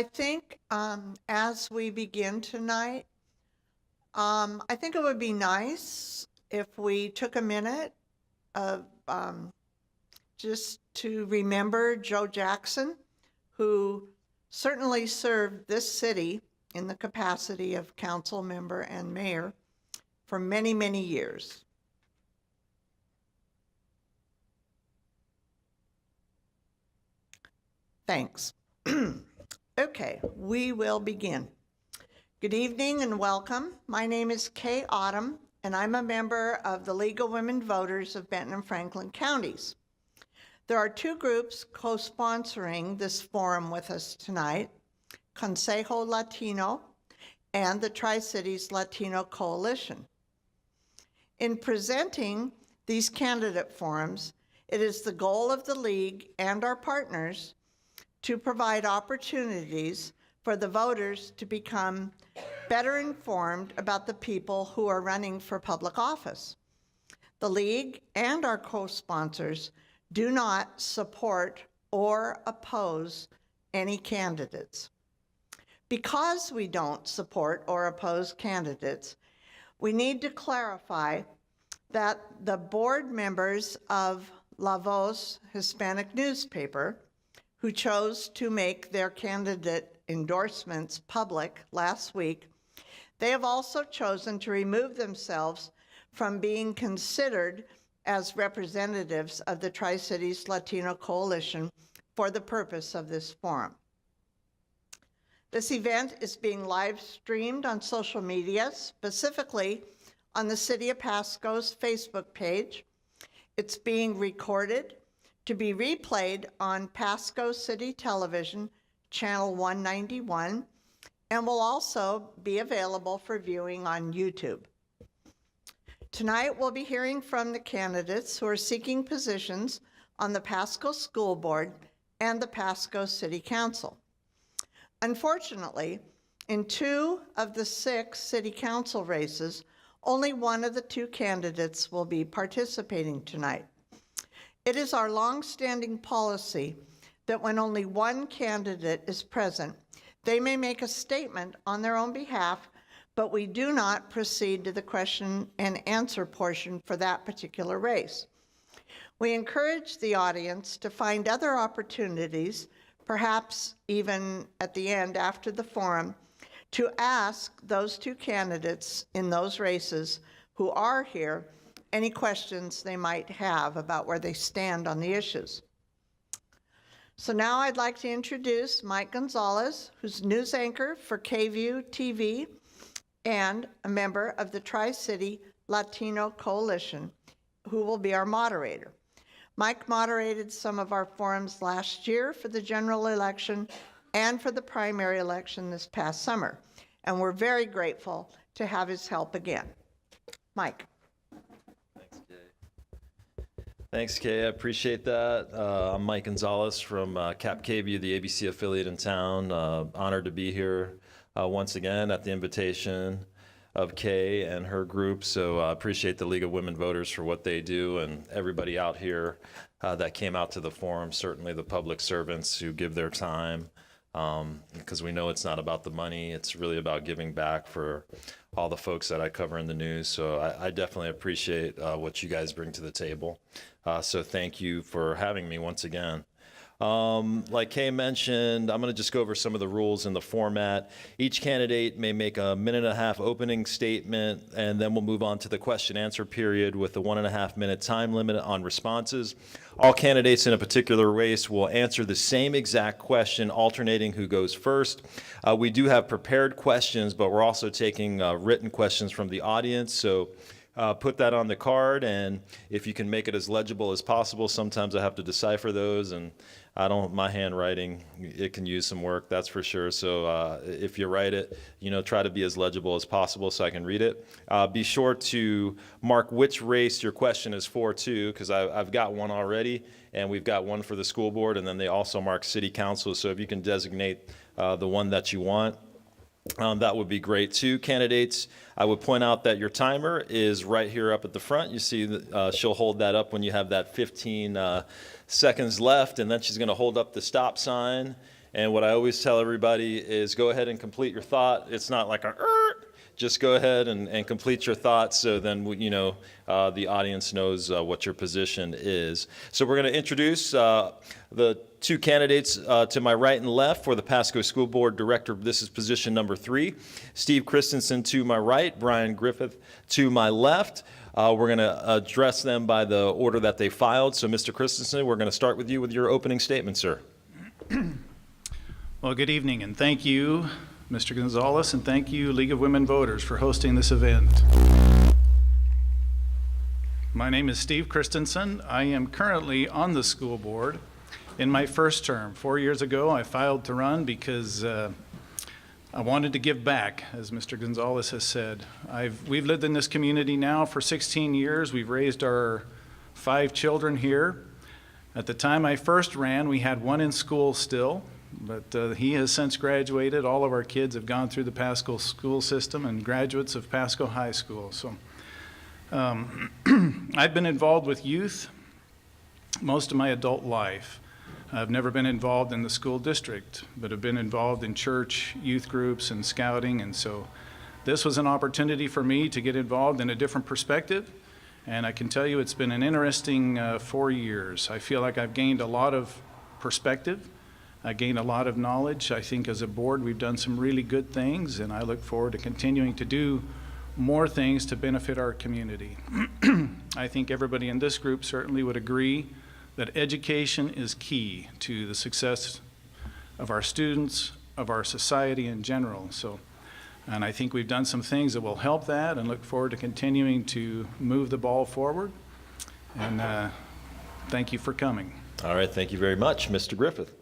I think as we begin tonight, I think it would be nice if we took a minute of just to remember Joe Jackson, who certainly served this city in the capacity of council member and mayor for many, many years. Thanks. Okay, we will begin. Good evening and welcome. My name is Kay Autumn, and I'm a member of the League of Women Voters of Benton and Franklin counties. There are two groups co-sponsoring this forum with us tonight, Consejo Latino and the Tri-Cities Latino Coalition. In presenting these candidate forums, it is the goal of the League and our partners to provide opportunities for the voters to become better informed about the people who are running for public office. The League and our co-sponsors do not support or oppose any candidates. Because we don't support or oppose candidates, we need to clarify that the board members of La Voz Hispanic newspaper, who chose to make their candidate endorsements public last week, they have also chosen to remove themselves from being considered as representatives of the Tri-Cities Latino Coalition for the purpose of this forum. This event is being live streamed on social media, specifically on the City of Pasco's Facebook page. It's being recorded to be replayed on Pasco City Television, channel 191, and will also be available for viewing on YouTube. Tonight, we'll be hearing from the candidates who are seeking positions on the Pasco School Board and the Pasco City Council. Unfortunately, in 2 of the 6 City Council races, only one of the 2 candidates will be participating tonight. It is our longstanding policy that when only one candidate is present, they may make a statement on their own behalf, but we do not proceed to the question and answer portion for that particular race. We encourage the audience to find other opportunities, perhaps even at the end after the forum, to ask those 2 candidates in those races who are here any questions they might have about where they stand on the issues. So now I'd like to introduce Mike Gonzalez, who's news anchor for PSC-TV and a member of the Tri-City Latino Coalition, who will be our moderator. Mike moderated some of our forums last year for the general election and for the primary election this past summer, and we're very grateful to have his help again. Mike. Thanks, Kay. I appreciate that. I'm Mike Gonzalez from Cap KVU, the ABC affiliate in town. Honored to be here once again at the invitation of Kay and her group. So I appreciate the League of Women Voters for what they do and everybody out here that came out to the forum, certainly the public servants who give their time, because we know it's not about the money. It's really about giving back for all the folks that I cover in the news. So I definitely appreciate what you guys bring to the table. So thank you for having me once again. Like Kay mentioned, I'm going to just go over some of the rules in the format. Each candidate may make a 1.5-minute opening statement, and then we'll move on to the question-answer period with a 1.5-minute time limit on responses. All candidates in a particular race will answer the same exact question, alternating who goes first. We do have prepared questions, but we're also taking written questions from the audience. So put that on the card, and if you can make it as legible as possible. Sometimes I have to decipher those, and my handwriting, it can use some work, that's for sure. So if you write it, try to be as legible as possible so I can read it. Be sure to mark which race your question is for too, because I've got one already, and we've got one for the school board, and then they also mark city council. So if you can designate the one that you want, that would be great too. Candidates, I would point out that your timer is right here up at the front. You see that she'll hold that up when you have that 15 seconds left, and then she's going to hold up the stop sign, And what I always tell everybody is go ahead and complete your thought. It's not like a just go ahead and complete your thoughts so then, the audience knows what your position is. So we're going to introduce the two candidates to my right and left for the Pasco School Board Director. This is position number 3. Steve Christensen to my right, Brian Griffith to my left. We're going to address them by the order that they filed. So, Mr. Christensen, we're going to start with you with your opening statement, sir. Well, good evening, and thank you, Mr. Gonzalez, and thank you, League of Women Voters, for hosting this event. My name is Steve Christensen. I am currently on the school board in my first term. 4 years ago, I filed to run because I wanted to give back, as Mr. Gonzalez has said. We've lived in this community now for 16 years. We've raised our 5 children here. At the time I first ran, we had 1 in school still, but he has since graduated. All of our kids have gone through the Pasco school system and graduates of Pasco High School. So I've been involved with youth most of my adult life. I've never been involved in the school district, but have been involved in church, youth groups, and scouting. And so this was an opportunity for me to get involved in a different perspective. And I can tell you it's been an interesting 4 years. I feel like I've gained a lot of perspective. I gained a lot of knowledge. I think as a board we've done some really good things, and I look forward to continuing to do more things to benefit our community. I think everybody in this group certainly would agree that education is key to the success of our students, of our society in general. And I think we've done some things that will help that, and look forward to continuing to move the ball forward. And thank you for coming. All right, thank you very much. Mr. Griffith.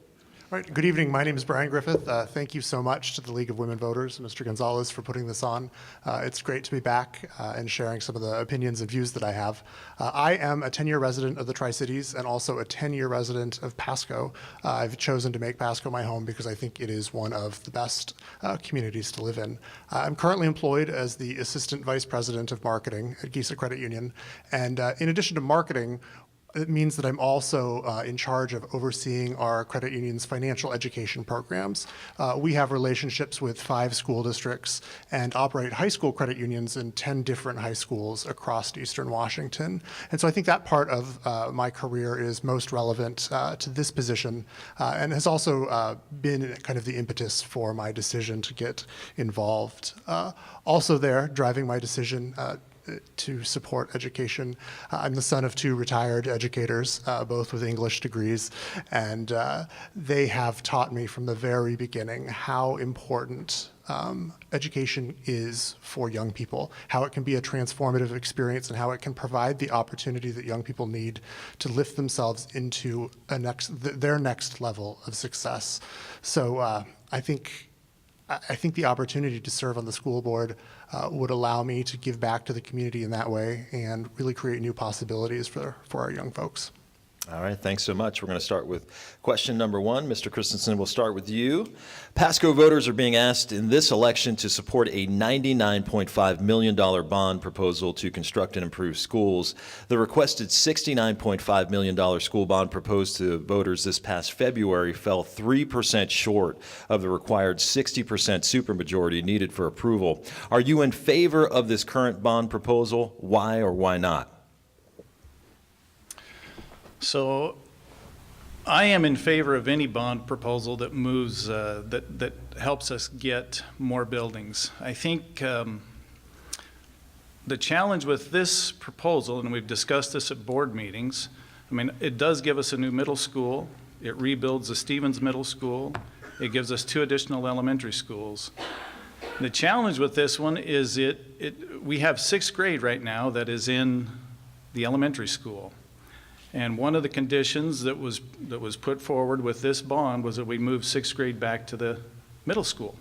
All right, good evening. My name is Brian Griffith. Thank you so much to the League of Women Voters and Mr. Gonzalez for putting this on. It's great to be back and sharing some of the opinions and views that I have. I am a 10-year resident of the Tri-Cities and also a 10-year resident of Pasco. I've chosen to make Pasco my home because I think it is one of the best communities to live in. I'm currently employed as the Assistant Vice President of Marketing at Gisa Credit Union. And in addition to marketing, it means that I'm also in charge of overseeing our credit union's financial education programs. We have relationships with 5 school districts and operate high school credit unions in 10 different high schools across Eastern Washington. And so I think that part of my career is most relevant to this position and has also been kind of the impetus for my decision to get involved. Also there, driving my decision to support education. I'm the son of 2 retired educators, both with English degrees, and they have taught me from the very beginning how important education is for young people, how it can be a transformative experience, and how it can provide the opportunity that young people need to lift themselves into their next level of success. So I think the opportunity to serve on the school board would allow me to give back to the community in that way and really create new possibilities for our young folks. All right, thanks so much. We're going to start with question number 1. Mr. Christensen, we'll start with you. Pasco voters are being asked in this election to support a $99.5 million bond proposal to construct and improve schools. The requested $69.5 million school bond proposed to voters this past February fell 3% short of the required 60% supermajority needed for approval. Are you in favor of this current bond proposal? Why or why not? So I am in favor of any bond proposal that moves, that helps us get more buildings. I think the challenge with this proposal, and we've discussed this at board meetings, I mean, it does give us a new middle school. It rebuilds the Stevens Middle School. It gives us 2 additional elementary schools. The challenge with this one is we have 6th grade right now that is in the elementary school. And one of the conditions that was put forward with this bond was that we move 6th grade back to the middle school.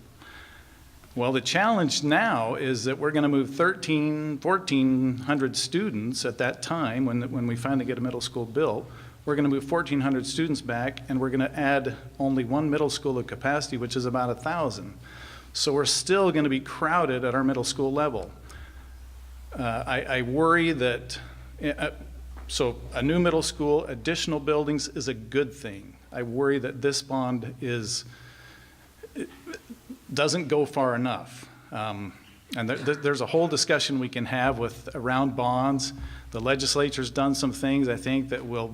Well, the challenge now is that we're going to move 1,400 students at that time when we finally get a middle school built. We're going to move 1,400 students back, and we're going to add only 1 middle school of capacity, which is about 1,000. So we're still going to be crowded at our middle school level. I worry that. So a new middle school, additional buildings is a good thing. I worry that this bond doesn't go far enough. And there's a whole discussion we can have around bonds. The legislature's done some things, I think, that will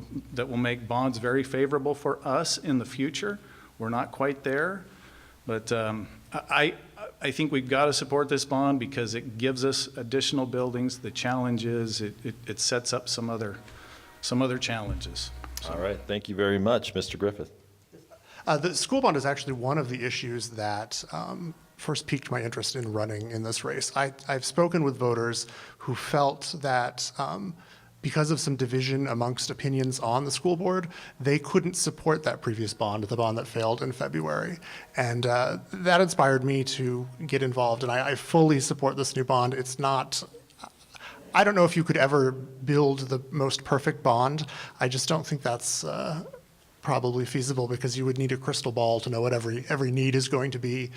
make bonds very favorable for us in the future. We're not quite there, but I think we've got to support this bond because it gives us additional buildings. The challenge is it sets up some other challenges. All right, thank you very much, Mr. Griffith. The school bond is actually one of the issues that first piqued my interest in running in this race. I've spoken with voters who felt that because of some division amongst opinions on the school board, they couldn't support that previous bond, the bond that failed in February. And that inspired me to get involved, and I fully support this new bond. It's not, I don't know if you could ever build the most perfect bond. I just don't think that's probably feasible because you would need a crystal ball to know what every need is going to be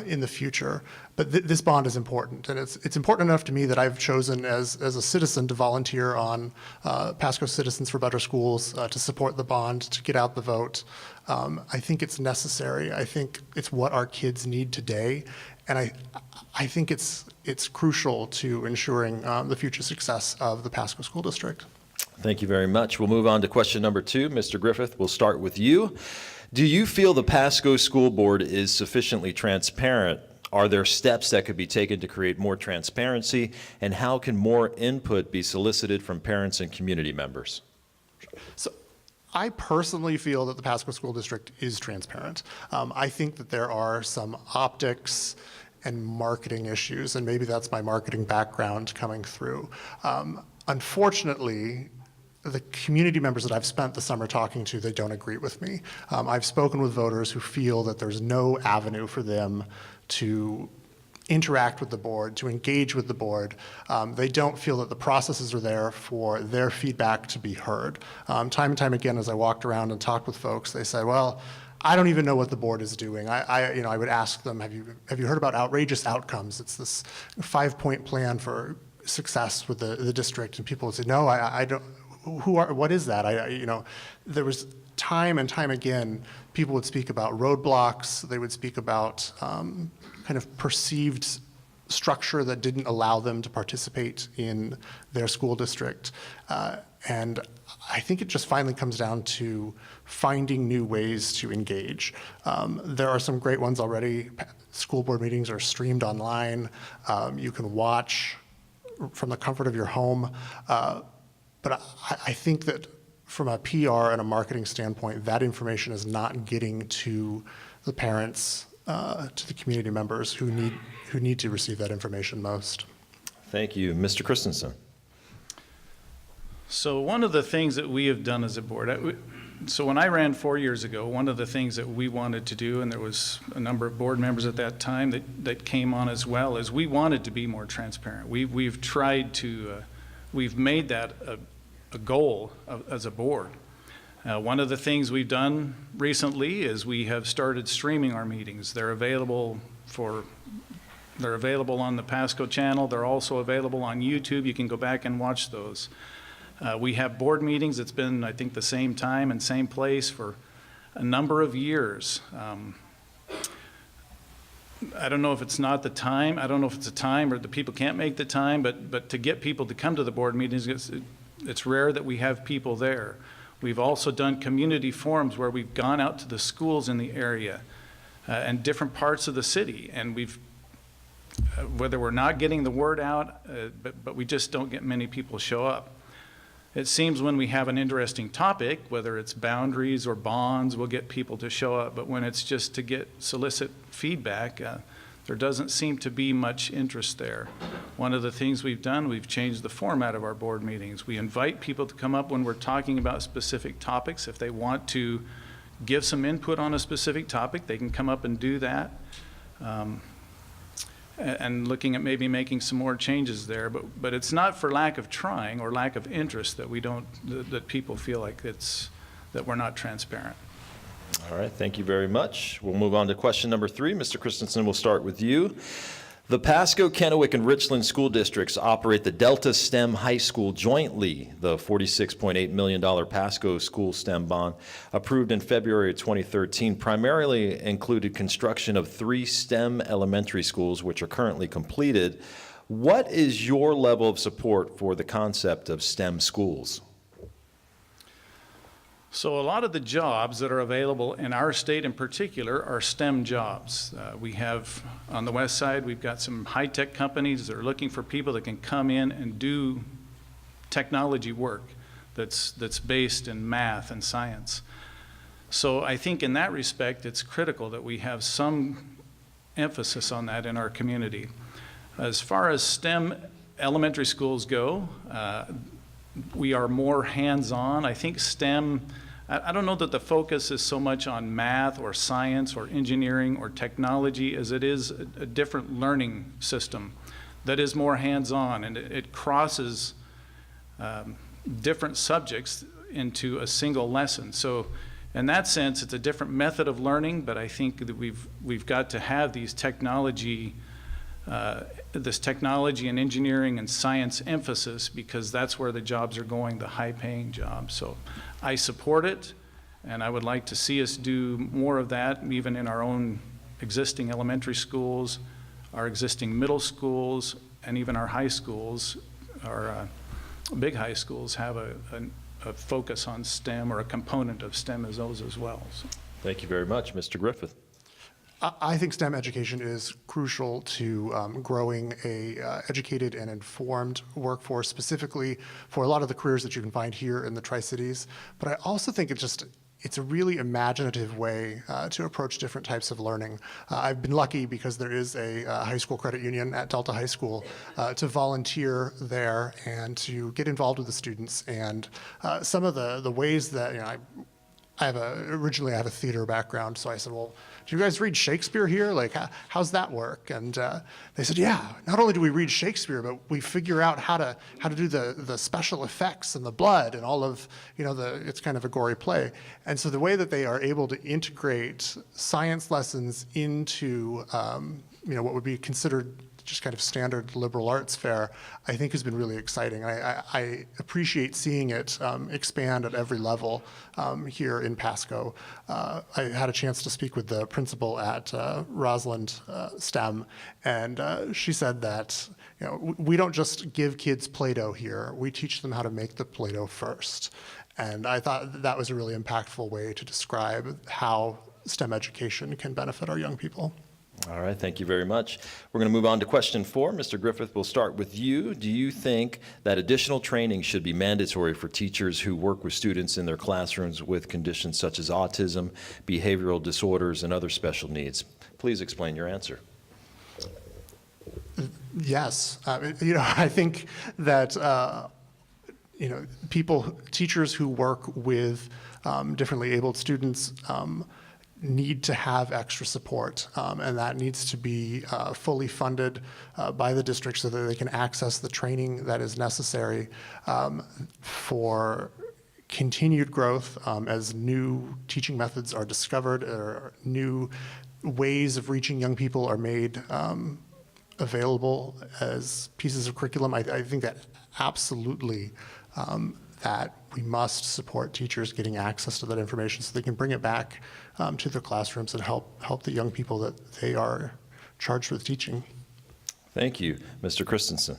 in the future. But this bond is important, and it's important enough to me that I've chosen as a citizen to volunteer on Pasco Citizens for Better Schools to support the bond, to get out the vote. I think it's necessary. I think it's what our kids need today, and I think it's crucial to ensuring the future success of the Pasco School District. Thank you very much. We'll move on to question number 2. Mr. Griffith, we'll start with you. Do you feel the Pasco School Board is sufficiently transparent? Are there steps that could be taken to create more transparency? And how can more input be solicited from parents and community members? So I personally feel that the Pasco School District is transparent. I think that there are some optics and marketing issues, and maybe that's my marketing background coming through. Unfortunately, the community members that I've spent the summer talking to, they don't agree with me. I've spoken with voters who feel that there's no avenue for them to interact with the board, to engage with the board. They don't feel that the processes are there for their feedback to be heard. Time and time again, as I walked around and talked with folks, they said, well, I don't even know what the board is doing. I would ask them, have you heard about outrageous outcomes? It's this 5-point plan for success with the district, and people would say, no, I don't. What is that? There was time and time again, people would speak about roadblocks. They would speak about kind of perceived structure that didn't allow them to participate in their school district. And I think it just finally comes down to finding new ways to engage. There are some great ones already. School board meetings are streamed online. You can watch from the comfort of your home. But I think that from a PR and a marketing standpoint, that information is not getting to the parents, to the community members who need to receive that information most. Thank you. Mr. Christensen. So one of the things that we have done as a board, so when I ran 4 years ago, one of the things that we wanted to do, and there was a number of board members at that time that came on as well, is we wanted to be more transparent. We've tried to, we've made that a goal as a board. One of the things we've done recently is we have started streaming our meetings. They're available on the Pasco channel. They're also available on YouTube. You can go back and watch those. We have board meetings. It's been, I think, the same time and same place for a number of years. I don't know if it's not the time. I don't know if it's a time or the people can't make the time, but to get people to come to the board meetings, it's rare that we have people there. We've also done community forums where we've gone out to the schools in the area and different parts of the city, and whether we're not getting the word out, but we just don't get many people show up. It seems when we have an interesting topic, whether it's boundaries or bonds, we'll get people to show up, but when it's just to solicit feedback, there doesn't seem to be much interest there. One of the things we've done, we've changed the format of our board meetings. We invite people to come up when we're talking about specific topics. If they want to give some input on a specific topic, they can come up and do that. And looking at maybe making some more changes there, but it's not for lack of trying or lack of interest that people feel like that we're not transparent. All right, thank you very much. We'll move on to question number 3. Mr. Christensen, we'll start with you. The Pasco, Kennewick, and Richland school districts operate the Delta STEM High School jointly. The $46.8 million Pasco School STEM bond, approved in February of 2013, primarily included construction of 3 STEM elementary schools, which are currently completed. What is your level of support for the concept of STEM schools? So a lot of the jobs that are available in our state in particular are STEM jobs. We have, on the west side, we've got some high-tech companies that are looking for people that can come in and do technology work that's based in math and science. So I think in that respect, it's critical that we have some emphasis on that in our community. As far as STEM elementary schools go, we are more hands-on. I think STEM, I don't know that the focus is so much on math or science or engineering or technology as it is a different learning system that is more hands-on, and it crosses different subjects into a single lesson. So in that sense, it's a different method of learning, but I think that we've got to have these this technology and engineering and science emphasis, because that's where the jobs are going, the high-paying jobs. So I support it, and I would like to see us do more of that, even in our own existing elementary schools, our existing middle schools, and even our high schools. Our big high schools have a focus on STEM, or a component of STEM as those as well. So. Thank you very much. Mr. Griffith. I think STEM education is crucial to growing a educated and informed workforce, specifically for a lot of the careers that you can find here in the Tri-Cities. But I also think it's a really imaginative way to approach different types of learning. I've been lucky, because there is a high school credit union at Delta High School, to volunteer there and to get involved with the students. And some of the ways that, originally I have a theater background, so I said, well, do you guys read Shakespeare here? Like, how's that work? And they said, yeah, not only do we read Shakespeare, but we figure out how to do the special effects and the blood and all of, it's kind of a gory play. And so the way that they are able to integrate science lessons into, what would be considered just kind of standard liberal arts fare, I think has been really exciting. I appreciate seeing it expand at every level here in Pasco. I had a chance to speak with the principal at Roslyn STEM, and she said that we don't just give kids Play-Doh here, we teach them how to make the Play-Doh first. And I thought that was a really impactful way to describe how STEM education can benefit our young people. All right, thank you very much. We're going to move on to question 4. Mr. Griffith, we'll start with you. Do you think that additional training should be mandatory for teachers who work with students in their classrooms with conditions such as autism, behavioral disorders, and other special needs? Please explain your answer. Yes. I think that teachers who work with differently abled students need to have extra support, and that needs to be fully funded by the district so that they can access the training that is necessary for continued growth as new teaching methods are discovered, or new ways of reaching young people are made available as pieces of curriculum. I think that absolutely that we must support teachers getting access to that information so they can bring it back to their classrooms and help the young people that they are charged with teaching. Thank you. Mr. Christensen.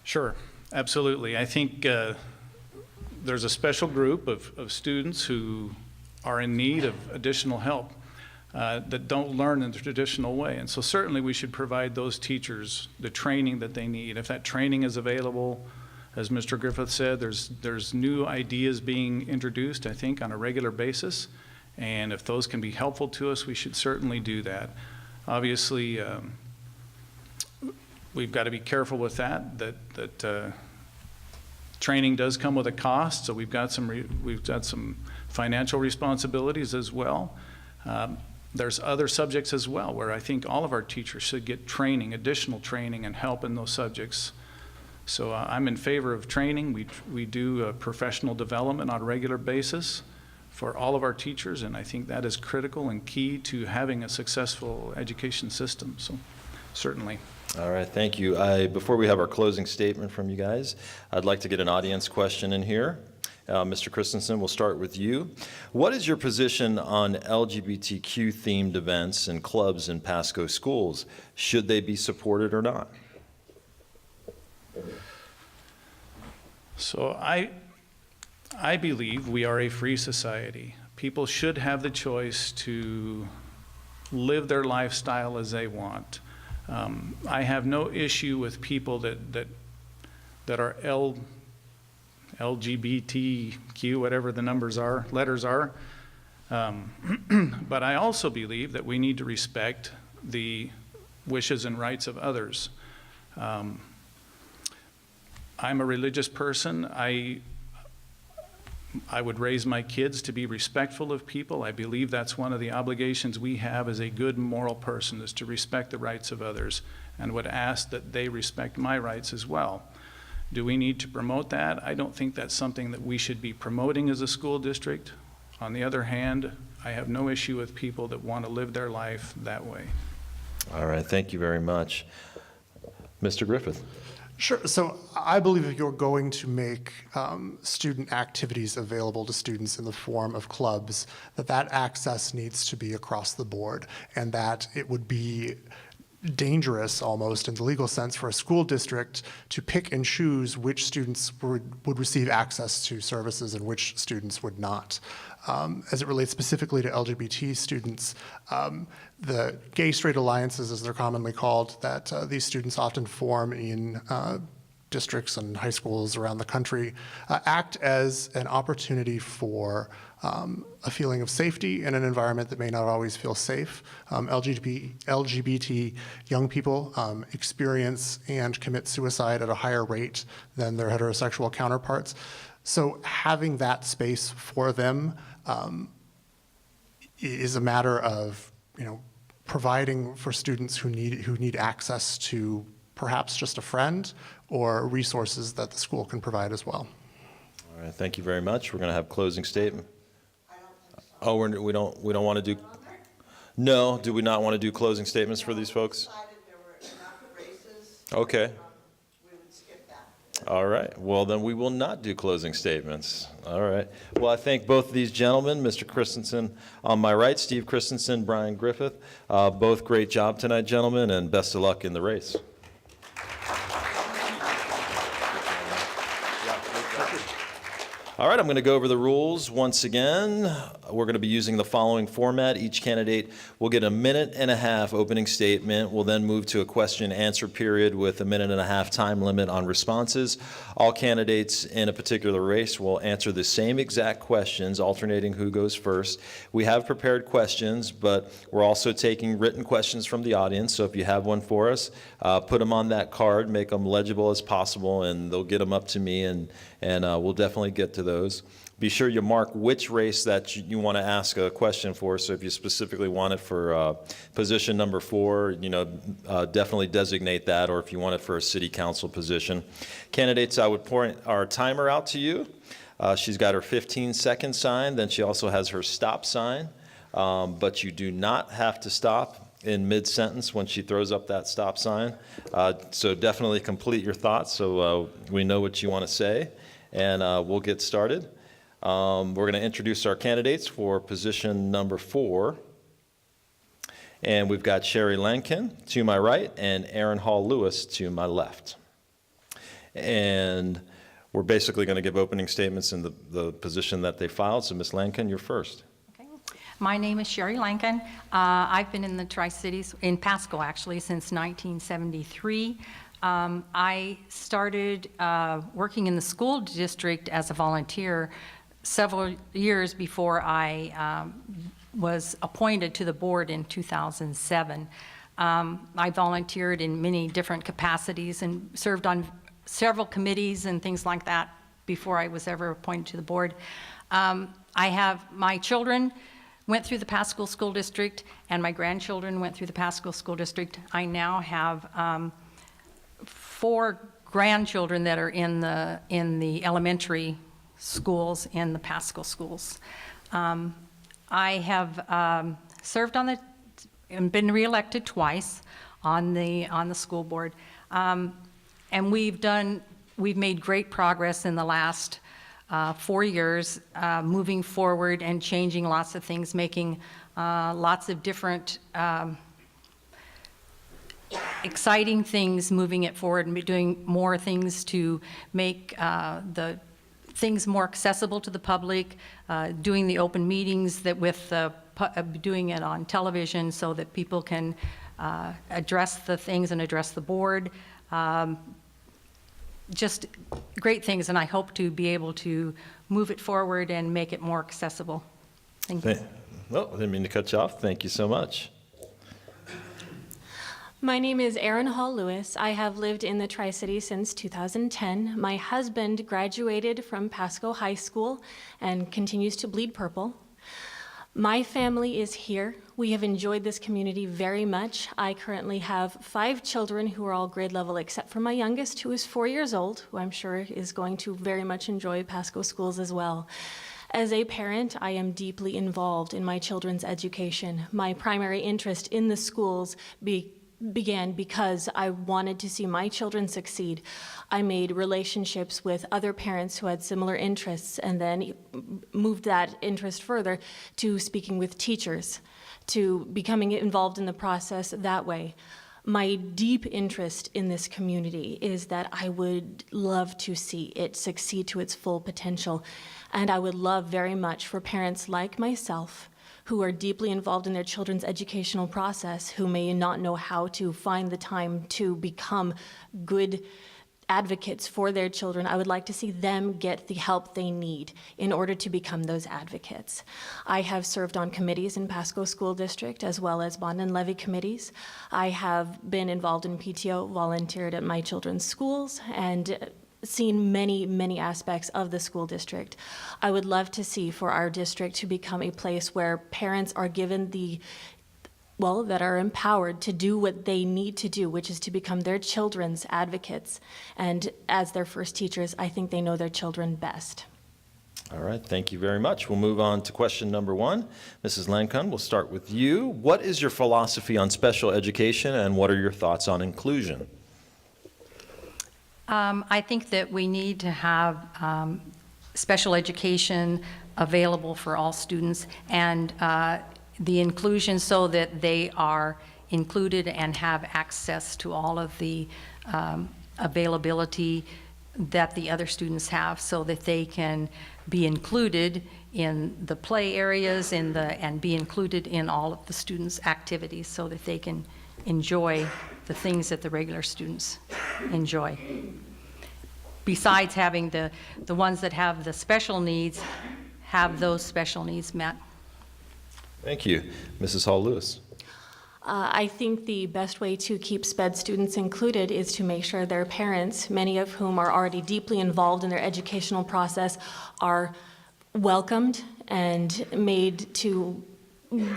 Sure, absolutely. I think there's a special group of students who are in need of additional help that don't learn in the traditional way. And so certainly we should provide those teachers the training that they need. If that training is available, as Mr. Griffith said, there's new ideas being introduced, I think, on a regular basis. And if those can be helpful to us, we should certainly do that. Obviously, we've got to be careful with that training does come with a cost, so we've got some financial responsibilities as well. There's other subjects as well where I think all of our teachers should get training, additional training, and help in those subjects. So I'm in favor of training. We do professional development on a regular basis for all of our teachers, and I think that is critical and key to having a successful education system. So certainly. All right, thank you. Before we have our closing statement from you guys, I'd like to get an audience question in here. Mr. Christensen, we'll start with you. What is your position on LGBTQ-themed events and clubs in Pasco schools? Should they be supported or not? So I believe we are a free society. People should have the choice to live their lifestyle as they want. I have no issue with people that are LGBTQ, whatever the letters are. But I also believe that we need to respect the wishes and rights of others. I'm a religious person. I would raise my kids to be respectful of people. I believe that's one of the obligations we have as a good moral person, is to respect the rights of others, and would ask that they respect my rights as well. Do we need to promote that? I don't think that's something that we should be promoting as a school district. On the other hand, I have no issue with people that want to live their life that way. All right, thank you very much. Mr. Griffith. Sure. So I believe if you're going to make student activities available to students in the form of clubs, that access needs to be across the board, and that it would be dangerous almost in the legal sense for a school district to pick and choose which students would receive access to services and which students would not. As it relates specifically to LGBT students, the gay straight alliances, as they're commonly called, that these students often form in districts and high schools around the country, act as an opportunity for a feeling of safety in an environment that may not always feel safe. LGBT young people experience and commit suicide at a higher rate than their heterosexual counterparts. So having that space for them is a matter of, providing for students who need access to perhaps just a friend or resources that the school can provide as well. All right, thank you very much. We're going to have closing statement. Oh, we don't want to do. No, do we not want to do closing statements for these folks? Okay. All right. Well, then we will not do closing statements. All right. Well, I thank both of these gentlemen, Mr. Christensen on my right, Steve Christensen, Brian Griffith. Both great job tonight, gentlemen, and best of luck in the race. All right, I'm going to go over the rules once again. We're going to be using the following format. Each candidate will get a 1.5-minute opening statement. We'll then move to a question and answer period with a 1.5-minute time limit on responses. All candidates in a particular race will answer the same exact questions, alternating who goes first. We have prepared questions, but we're also taking written questions from the audience. So if you have one for us, put them on that card, make them legible as possible, and they'll get them up to me, and we'll definitely get to those. Be sure you mark which race that you want to ask a question for. So if you specifically want it for position number 4, definitely designate that, or if you want it for a city council position. Candidates, I would point our timer out to you. She's got her 15-second sign. Then she also has her stop sign. But you do not have to stop in mid-sentence when she throws up that stop sign. So definitely complete your thoughts so we know what you want to say. And we'll get started. We're going to introduce our candidates for position number 4. And we've got Sherry Lankin to my right and Aaron Hall-Lewis to my left. And we're basically going to give opening statements in the position that they filed. So Ms. Lankin, you're first. Okay. My name is Sherry Lankin. I've been in the Tri-Cities, in Pasco actually, since 1973. I started working in the school district as a volunteer several years before I was appointed to the board in 2007. I volunteered in many different capacities and served on several committees and things like that before I was ever appointed to the board. My children went through the Pasco School District, and my grandchildren went through the Pasco School District. I now have 4 grandchildren that are in the elementary schools in the Pasco schools. I have served on and been reelected twice on the school board. And we've made great progress in the last 4 years, moving forward and changing lots of things, making lots of different exciting things, moving it forward and doing more things to make the things more accessible to the public, doing the open meetings that doing it on television so that people can address the things and address the board. Just great things, and I hope to be able to move it forward and make it more accessible. Thank you. No, I didn't mean to cut you off. Thank you so much. My name is Erin Hall Lewis. I have lived in the Tri-Cities since 2010. My husband graduated from Pasco High School and continues to bleed purple. My family is here. We have enjoyed this community very much. I currently have 5 children who are all grade level except for my youngest, who is 4 years old, who I'm sure is going to very much enjoy Pasco schools as well. As a parent, I am deeply involved in my children's education. My primary interest in the schools began because I wanted to see my children succeed. I made relationships with other parents who had similar interests and then moved that interest further to speaking with teachers, to becoming involved in the process that way. My deep interest in this community is that I would love to see it succeed to its full potential, and I would love very much for parents like myself who are deeply involved in their children's educational process, who may not know how to find the time to become good advocates for their children. I would like to see them get the help they need in order to become those advocates. I have served on committees in Pasco School District as well as bond and levy committees. I have been involved in PTO, volunteered at my children's schools, and seen many, many aspects of the school district. I would love to see for our district to become a place where parents are given that are empowered to do what they need to do, which is to become their children's advocates. And as their first teachers, I think they know their children best. All right, thank you very much. We'll move on to question number 1. Mrs. Lancon, we'll start with you. What is your philosophy on special education, and what are your thoughts on inclusion? I think that we need to have special education available for all students, and the inclusion so that they are included and have access to all of the availability that the other students have, so that they can be included in the play areas and be included in all of the students' activities, so that they can enjoy the things that the regular students enjoy. Besides having the ones that have the special needs, have those special needs met. Thank you. Mrs. Hall Lewis. I think the best way to keep SPED students included is to make sure their parents, many of whom are already deeply involved in their educational process, are welcomed and made to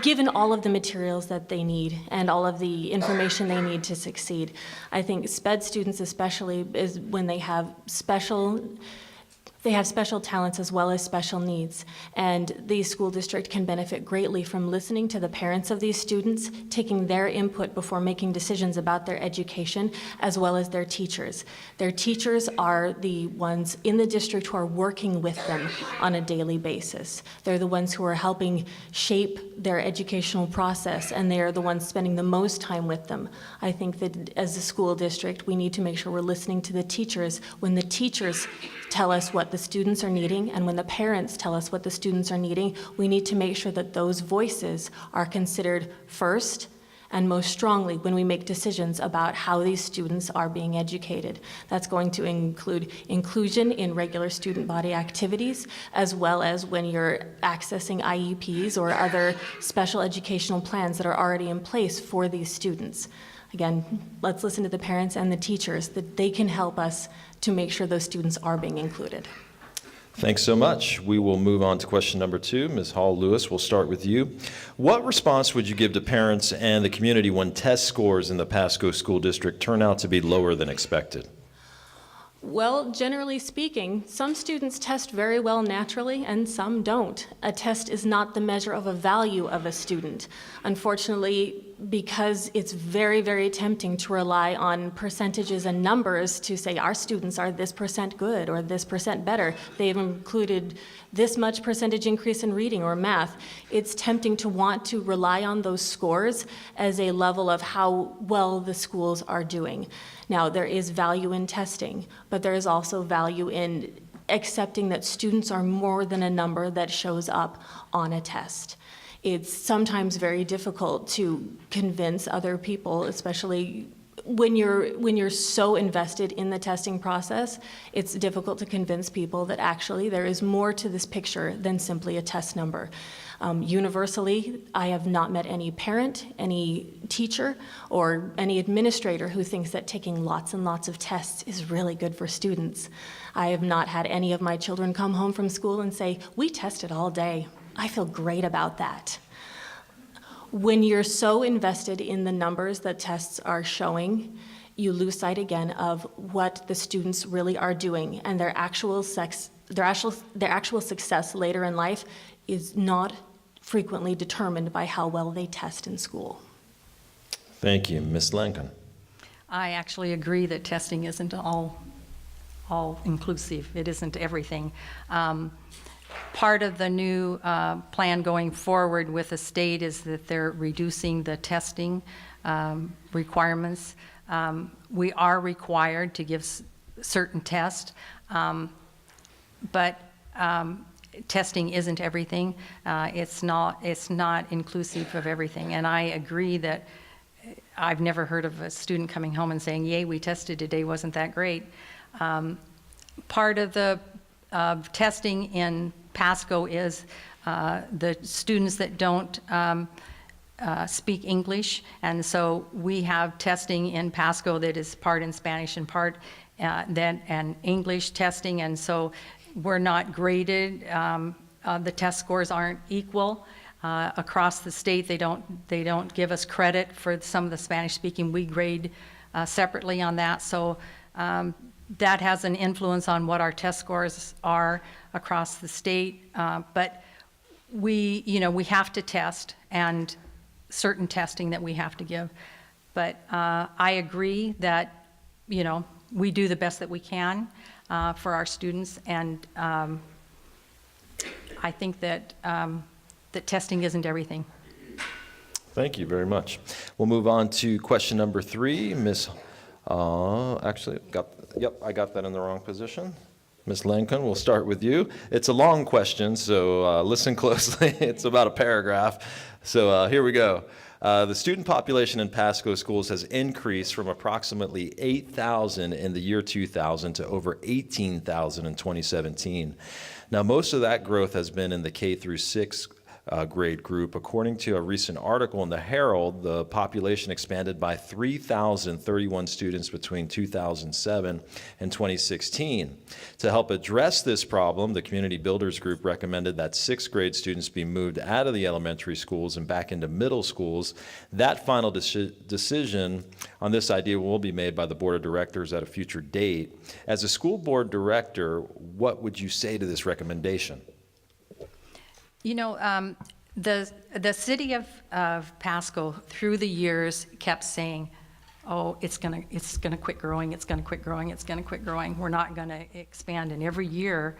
given all of the materials that they need and all of the information they need to succeed. I think SPED students especially is when they have special talents as well as special needs, and the school district can benefit greatly from listening to the parents of these students, taking their input before making decisions about their education, as well as their teachers. Their teachers are the ones in the district who are working with them on a daily basis. They're the ones who are helping shape their educational process, and they are the ones spending the most time with them. I think that as a school district, we need to make sure we're listening to the teachers when the teachers tell us what the students are needing, and when the parents tell us what the students are needing, we need to make sure that those voices are considered first and most strongly when we make decisions about how these students are being educated. That's going to include inclusion in regular student body activities, as well as when you're accessing IEPs or other special educational plans that are already in place for these students. Again, let's listen to the parents and the teachers, that they can help us to make sure those students are being included. Thanks so much. We will move on to question number 2. Ms. Hall Lewis, we'll start with you. What response would you give to parents and the community when test scores in the Pasco School District turn out to be lower than expected? Well, generally speaking, some students test very well naturally and some don't. A test is not the measure of a value of a student. Unfortunately, because it's very, very tempting to rely on percentages and numbers to say our students are this percent good or this percent better. They've included this much percentage increase in reading or math. It's tempting to want to rely on those scores as a level of how well the schools are doing. Now, there is value in testing, but there is also value in accepting that students are more than a number that shows up on a test. It's sometimes very difficult to convince other people, especially when you're so invested in the testing process. It's difficult to convince people that actually there is more to this picture than simply a test number. Universally, I have not met any parent, any teacher, or any administrator who thinks that taking lots and lots of tests is really good for students. I have not had any of my children come home from school and say, "We tested all day. I feel great about that." When you're so invested in the numbers that tests are showing, you lose sight again of what the students really are doing, and their actual success later in life is not frequently determined by how well they test in school. Thank you. Ms. Lankin. I actually agree that testing isn't all inclusive. It isn't everything. Part of the new plan going forward with the state is that they're reducing the testing requirements. We are required to give certain tests, but testing isn't everything. It's not inclusive of everything. And I agree that I've never heard of a student coming home and saying, "Yay, we tested today, wasn't that great?" Part of the testing in Pasco is the students that don't speak English, and so we have testing in Pasco that is part in Spanish and part and English testing, and so we're not graded. The test scores aren't equal across the state. They don't give us credit for some of the Spanish speaking. We grade separately on that, so that has an influence on what our test scores are across the state. But we have to test, and certain testing that we have to give. But I agree that, we do the best that we can for our students, and I think that that testing isn't everything. Thank you very much. We'll move on to question number 3. Ms. Actually, I got that in the wrong position. Ms. Lincoln, we'll start with you. It's a long question, so listen closely. It's about a paragraph. So here we go. The student population in Pasco schools has increased from approximately 8,000 in the year 2000 to over 18,000 in 2017. Now, most of that growth has been in the K through 6 grade group. According to a recent article in the Herald, the population expanded by 3,031 students between 2007 and 2016. To help address this problem, the Community Builders Group recommended that 6th grade students be moved out of the elementary schools and back into middle schools. That final decision on this idea will be made by the Board of Directors at a future date. As a school board director, what would you say to this recommendation? The city of Pasco through the years kept saying, "Oh, it's gonna quit growing. It's gonna quit growing. It's gonna quit growing. We're not gonna expand." And every year,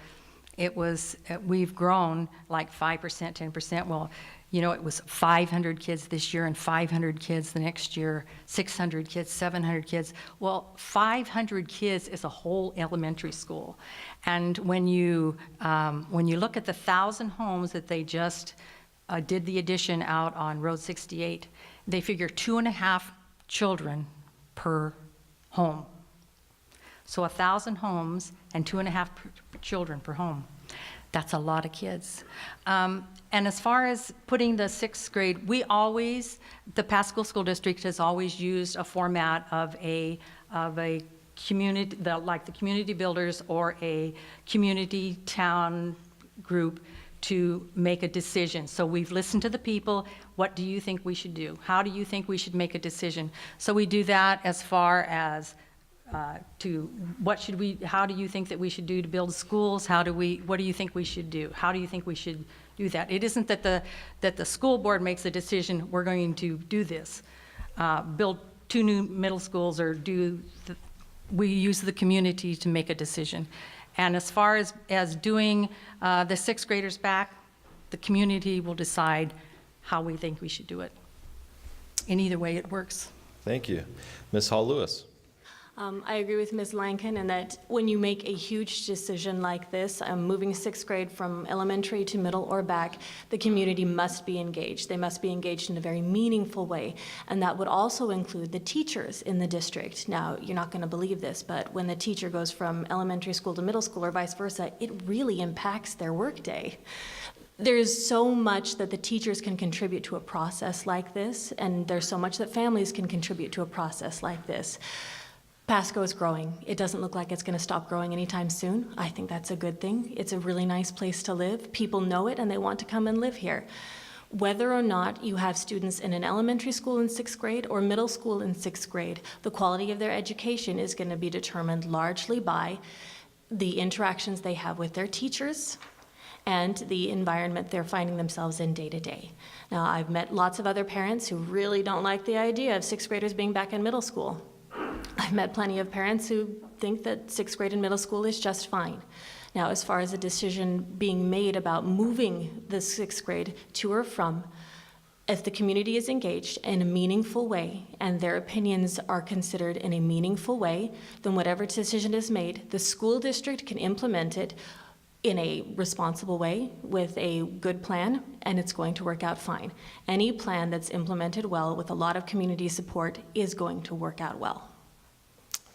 we've grown like 5%, 10%. Well, it was 500 kids this year and 500 kids the next year, 600 kids, 700 kids. Well, 500 kids is a whole elementary school. And when you look at the 1,000 homes that they just did the addition out on Road 68, they figure 2.5 children per home. So 1,000 homes and 2.5 children per home. That's a lot of kids. And as far as putting the 6th grade, the Pasco School District has always used a format of a community, like the community builders or a community town group to make a decision. So we've listened to the people. What do you think we should do? How do you think we should make a decision? So we do that as far as how do you think that we should do to build schools? What do you think we should do? How do you think we should do that? It isn't that the school board makes a decision, we're going to do this, build 2 new middle schools, or we use the community to make a decision. And as far as doing the 6th graders back, the community will decide how we think we should do it. In either way, it works. Thank you. Ms. Hall-Lewis. I agree with Ms. Lankin in that when you make a huge decision like this, moving 6th grade from elementary to middle or back, the community must be engaged. They must be engaged in a very meaningful way, and that would also include the teachers in the district. Now, you're not going to believe this, but when the teacher goes from elementary school to middle school or vice versa, it really impacts their workday. There's so much that the teachers can contribute to a process like this, and there's so much that families can contribute to a process like this. Pasco is growing. It doesn't look like it's going to stop growing anytime soon. I think that's a good thing. It's a really nice place to live. People know it and they want to come and live here. Whether or not you have students in an elementary school in 6th grade or middle school in 6th grade, the quality of their education is going to be determined largely by the interactions they have with their teachers and the environment they're finding themselves in day to day. Now, I've met lots of other parents who really don't like the idea of 6th graders being back in middle school. I've met plenty of parents who think that 6th grade and middle school is just fine. Now, as far as a decision being made about moving the 6th grade to or from, if the community is engaged in a meaningful way and their opinions are considered in a meaningful way, then whatever decision is made, the school district can implement it in a responsible way with a good plan, and it's going to work out fine. Any plan that's implemented well with a lot of community support is going to work out well.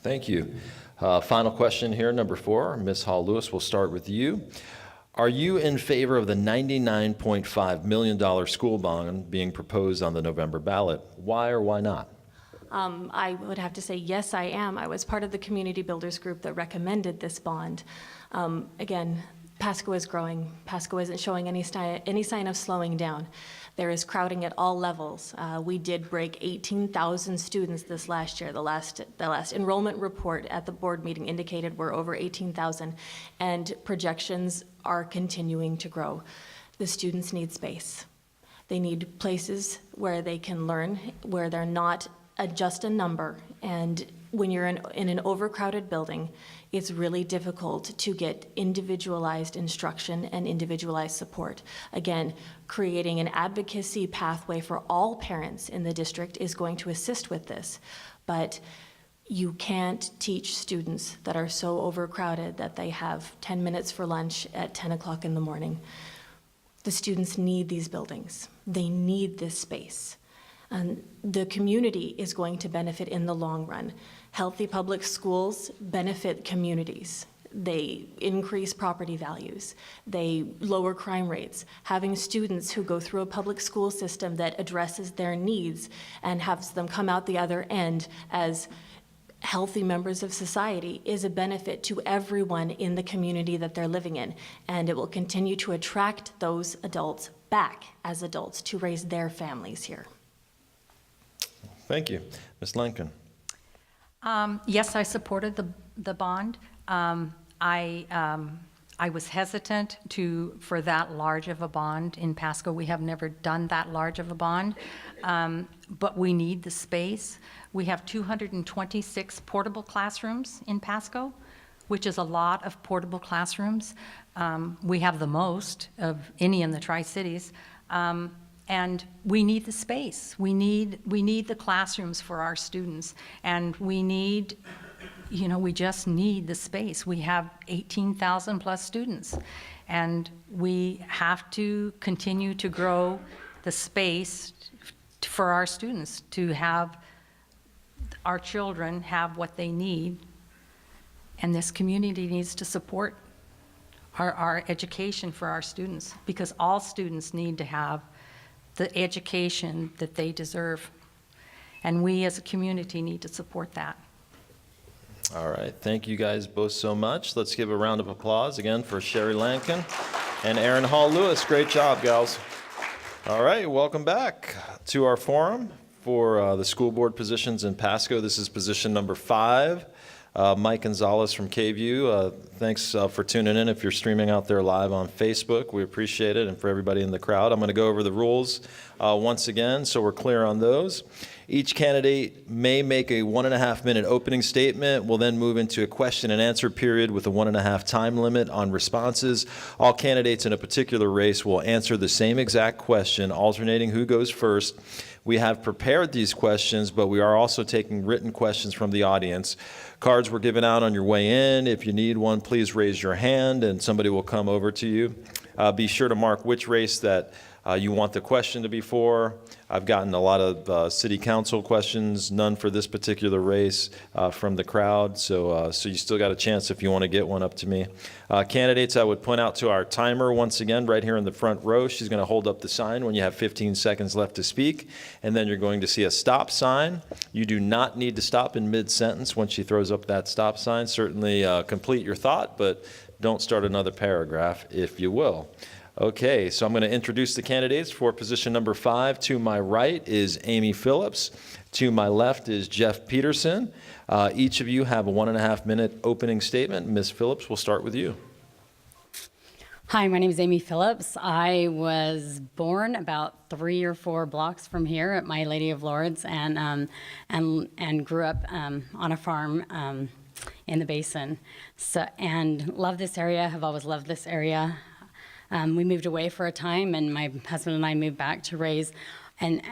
Thank you. Final question here, number 4. Ms. Hall-Lewis, we'll start with you. Are you in favor of the $99.5 million school bond being proposed on the November ballot? Why or why not? I would have to say, yes, I am. I was part of the community builders group that recommended this bond. Again, Pasco is growing. Pasco isn't showing any sign of slowing down. There is crowding at all levels. We did break 18,000 students this last year. The last enrollment report at the board meeting indicated we're over 18,000, and projections are continuing to grow. The students need space. They need places where they can learn, where they're not just a number. And when you're in an overcrowded building, it's really difficult to get individualized instruction and individualized support. Again, creating an advocacy pathway for all parents in the district is going to assist with this. But you can't teach students that are so overcrowded that they have 10 minutes for lunch at 10 o'clock in the morning. The students need these buildings. They need this space. And the community is going to benefit in the long run. Healthy public schools benefit communities. They increase property values. They lower crime rates. Having students who go through a public school system that addresses their needs and has them come out the other end as healthy members of society is a benefit to everyone in the community that they're living in. And it will continue to attract those adults back as adults to raise their families here. Thank you. Ms. Lankin. Yes, I supported the bond. I was hesitant for that large of a bond in Pasco. We have never done that large of a bond, but we need the space. We have 226 portable classrooms in Pasco, which is a lot of portable classrooms. We have the most of any in the Tri-Cities. And we need the space. We need the classrooms for our students. And we just need the space. We have 18,000 plus students. And we have to continue to grow the space for our students, to have our children have what they need. And this community needs to support our education for our students, because all students need to have the education that they deserve. And we as a community need to support that. All right. Thank you guys both so much. Let's give a round of applause again for Sherry Lankin and Erin Hall-Lewis. Great job, gals. All right. Welcome back to our forum for the school board positions in Pasco. This is position number 5. Mike Gonzalez from KView. Thanks for tuning in. If you're streaming out there live on Facebook, we appreciate it. And for everybody in the crowd, I'm going to go over the rules once again so we're clear on those. Each candidate may make a 1.5-minute opening statement. We'll then move into a question and answer period with a 1.5 time limit on responses. All candidates in a particular race will answer the same exact question, alternating who goes first. We have prepared these questions, but we are also taking written questions from the audience. Cards were given out on your way in. If you need one, please raise your hand and somebody will come over to you. Be sure to mark which race that you want the question to be for. I've gotten a lot of city council questions, none for this particular race from the crowd, so you still got a chance if you want to get one up to me. Candidates, I would point out to our timer once again right here in the front row. She's going to hold up the sign when you have 15 seconds left to speak, and then you're going to see a stop sign. You do not need to stop in mid-sentence when she throws up that stop sign. Certainly complete your thought, but don't start another paragraph if you will. Okay, so I'm going to introduce the candidates for position number 5. To my right is Amy Phillips. To my left is Jeff Peterson. Each of you have a 1.5-minute opening statement. Ms. Phillips, we'll start with you. Hi, my name is Amy Phillips. I was born about 3 or 4 blocks from here at My Lady of Lourdes, and grew up on a farm in the Basin. And love this area. Have always loved this area. We moved away for a time, and my husband and I moved back to raise. And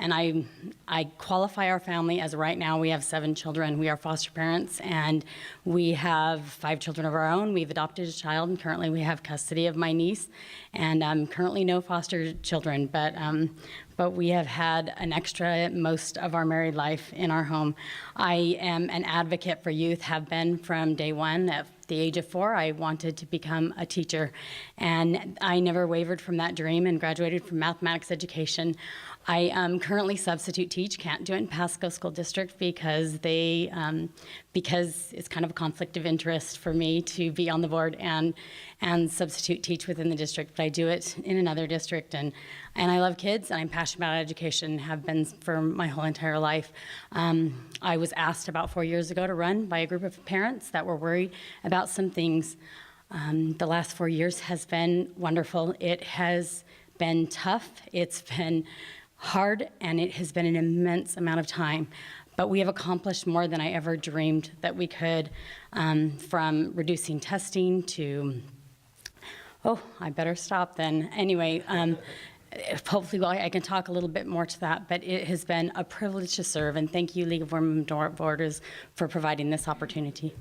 I qualify our family as right now we have 7 children. We are foster parents, and we have 5 children of our own. We've adopted a child, and currently we have custody of my niece. And currently no foster children, but we have had an extra most of our married life in our home. I am an advocate for youth, have been from day one. At the age of 4, I wanted to become a teacher, and I never wavered from that dream and graduated from mathematics education. I currently substitute teach, can't do it in Pasco School District because because it's kind of a conflict of interest for me to be on the board and substitute teach within the district, but I do it in another district, and I love kids, and I'm passionate about education, have been for my whole entire life. I was asked about 4 years ago to run by a group of parents that were worried about some things. The last 4 years has been wonderful. It has been tough, it's been hard, and it has been an immense amount of time. But we have accomplished more than I ever dreamed that we could, from reducing testing to, oh, I better stop then. Anyway, hopefully I can talk a little bit more to that, but it has been a privilege to serve, and thank you, League of Women Voters, for providing this opportunity.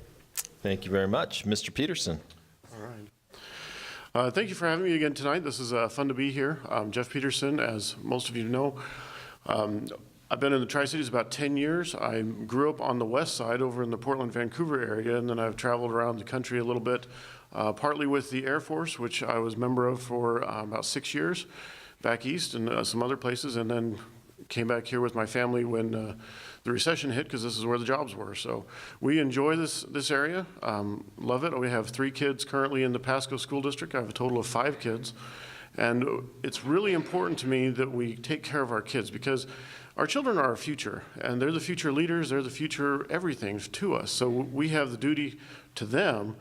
Thank you very much. Mr. Peterson. All right. Thank you for having me again tonight. This is fun to be here. Jeff Peterson, as most of you know. I've been in the Tri-Cities about 10 years. I grew up on the west side over in the Portland, Vancouver area, and then I've traveled around the country a little bit, partly with the Air Force, which I was a member of for about 6 years, back east and some other places, and then came back here with my family when the recession hit, because this is where the jobs were. So we enjoy this area, love it. We have 3 kids currently in the Pasco School District. I have a total of 5 kids. And it's really important to me that we take care of our kids, because our children are our future, and they're the future leaders, they're the future everything to us. So we have the duty to them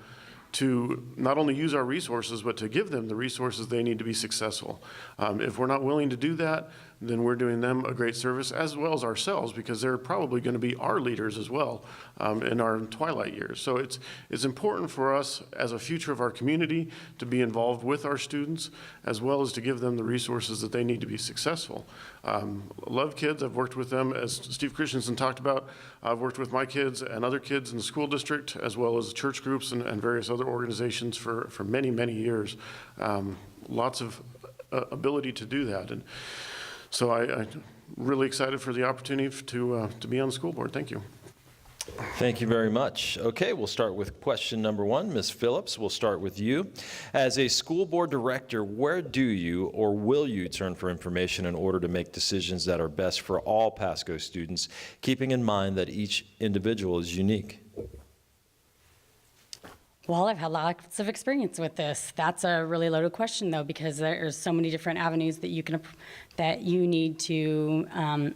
to not only use our resources, but to give them the resources they need to be successful. If we're not willing to do that, then we're doing them a great service, as well as ourselves, because they're probably going to be our leaders as well in our twilight years. So it's important for us as a future of our community to be involved with our students, as well as to give them the resources that they need to be successful. Love kids. I've worked with them, as Steve Christensen talked about. I've worked with my kids and other kids in the school district, as well as church groups and various other organizations for many, many years. Lots of ability to do that. And so I'm really excited for the opportunity to be on the school board. Thank you. Thank you very much. Okay, we'll start with question number 1. Ms. Phillips, we'll start with you. As a school board director, where do you or will you turn for information in order to make decisions that are best for all Pasco students, keeping in mind that each individual is unique? Well, I've had lots of experience with this. That's a really loaded question, though, because there's so many different avenues that you need to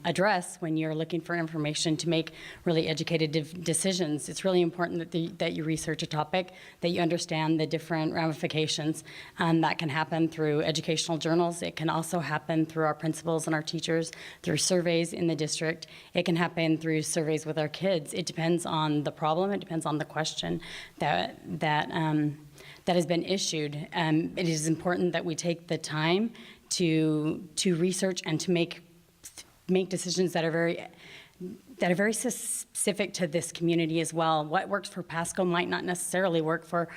address when you're looking for information to make really educated decisions. It's really important that you research a topic, that you understand the different ramifications. That can happen through educational journals. It can also happen through our principals and our teachers, through surveys in the district. It can happen through surveys with our kids. It depends on the problem. It depends on the question that has been issued. It is important that we take the time to research and to make decisions that are very specific to this community as well. What works for Pasco might not necessarily work for,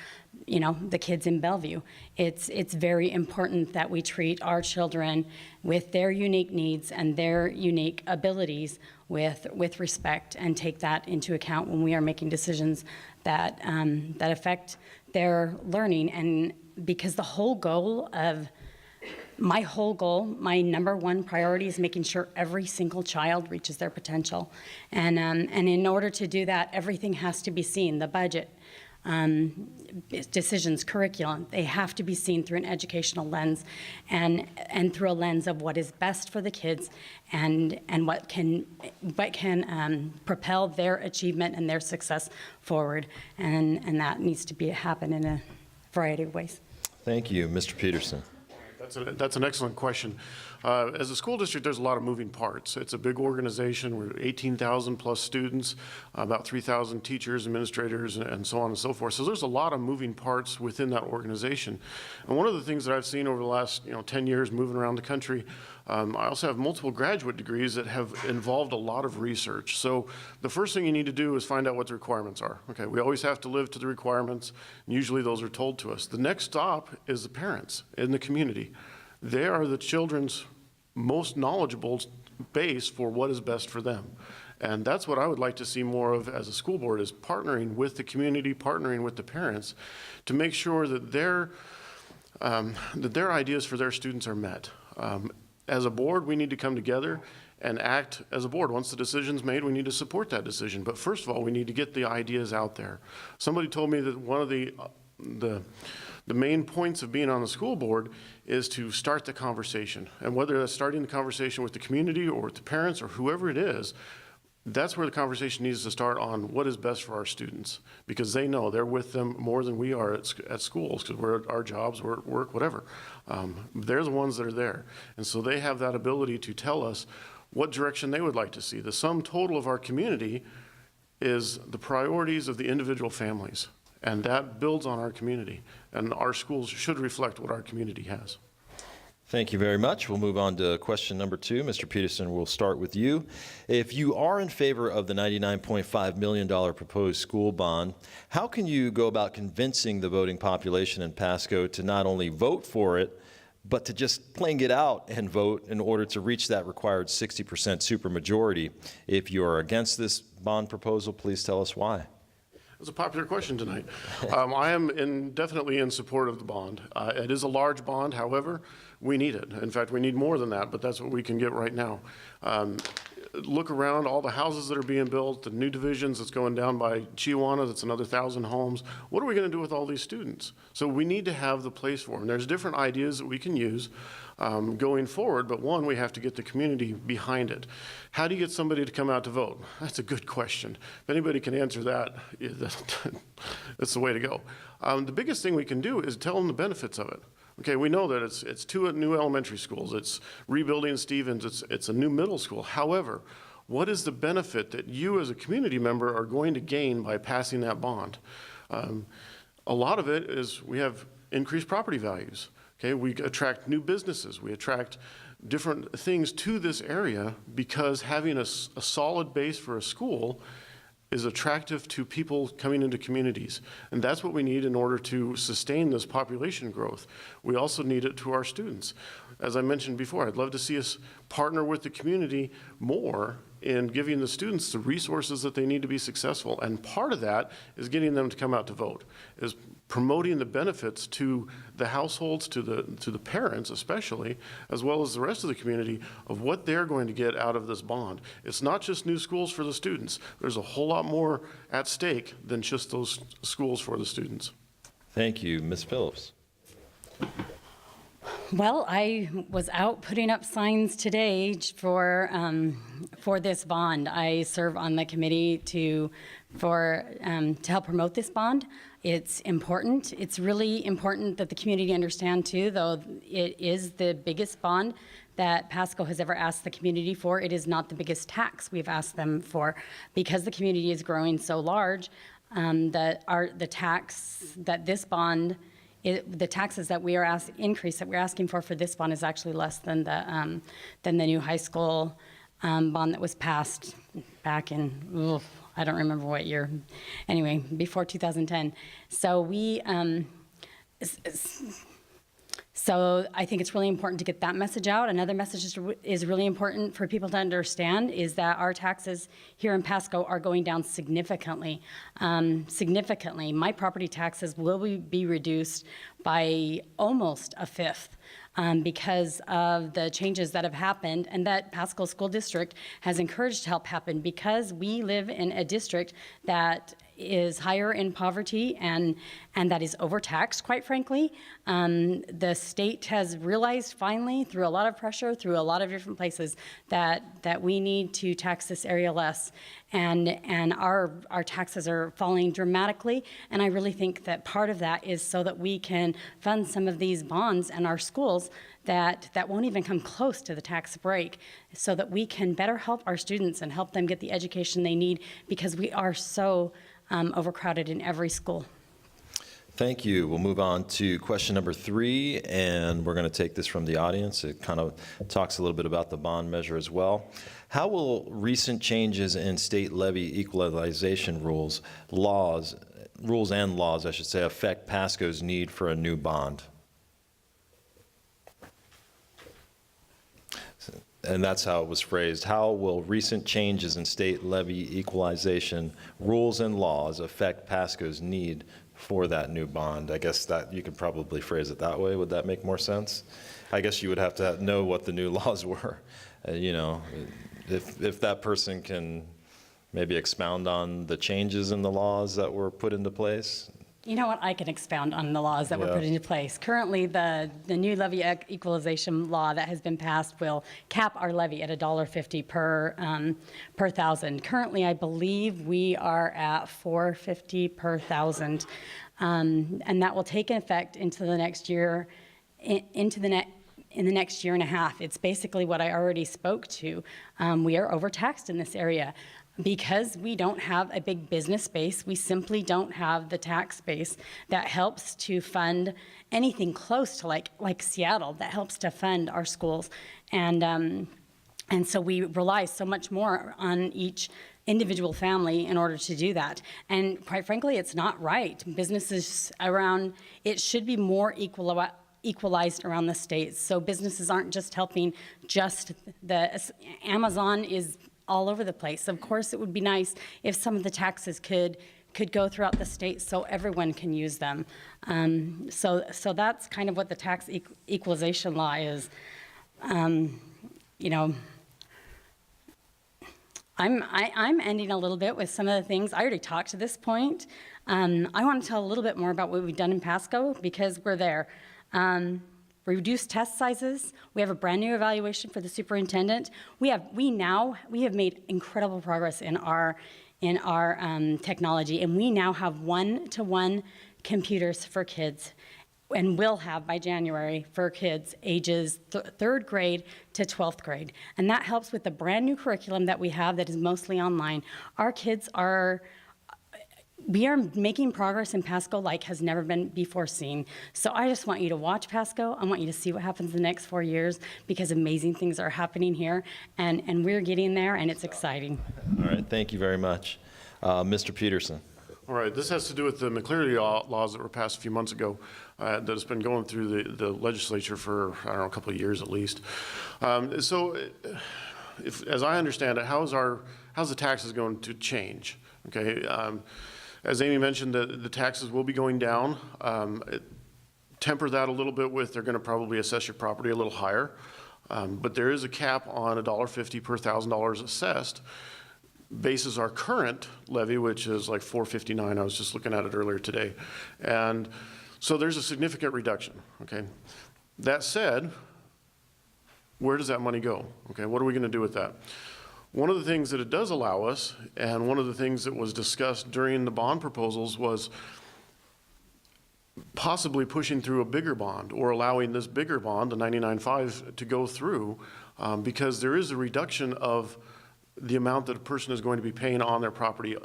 the kids in Bellevue. It's very important that we treat our children with their unique needs and their unique abilities with respect, and take that into account when we are making decisions that affect their learning. And because my number one priority is making sure every single child reaches their potential. And in order to do that, everything has to be seen, the budget, decisions, curriculum, they have to be seen through an educational lens and through a lens of what is best for the kids and what can propel their achievement and their success forward. And that needs to happen in a variety of ways. Thank you. Mr. Peterson. That's an excellent question. As a school district, there's a lot of moving parts. It's a big organization. We're 18,000 plus students, about 3,000 teachers, administrators, and so on and so forth. So there's a lot of moving parts within that organization. And one of the things that I've seen over the last 10 years moving around the country, I also have multiple graduate degrees that have involved a lot of research. So the first thing you need to do is find out what the requirements are. Okay, we always have to live to the requirements. Usually those are told to us. The next stop is the parents in the community. They are the children's most knowledgeable base for what is best for them. And that's what I would like to see more of as a school board, is partnering with the community, partnering with the parents to make sure that their ideas for their students are met. As a board, we need to come together and act as a board. Once the decision's made, we need to support that decision. But first of all, we need to get the ideas out there. Somebody told me that one of the main points of being on the school board is to start the conversation. And whether that's starting the conversation with the community or with the parents or whoever it is, that's where the conversation needs to start on what is best for our students, because they know they're with them more than we are at schools, because we're at our jobs, we're at work, whatever. They're the ones that are there. And so they have that ability to tell us what direction they would like to see. The sum total of our community is the priorities of the individual families. And that builds on our community. And our schools should reflect what our community has. Thank you very much. We'll move on to question number 2. Mr. Peterson, we'll start with you. If you are in favor of the $99.5 million proposed school bond, how can you go about convincing the voting population in Pasco to not only vote for it, but to just plain get out and vote in order to reach that required 60% supermajority? If you are against this bond proposal, please tell us why. It's a popular question tonight. I am definitely in support of the bond. It is a large bond, however, we need it. In fact, we need more than that, but that's what we can get right now. Look around, all the houses that are being built, the new divisions that's going down by Chihuahua, that's another 1,000 homes. What are we going to do with all these students? So we need to have the place for them. There's different ideas that we can use going forward, but one, we have to get the community behind it. How do you get somebody to come out to vote? That's a good question. If anybody can answer that, that's the way to go. The biggest thing we can do is tell them the benefits of it. Okay, we know that it's 2 new elementary schools, it's rebuilding Stevens, it's a new middle school. However, what is the benefit that you as a community member are going to gain by passing that bond? A lot of it is we have increased property values. Okay, we attract new businesses, we attract different things to this area because having a solid base for a school is attractive to people coming into communities. And that's what we need in order to sustain this population growth. We also need it to our students. As I mentioned before, I'd love to see us partner with the community more in giving the students the resources that they need to be successful. And part of that is getting them to come out to vote, is promoting the benefits to the households, to the parents especially, as well as the rest of the community of what they're going to get out of this bond. It's not just new schools for the students. There's a whole lot more at stake than just those schools for the students. Thank you. Ms. Phillips. Well, I was out putting up signs today for this bond. I serve on the committee to help promote this bond. It's important. It's really important that the community understand too, though it is the biggest bond that Pasco has ever asked the community for. It is not the biggest tax we've asked them for, because the community is growing so large. The tax that this bond, the taxes that we are increase that we're asking for this bond is actually less than the new high school bond that was passed back in, I don't remember what year. Anyway, before 2010. So I think it's really important to get that message out. Another message is really important for people to understand is that our taxes here in Pasco are going down significantly. My property taxes will be reduced by almost a fifth. Because of the changes that have happened and that Pasco School District has encouraged to help happen, because we live in a district that is higher in poverty and that is overtaxed, quite frankly. The state has realized finally, through a lot of pressure, through a lot of different places, that we need to tax this area less. And our taxes are falling dramatically, and I really think that part of that is so that we can fund some of these bonds and our schools that won't even come close to the tax break, so that we can better help our students and help them get the education they need, because we are so overcrowded in every school. Thank you. We'll move on to question number 3, and we're going to take this from the audience. It kind of talks a little bit about the bond measure as well. How will recent changes in state levy equalization rules and laws, I should say, affect Pasco's need for a new bond? And that's how it was phrased. How will recent changes in state levy equalization rules and laws affect Pasco's need for that new bond? I guess that you could probably phrase it that way. Would that make more sense? I guess you would have to know what the new laws were. If that person can maybe expound on the changes in the laws that were put into place. You know what? I can expound on the laws that were put into place. Currently, the new levy equalization law that has been passed will cap our levy at $1.50 per thousand. Currently, I believe we are at $4.50 per thousand, and that will take effect into the next year, in the next year and a half. It's basically what I already spoke to. We are overtaxed in this area. Because we don't have a big business base, we simply don't have the tax base that helps to fund anything close to like Seattle, that helps to fund our schools. And so we rely so much more on each individual family in order to do that. And quite frankly, it's not right. Businesses around, it should be more equalized around the states. So businesses aren't just helping Amazon is all over the place. Of course, it would be nice if some of the taxes could go throughout the state so everyone can use them. So that's kind of what the tax equalization law is. I'm ending a little bit with some of the things. I already talked to this point. I want to tell a little bit more about what we've done in Pasco, because we're there. Reduced test sizes. We have a brand new evaluation for the superintendent. We have made incredible progress in our technology, and we now have 1-to-1 computers for kids, and will have by January for kids ages 3rd grade to 12th grade. And that helps with the brand new curriculum that we have that is mostly online. Our kids we are making progress in Pasco like has never been before seen. So I just want you to watch Pasco. I want you to see what happens in the next 4 years, because amazing things are happening here, and we're getting there, and it's exciting. All right, thank you very much. Mr. Peterson. All right, this has to do with the McCleary laws that were passed a few months ago that has been going through the legislature for, I don't know, a couple of years at least. As I understand it, how's the taxes going to change? Okay. As Amy mentioned, the taxes will be going down. Temper that a little bit with they're going to probably assess your property a little higher. But there is a cap on $1.50 per $1,000 assessed. Bases our current levy, which is like $4.59. I was just looking at it earlier today. And So there's a significant reduction, okay? That said, where does that money go? Okay, what are we going to do with that? One of the things that it does allow us, and one of the things that was discussed during the bond proposals, was possibly pushing through a bigger bond or allowing this bigger bond, the 99.5, to go through because there is a reduction of the amount that a person is going to be paying on their property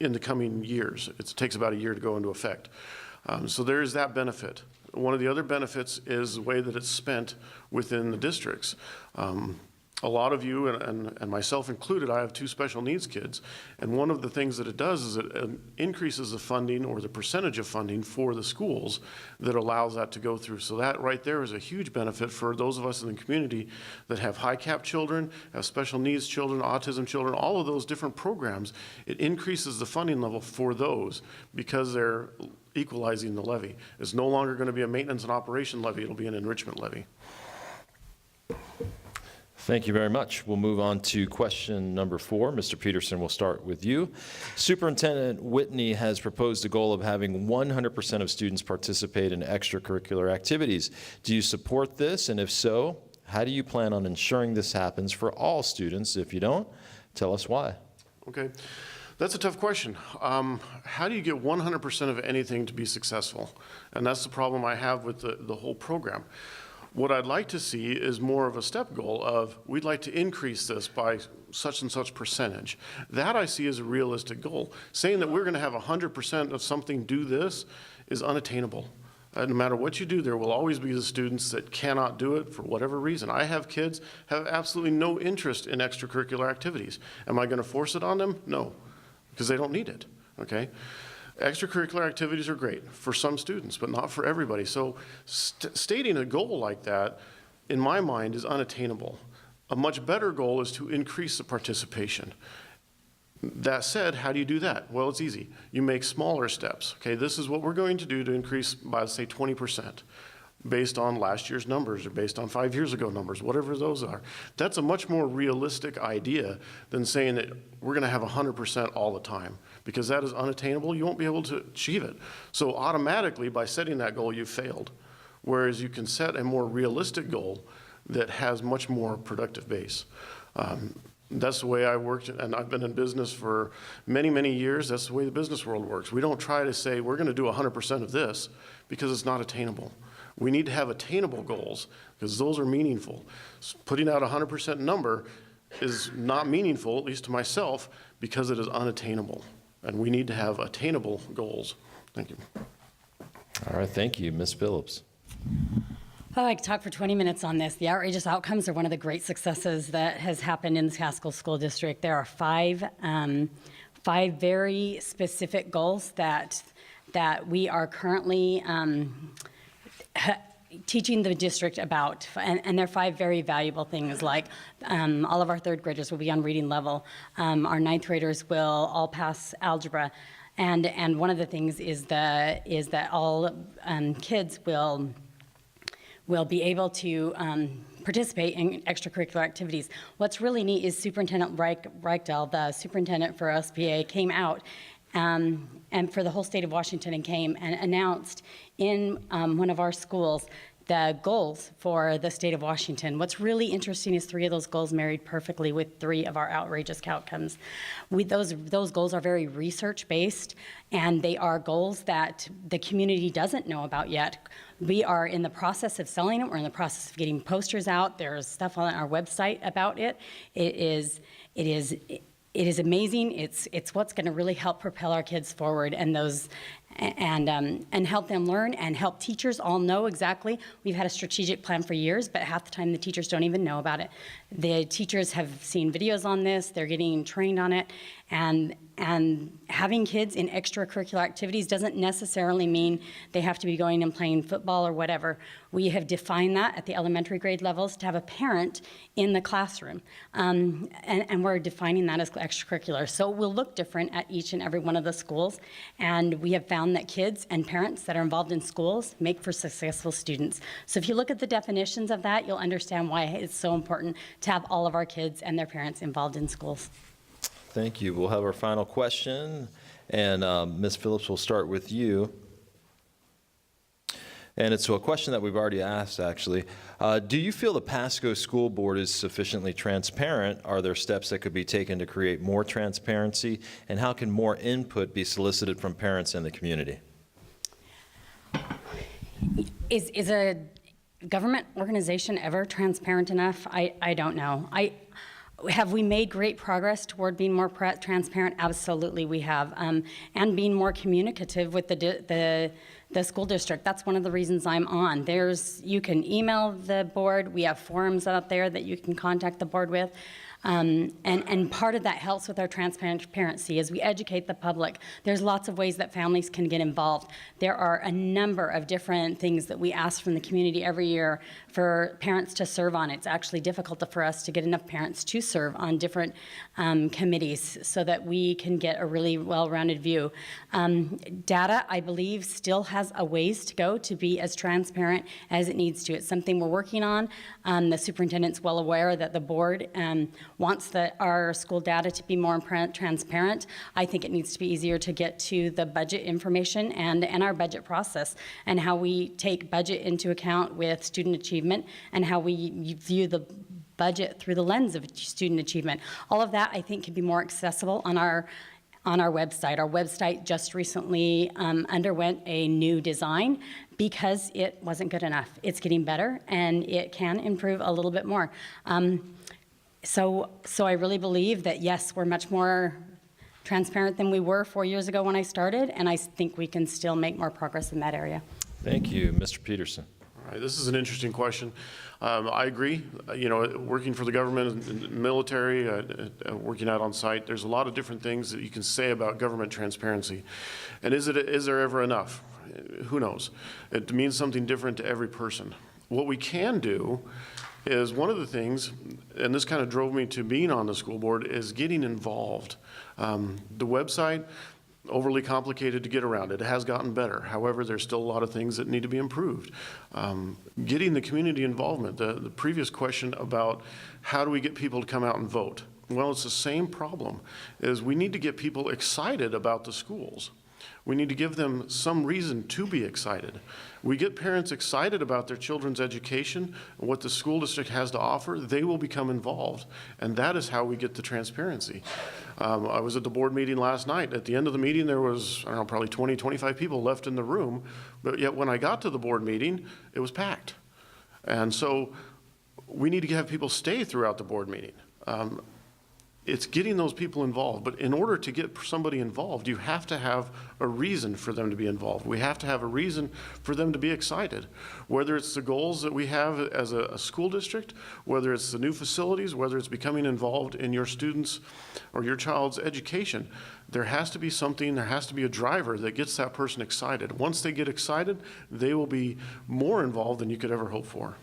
in the coming years. It takes about a year to go into effect. So there is that benefit. One of the other benefits is the way that it's spent within the districts. A lot of you, and myself included, I have 2 special needs kids, and one of the things that it does is it increases the funding or the percentage of funding for the schools that allows that to go through. So that right there is a huge benefit for those of us in the community that have high cap children, have special needs children, autism children, all of those different programs. It increases the funding level for those because they're equalizing the levy. It's no longer going to be a maintenance and operation levy, it'll be an enrichment levy. Thank you very much. We'll move on to question number 4. Mr. Peterson, we'll start with you. Superintendent Whitney has proposed a goal of having 100% of students participate in extracurricular activities. Do you support this? And if so, how do you plan on ensuring this happens for all students? If you don't, tell us why. Okay. That's a tough question. How do you get 100% of anything to be successful? And that's the problem I have with the whole program. What I'd like to see is more of a step goal of, we'd like to increase this by such and such percentage. That I see as a realistic goal. Saying that we're going to have 100% of something do this is unattainable. No matter what you do, there will always be the students that cannot do it for whatever reason. I have kids have absolutely no interest in extracurricular activities. Am I going to force it on them? No, because they don't need it, okay? Extracurricular activities are great for some students, but not for everybody. So stating a goal like that, in my mind, is unattainable. A much better goal is to increase the participation. That said, how do you do that? Well, it's easy. You make smaller steps. Okay, this is what we're going to do to increase by, say, 20%. Based on last year's numbers or based on 5 years ago numbers, whatever those are. That's a much more realistic idea than saying that we're going to have 100% all the time, because that is unattainable. You won't be able to achieve it. So automatically, by setting that goal, you've failed. Whereas you can set a more realistic goal that has much more productive base. That's the way I worked, and I've been in business for many, many years. That's the way the business world works. We don't try to say we're going to do 100% of this because it's not attainable. We need to have attainable goals because those are meaningful. Putting out a 100% number is not meaningful, at least to myself, because it is unattainable. And we need to have attainable goals. Thank you. All right, thank you. Ms. Phillips. Oh, I could talk for 20 minutes on this. The outrageous outcomes are one of the great successes that has happened in the Pasco School District. There are five very specific goals that we are currently teaching the district about, and they're 5 very valuable things, like all of our 3rd graders will be on reading level, our 9th graders will all pass algebra, and one of the things is that all kids will be able to participate in extracurricular activities. What's really neat is Superintendent Reichdahl, the superintendent for SBA, came out and for the whole state of Washington, and came and announced in one of our schools the goals for the state of Washington. What's really interesting is 3 of those goals married perfectly with 3 of our outrageous outcomes. Those goals are very research-based, and they are goals that the community doesn't know about yet. We are in the process of selling it. We're in the process of getting posters out. There's stuff on our website about it. It is amazing. It's what's going to really help propel our kids forward, and help them learn, and help teachers all know exactly. We've had a strategic plan for years, but half the time the teachers don't even know about it. The teachers have seen videos on this. They're getting trained on it, and having kids in extracurricular activities doesn't necessarily mean they have to be going and playing football or whatever. We have defined that at the elementary grade levels to have a parent in the classroom, and we're defining that as extracurricular. So it will look different at each and every one of the schools, and we have found that kids and parents that are involved in schools make for successful students. So if you look at the definitions of that, you'll understand why it's so important to have all of our kids and their parents involved in schools. Thank you. We'll have our final question, and Ms. Phillips, we'll start with you. And it's a question that we've already asked, actually. Do you feel the Pasco School Board is sufficiently transparent? Are there steps that could be taken to create more transparency? And how can more input be solicited from parents and the community? Is a government organization ever transparent enough? I don't know. Have we made great progress toward being more transparent? Absolutely, we have, and being more communicative with the school district. That's one of the reasons I'm on. You can email the board. We have forums out there that you can contact the board with. And part of that helps with our transparency as we educate the public. There's lots of ways that families can get involved. There are a number of different things that we ask from the community every year for parents to serve on. It's actually difficult for us to get enough parents to serve on different committees so that we can get a really well-rounded view. Data, I believe, still has a ways to go to be as transparent as it needs to. It's something we're working on. The superintendent's well aware that the board wants our school data to be more transparent. I think it needs to be easier to get to the budget information and our budget process and how we take budget into account with student achievement and how we view the budget through the lens of student achievement. All of that, I think, can be more accessible on our website. Our website just recently underwent a new design because it wasn't good enough. It's getting better, and it can improve a little bit more. So I really believe that, yes, we're much more transparent than we were 4 years ago when I started, and I think we can still make more progress in that area. Thank you. Mr. Peterson. All right, this is an interesting question. I agree. Working for the government and military, working out on site, there's a lot of different things that you can say about government transparency. And is there ever enough? Who knows? It means something different to every person. What we can do is one of the things, and this kind of drove me to being on the school board, is getting involved. The website, overly complicated to get around. It has gotten better. However, there's still a lot of things that need to be improved. Getting the community involvement, the previous question about how do we get people to come out and vote? Well, it's the same problem, is we need to get people excited about the schools. We need to give them some reason to be excited. We get parents excited about their children's education and what the school district has to offer, they will become involved. And that is how we get the transparency. I was at the board meeting last night. At the end of the meeting, there was, I don't know, probably 20, 25 people left in the room. But yet when I got to the board meeting, it was packed. And so we need to have people stay throughout the board meeting. It's getting those people involved, but in order to get somebody involved, you have to have a reason for them to be involved. We have to have a reason for them to be excited, whether it's the goals that we have as a school district, whether it's the new facilities, whether it's becoming involved in your students' or your child's education. There has to be something, there has to be a driver that gets that person excited. Once they get excited, they will be more involved than you could ever hope for.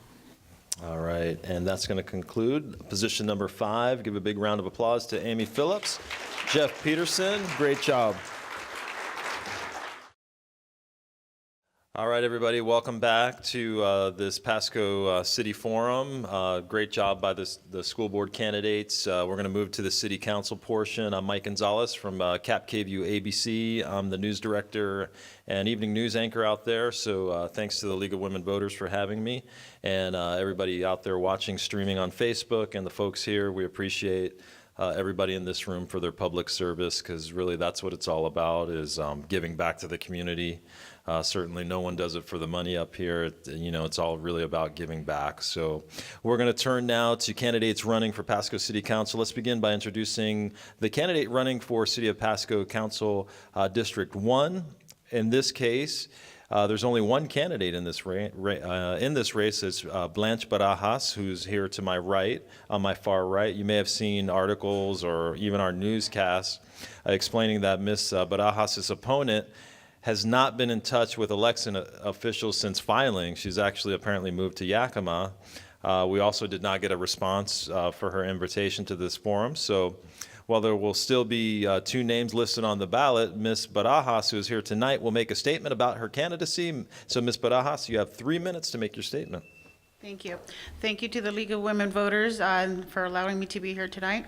All right, and that's going to conclude position number 5. Give a big round of applause to Amy Phillips. Jeff Peterson, great job. All right, everybody, welcome back to this Pasco City Forum. Great job by the school board candidates. We're going to move to the city council portion. I'm Mike Gonzalez from Cap KVU ABC. I'm the news director and evening news anchor out there, so thanks to the League of Women Voters for having me. And everybody out there watching, streaming on Facebook, and the folks here, we appreciate everybody in this room for their public service, because really that's what it's all about, is giving back to the community. Certainly no one does it for the money up here. It's all really about giving back. So we're going to turn now to candidates running for Pasco City Council. Let's begin by introducing the candidate running for City of Pasco Council District 1. In this case, there's only one candidate in this race. It's Blanche Barajas, who's here to my right, on my far right. You may have seen articles or even our newscasts explaining that Ms. Barajas' opponent has not been in touch with election officials since filing. She's actually apparently moved to Yakima. We also did not get a response for her invitation to this forum. So while there will still be 2 names listed on the ballot, Ms. Barajas, who is here tonight, will make a statement about her candidacy. So Ms. Barajas, you have 3 minutes to make your statement. Thank you. Thank you to the League of Women Voters for allowing me to be here tonight.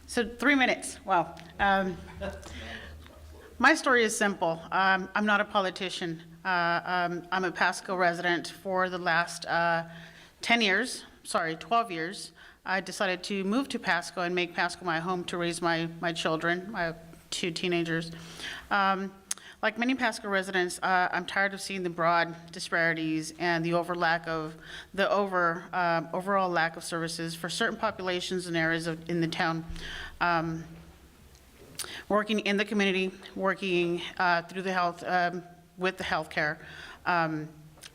So 3 minutes, wow. My story is simple. I'm not a politician. I'm a Pasco resident for the last 12 years. I decided to move to Pasco and make Pasco my home to raise my children. I have 2 teenagers. Like many Pasco residents, I'm tired of seeing the broad disparities and the overall lack of services for certain populations and areas in the town. Working in the community, working through the health, with the healthcare,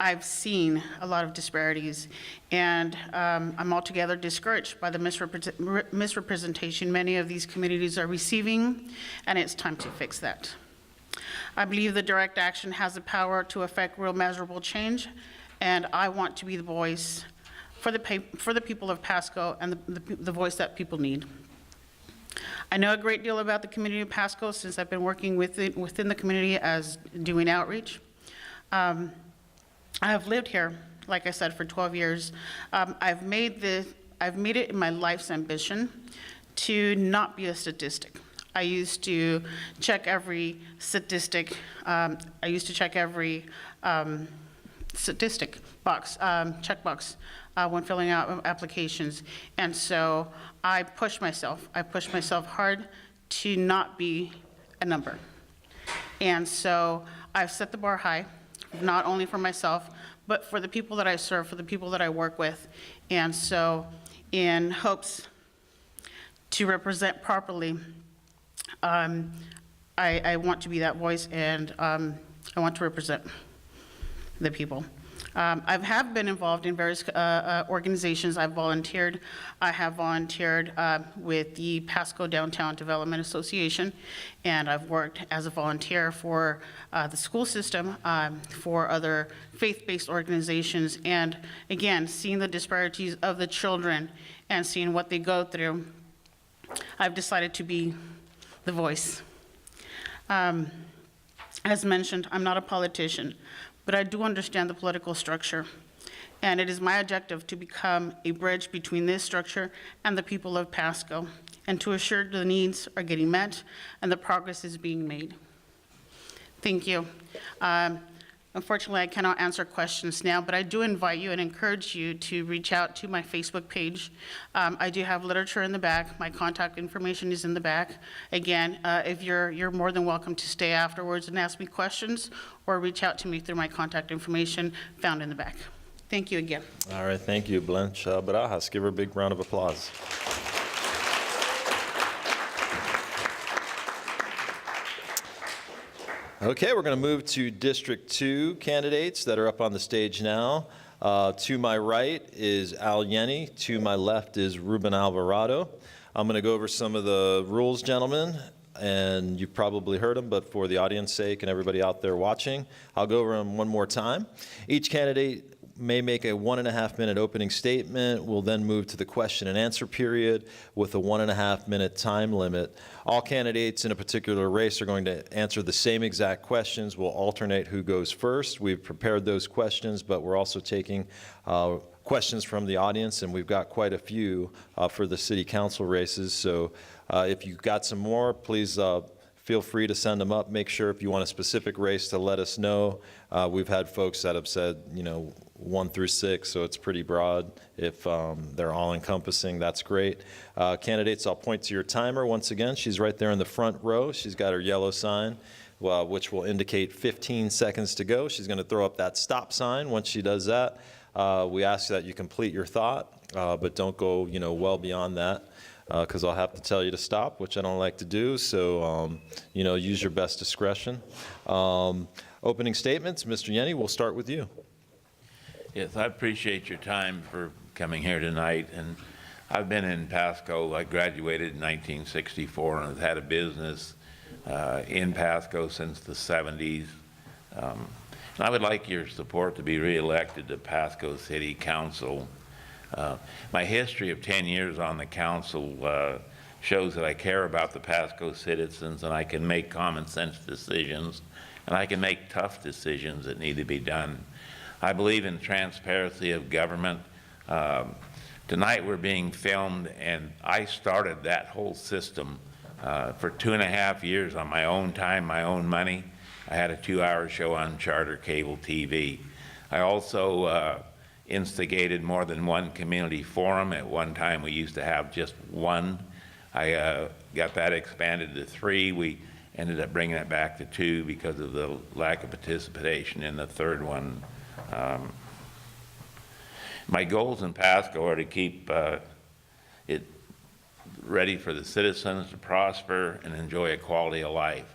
I've seen a lot of disparities, and I'm altogether discouraged by the misrepresentation many of these communities are receiving, and it's time to fix that. I believe that direct action has the power to affect real measurable change, and I want to be the voice for the people of Pasco and the voice that people need. I know a great deal about the community of Pasco since I've been working within the community as doing outreach. I have lived here, like I said, for 12 years. I've made it my life's ambition to not be a statistic. I used to check every statistic. I used to check every statistic box, checkbox when filling out applications. And so I pushed myself hard to not be a number. And so I've set the bar high, not only for myself, but for the people that I serve, for the people that I work with. And so in hopes to represent properly, I want to be that voice, and I want to represent the people. I have been involved in various organizations. I've volunteered. I have volunteered with the Pasco Downtown Development Association, and I've worked as a volunteer for the school system, for other faith-based organizations, and again, seeing the disparities of the children and seeing what they go through, I've decided to be the voice. As mentioned, I'm not a politician, but I do understand the political structure, and it is my objective to become a bridge between this structure and the people of Pasco, and to assure the needs are getting met and the progress is being made. Thank you. Unfortunately, I cannot answer questions now, but I do invite you and encourage you to reach out to my Facebook page. I do have literature in the back. My contact information is in the back. Again, if you're more than welcome to stay afterwards and ask me questions, or reach out to me through my contact information found in the back. Thank you again. All right, thank you, Blanche Barajas. Give her a big round of applause. Okay, we're going to move to District 2 candidates that are up on the stage now. To my right is Al Yenny. To my left is Ruben Alvarado. I'm going to go over some of the rules, gentlemen, and you've probably heard them, but for the audience's sake and everybody out there watching, I'll go over them one more time. Each candidate may make a 1.5-minute opening statement. We'll then move to the question and answer period with a 1.5-minute time limit. All candidates in a particular race are going to answer the same exact questions. We'll alternate who goes first. We've prepared those questions, but we're also taking questions from the audience, and we've got quite a few for the city council races. So if you've got some more, please feel free to send them up. Make sure if you want a specific race to let us know. We've had folks that have said, 1 through 6, so it's pretty broad. If they're all encompassing, that's great. Candidates, I'll point to your timer once again. She's right there in the front row. She's got her yellow sign, which will indicate 15 seconds to go. She's going to throw up that stop sign. Once she does that, we ask that you complete your thought, but don't go, well beyond that. Because I'll have to tell you to stop, which I don't like to do, so, use your best discretion. Opening statements, Mr. Yenny, we'll start with you. Yes, I appreciate your time for coming here tonight, and I've been in Pasco. I graduated in 1964 and have had a business in Pasco since the 70s. And I would like your support to be reelected to Pasco City Council. My history of 10 years on the council shows that I care about the Pasco citizens, and I can make common sense decisions, and I can make tough decisions that need to be done. I believe in transparency of government. Tonight we're being filmed, and I started that whole system for 2.5 years on my own time, my own money. I had a 2-hour show on charter cable TV. I also instigated more than one community forum. At one time, we used to have just one. I got that expanded to 3. We ended up bringing it back to 2 because of the lack of participation in the third one. My goals in Pasco are to keep it ready for the citizens to prosper and enjoy a quality of life.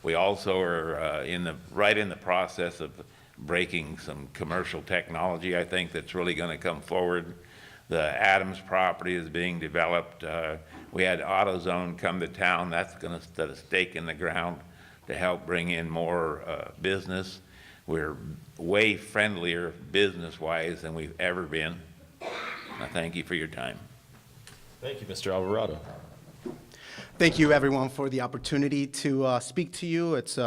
We also are right in the process of breaking some commercial technology, I think, that's really going to come forward. The Adams property is being developed. We had AutoZone come to town. That's going to set a stake in the ground to help bring in more business. We're way friendlier business-wise than we've ever been. I thank you for your time. Thank you, Mr. Alvarado. Thank you, everyone, for the opportunity to speak to you. It's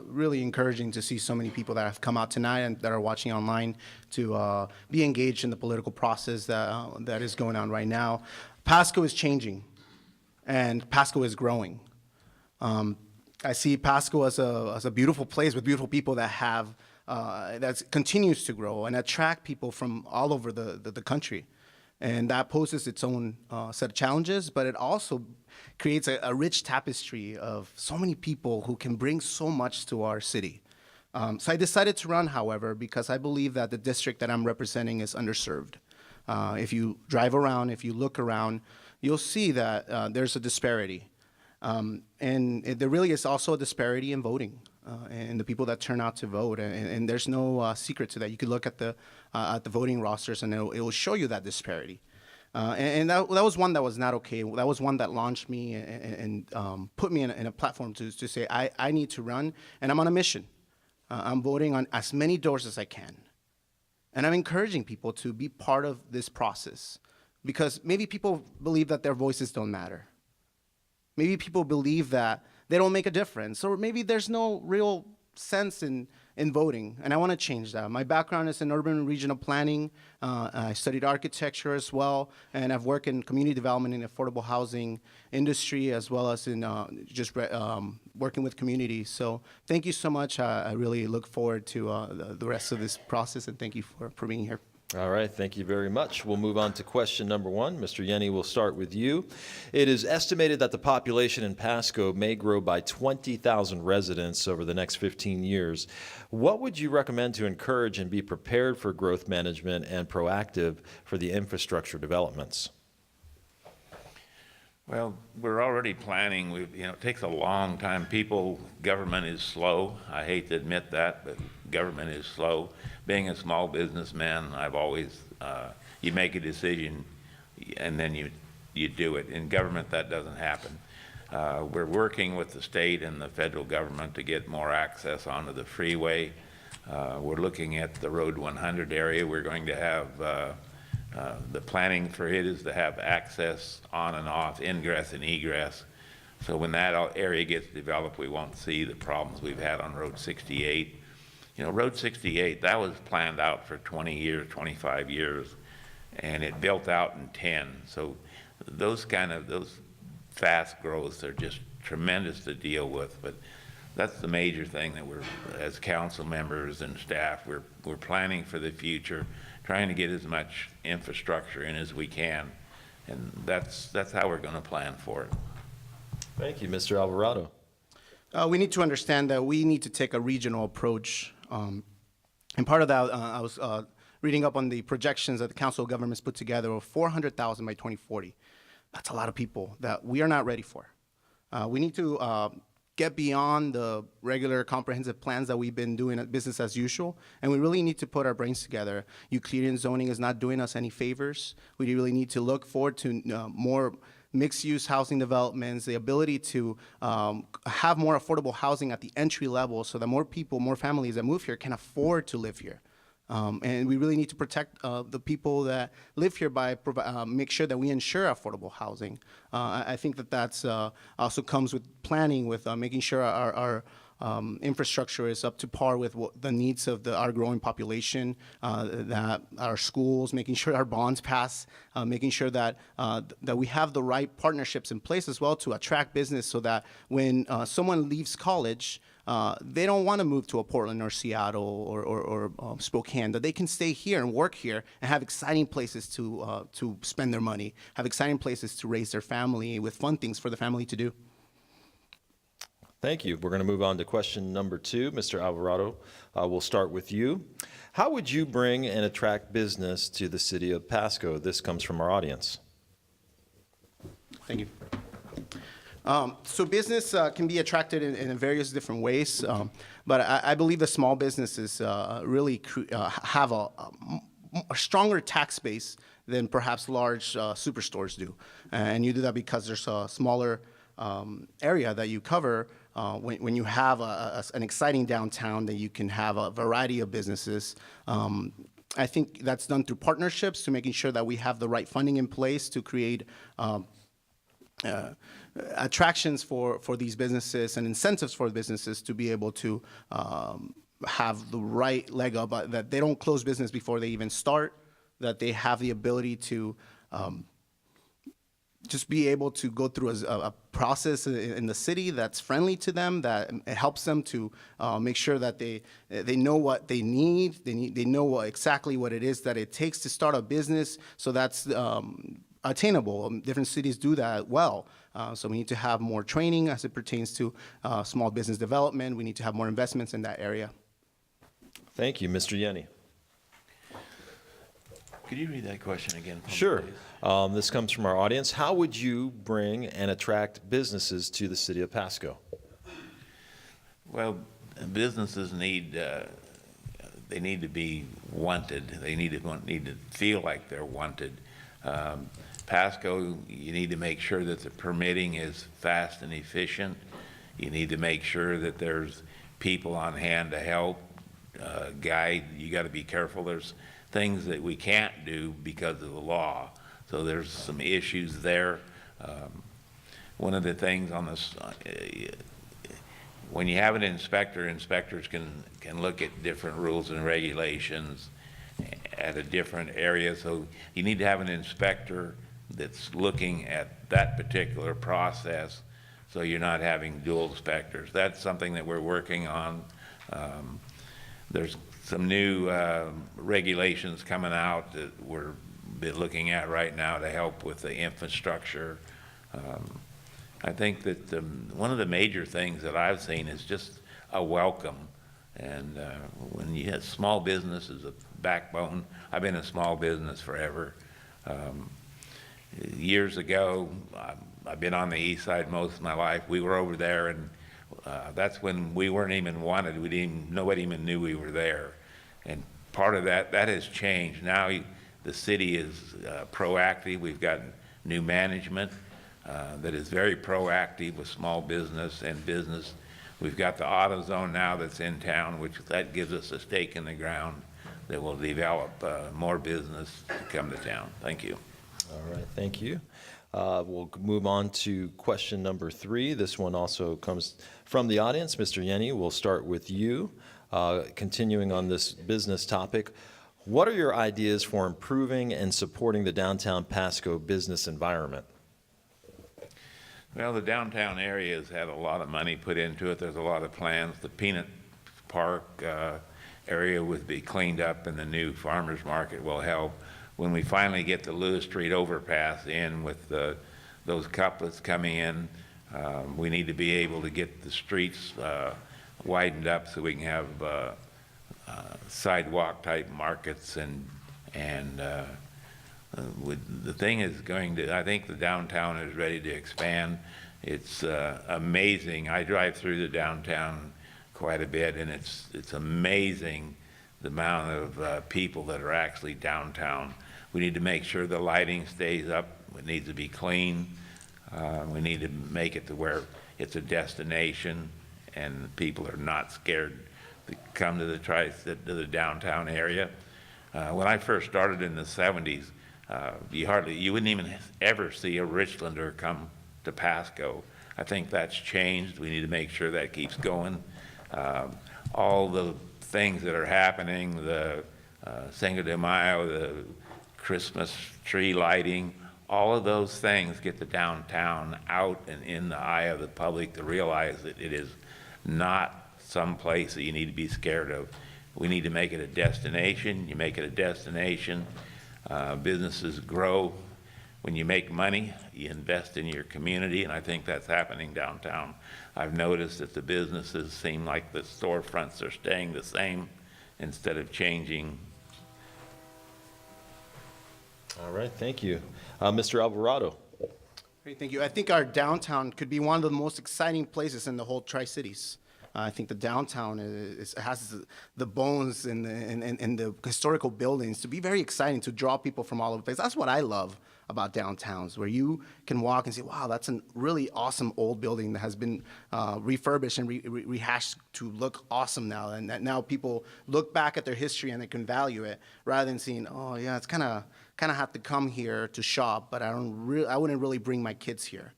really encouraging to see so many people that have come out tonight and that are watching online to be engaged in the political process that is going on right now. Pasco is changing, and Pasco is growing. I see Pasco as a beautiful place with beautiful people that have that continues to grow and attract people from all over the country. And that poses its own set of challenges, but it also creates a rich tapestry of so many people who can bring so much to our city. So I decided to run, however, because I believe that the district that I'm representing is underserved. If you drive around, if you look around, you'll see that there's a disparity. And there really is also a disparity in voting and the people that turn out to vote. And there's no secret to that. You could look at the voting rosters and it will show you that disparity. And that was one that was not okay. That was one that launched me and put me in a platform to say, I need to run, and I'm on a mission. I'm voting on as many doors as I can. And I'm encouraging people to be part of this process because maybe people believe that their voices don't matter. Maybe people believe that they don't make a difference, or maybe there's no real sense in voting, and I want to change that. My background is in urban and regional planning. I studied architecture as well, and I've worked in community development in affordable housing industry, as well as in working with communities. So thank you so much. I really look forward to the rest of this process, and thank you for being here. All right, thank you very much. We'll move on to question number 1. Mr. Yenny, we'll start with you. It is estimated that the population in Pasco may grow by 20,000 residents over the next 15 years. What would you recommend to encourage and be prepared for growth management and proactive for the infrastructure developments? Well, we're already planning. It takes a long time. Government is slow. I hate to admit that, but government is slow. Being a small businessman, I've always, you make a decision and then you do it. In government, that doesn't happen. We're working with the state and the federal government to get more access onto the freeway. We're looking at the Road 100 area. We're going to have the planning for it is to have access on and off, ingress and egress. So when that area gets developed, we won't see the problems we've had on Road 68. Road 68, that was planned out for 20 years, 25 years, and it built out in 10. So those fast growths are just tremendous to deal with. But that's the major thing that we're, as council members and staff, we're planning for the future, trying to get as much infrastructure in as we can, and that's how we're going to plan for it. Thank you, Mr. Alvarado. We need to understand that we need to take a regional approach. And part of that, I was reading up on the projections that the Council of Governments put together of 400,000 by 2040. That's a lot of people that we are not ready for. We need to get beyond the regular comprehensive plans that we've been doing at business as usual, and we really need to put our brains together. Euclidean zoning is not doing us any favors. We really need to look forward to more mixed-use housing developments, the ability to have more affordable housing at the entry level so that more people, more families that move here can afford to live here. And we really need to protect the people that live here by make sure that we ensure affordable housing. I think that that's also comes with planning, with making sure infrastructure is up to par with the needs of our growing population, that our schools, making sure our bonds pass, making sure that we have the right partnerships in place as well to attract business, so that when someone leaves college, they don't want to move to a Portland or Seattle or Spokane, that they can stay here and work here and have exciting places to spend their money, have exciting places to raise their family with fun things for the family to do. Thank you. We're going to move on to question number 2. Mr. Alvarado, we'll start with you. How would you bring and attract business to the city of Pasco? This comes from our audience. Thank you. So business can be attracted in various different ways, but I believe the small businesses really have a stronger tax base than perhaps large superstores do. And you do that because there's a smaller area that you cover. When you have an exciting downtown, that you can have a variety of businesses. I think that's done through partnerships, to making sure that we have the right funding in place to create attractions for these businesses and incentives for businesses to be able to have the right leg up, that they don't close business before they even start, that they have the ability to just be able to go through a process in the city that's friendly to them, that it helps them to make sure that they know what they need. They know exactly what it is that it takes to start a business. So that's attainable. Different cities do that well. So we need to have more training as it pertains to small business development. We need to have more investments in that area. Thank you. Mr. Yenny. Could you read that question again for me, Sure. please? This comes from our audience. How would you bring and attract businesses to the city of Pasco? Well, businesses need they need to be wanted. They need to feel like they're wanted. Pasco, you need to make sure that the permitting is fast and efficient. You need to make sure that there's people on hand to help, guide. You got to be careful. There's things that we can't do because of the law. So there's some issues there. One of the things on this, when you have an inspector, inspectors can look at different rules and regulations at a different area. So you need to have an inspector that's looking at that particular process, so you're not having dual inspectors. That's something that we're working on. There's some new regulations coming out that we're looking at right now to help with the infrastructure. I think that one of the major things that I've seen is just a welcome. And when you have small business as a backbone, I've been in small business forever. Years ago, I've been on the east side most of my life. We were over there, and that's when we weren't even wanted. Nobody even knew we were there. And part of that has changed. Now the city is proactive. We've got new management that is very proactive with small business and business. We've got the auto zone now that's in town, which that gives us a stake in the ground that will develop more business to come to town. Thank you. All right, thank you. We'll move on to question number 3. This one also comes from the audience. Mr. Yenny, we'll start with you. Continuing on this business topic, what are your ideas for improving and supporting the downtown Pasco business environment? Well, the downtown area has had a lot of money put into it. There's a lot of plans. The Peanut Park area would be cleaned up, and the new farmers market will help. When we finally get the Lewis Street overpass in with those couplets coming in, we need to be able to get the streets widened up so we can have sidewalk type markets, and the thing is I think the downtown is ready to expand. It's amazing. I drive through the downtown quite a bit, and it's amazing the amount of people that are actually downtown. We need to make sure the lighting stays up. It needs to be clean. We need to make it to where it's a destination and people are not scared to come to the downtown area. When I first started in the 70s, you wouldn't even ever see a Richlander come to Pasco. I think that's changed. We need to make sure that keeps going. all the things that are happening, the Cinco de Mayo, the Christmas tree lighting, all of those things get the downtown out and in the eye of the public to realize that it is not some place that you need to be scared of. We need to make it a destination. You make it a destination, businesses grow. When you make money, you invest in your community, and I think that's happening downtown. I've noticed that the businesses seem like the storefronts are staying the same instead of changing. All right, thank you. Mr. Alvarado. Great, thank you. I think our downtown could be one of the most exciting places in the whole Tri-Cities. I think the downtown has the bones and the historical buildings to be very exciting, to draw people from all over the place. That's what I love about downtowns, where you can walk and say, wow, that's a really awesome old building that has been refurbished and rehashed to look awesome now. And that now people look back at their history and they can value it, rather than seeing, oh yeah, it's kind of have to come here to shop, but I wouldn't really bring my kids here.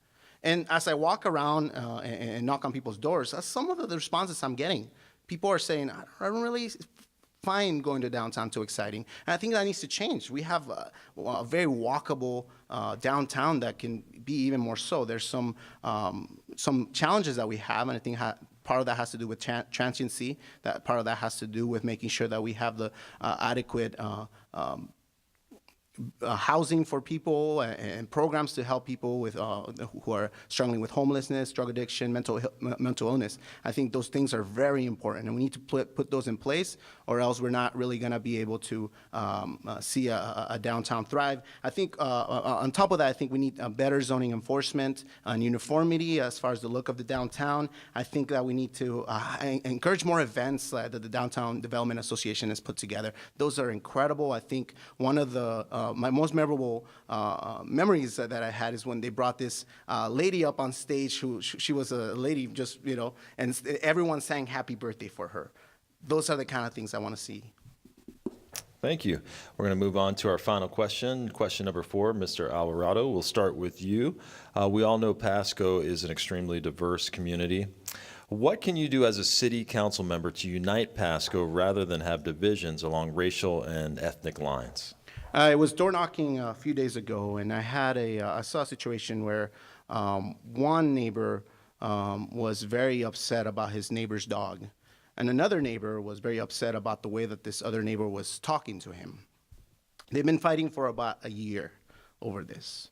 And as I walk around and knock on people's doors, that's some of the responses I'm getting. People are saying, I don't really find going to downtown too exciting. And I think that needs to change. We have a very walkable downtown that can be even more so. There's some challenges that we have, and I think part of that has to do with transiency. That part of that has to do with making sure that we have the adequate housing for people and programs to help people with who are struggling with homelessness, drug addiction, mental illness. I think those things are very important, and we need to put those in place, or else we're not really going to be able to see a downtown thrive. I think on top of that, I think we need better zoning enforcement and uniformity as far as the look of the downtown. I think that we need to encourage more events that the Downtown Development Association has put together. Those are incredible. I think one of the my most memorable memories that I had is when they brought this lady up on stage who she was a lady just, and everyone sang happy birthday for her. Those are the kind of things I want to see. Thank you. We're going to move on to our final question. Question number 4, Mr. Alvarado. We'll start with you. We all know Pasco is an extremely diverse community. What can you do as a city council member to unite Pasco rather than have divisions along racial and ethnic lines? I was door knocking a few days ago, and I saw a situation where one neighbor was very upset about his neighbor's dog, and another neighbor was very upset about the way that this other neighbor was talking to him. They've been fighting for about a year over this.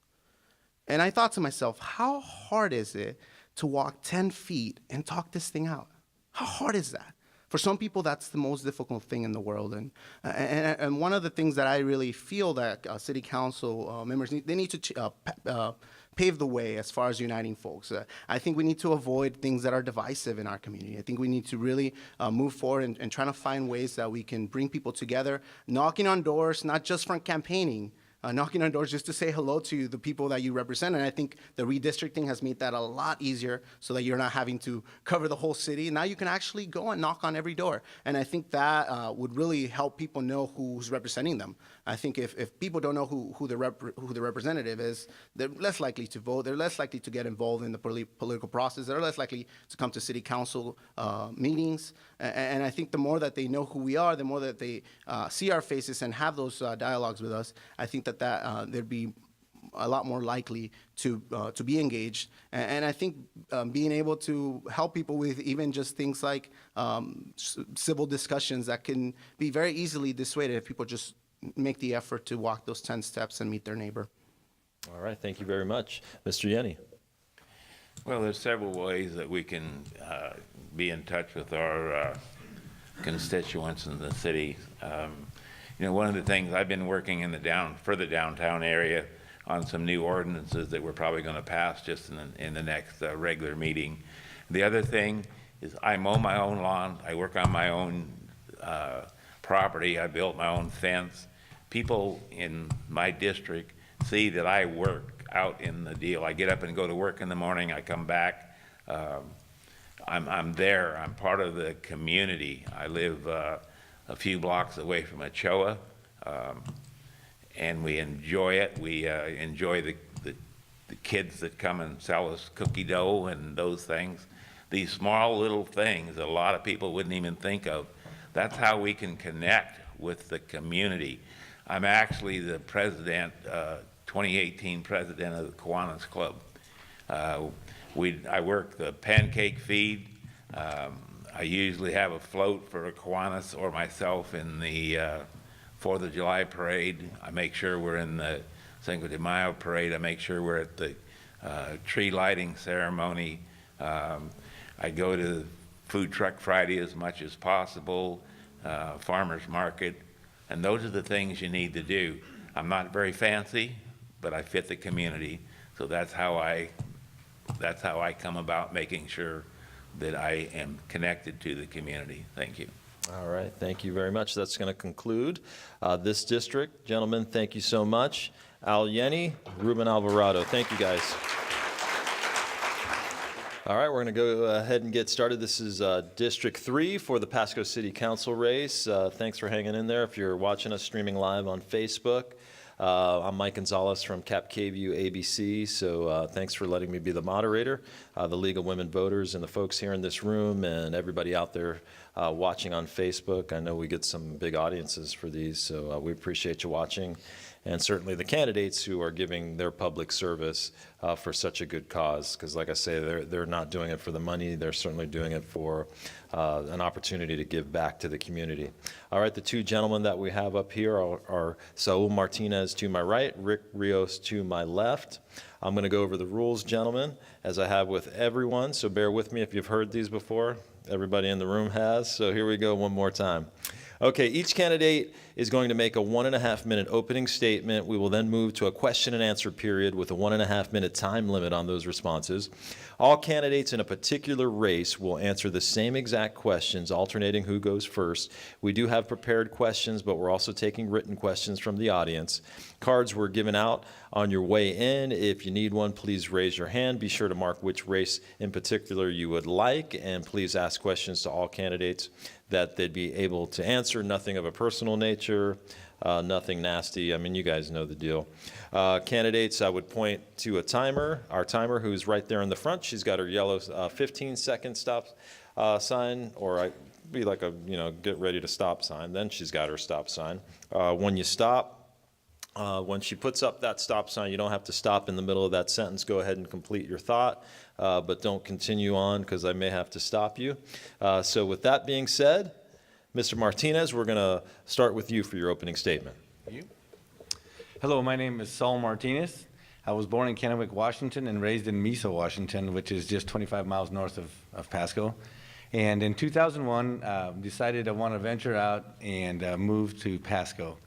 And I thought to myself, how hard is it to walk 10 feet and talk this thing out? How hard is that? For some people, that's the most difficult thing in the world. And one of the things that I really feel that city council members need to pave the way as far as uniting folks. I think we need to avoid things that are divisive in our community. I think we need to really move forward and trying to find ways that we can bring people together, knocking on doors, not just from campaigning, knocking on doors just to say hello to the people that you represent. And I think the redistricting has made that a lot easier so that you're not having to cover the whole city. Now you can actually go and knock on every door. And I think that would really help people know who's representing them. I think if people don't know who the representative is, they're less likely to vote. They're less likely to get involved in the political process. They're less likely to come to city council meetings. And I think the more that they know who we are, the more that they see our faces and have those dialogues with us, I think that they'd be a lot more likely to be engaged. And I think being able to help people with even just things like civil discussions that can be very easily dissuaded if people just make the effort to walk those 10 steps and meet their neighbor. All right, thank you very much. Mr. Yenny. Well, there's several ways that we can be in touch with our constituents in the city. One of the things, I've been working in the downtown area on some new ordinances that we're probably going to pass just in the next regular meeting. The other thing is I mow my own lawn. I work on my own property. I built my own fence. People in my district see that I work out in the deal. I get up and go to work in the morning. I come back. I'm there. I'm part of the community. I live a few blocks away from Ochoa, and we enjoy it. We enjoy the kids that come and sell us cookie dough and those things. these small little things that a lot of people wouldn't even think of. That's how we can connect with the community. I'm actually the president, 2018 president of the Kiwanis Club. I work the pancake feed. I usually have a float for Kiwanis or myself in the 4th of July parade. I make sure we're in the Cinco de Mayo parade. I make sure we're at the tree lighting ceremony. I go to Food Truck Friday as much as possible, farmers market, and those are the things you need to do. I'm not very fancy, but I fit the community, so that's how I come about making sure that I am connected to the community. Thank you. All right, thank you very much. That's going to conclude this district. Gentlemen, thank you so much. Al Yenny, Ruben Alvarado, thank you guys. All right, we're going to go ahead and get started. This is District 3 for the Pasco City Council race. Thanks for hanging in there. If you're watching us streaming live on Facebook, I'm Mike Gonzalez from Cap KVU ABC, so thanks for letting me be the moderator. The League of Women Voters and the folks here in this room and everybody out there watching on Facebook. I know we get some big audiences for these, so we appreciate you watching. And certainly the candidates who are giving their public service for such a good cause, because like I say, they're not doing it for the money, they're certainly doing it for an opportunity to give back to the community. All right, the two gentlemen that we have up here are Saul Martinez to my right, Rick Rios to my left. I'm going to go over the rules, gentlemen, as I have with everyone, so bear with me if you've heard these before. Everybody in the room has, so here we go one more time. Okay, each candidate is going to make a 1.5-minute opening statement. We will then move to a question and answer period with a 1.5-minute time limit on those responses. All candidates in a particular race will answer the same exact questions, alternating who goes first. We do have prepared questions, but we're also taking written questions from the audience. Cards were given out on your way in. If you need one, please raise your hand. Be sure to mark which race in particular you would like, and please ask questions to all candidates that they'd be able to answer. Nothing of a personal nature, nothing nasty. I mean, you guys know the deal. Candidates, I would point to a timer, our timer who's right there in the front. She's got her yellow 15-second stop sign, or I'd be like a, get ready to stop sign. Then she's got her stop sign. When you stop, when she puts up that stop sign, you don't have to stop in the middle of that sentence. Go ahead and complete your thought, but don't continue on because I may have to stop you. So with that being said, Mr. Martinez, we're going to start with you for your opening statement. Thank you. Hello, my name is Saul Martinez. I was born in Kennewick, Washington, and raised in Mesa, Washington, which is just 25 miles north of Pasco. And in 2001, decided I want to venture out and move to Pasco.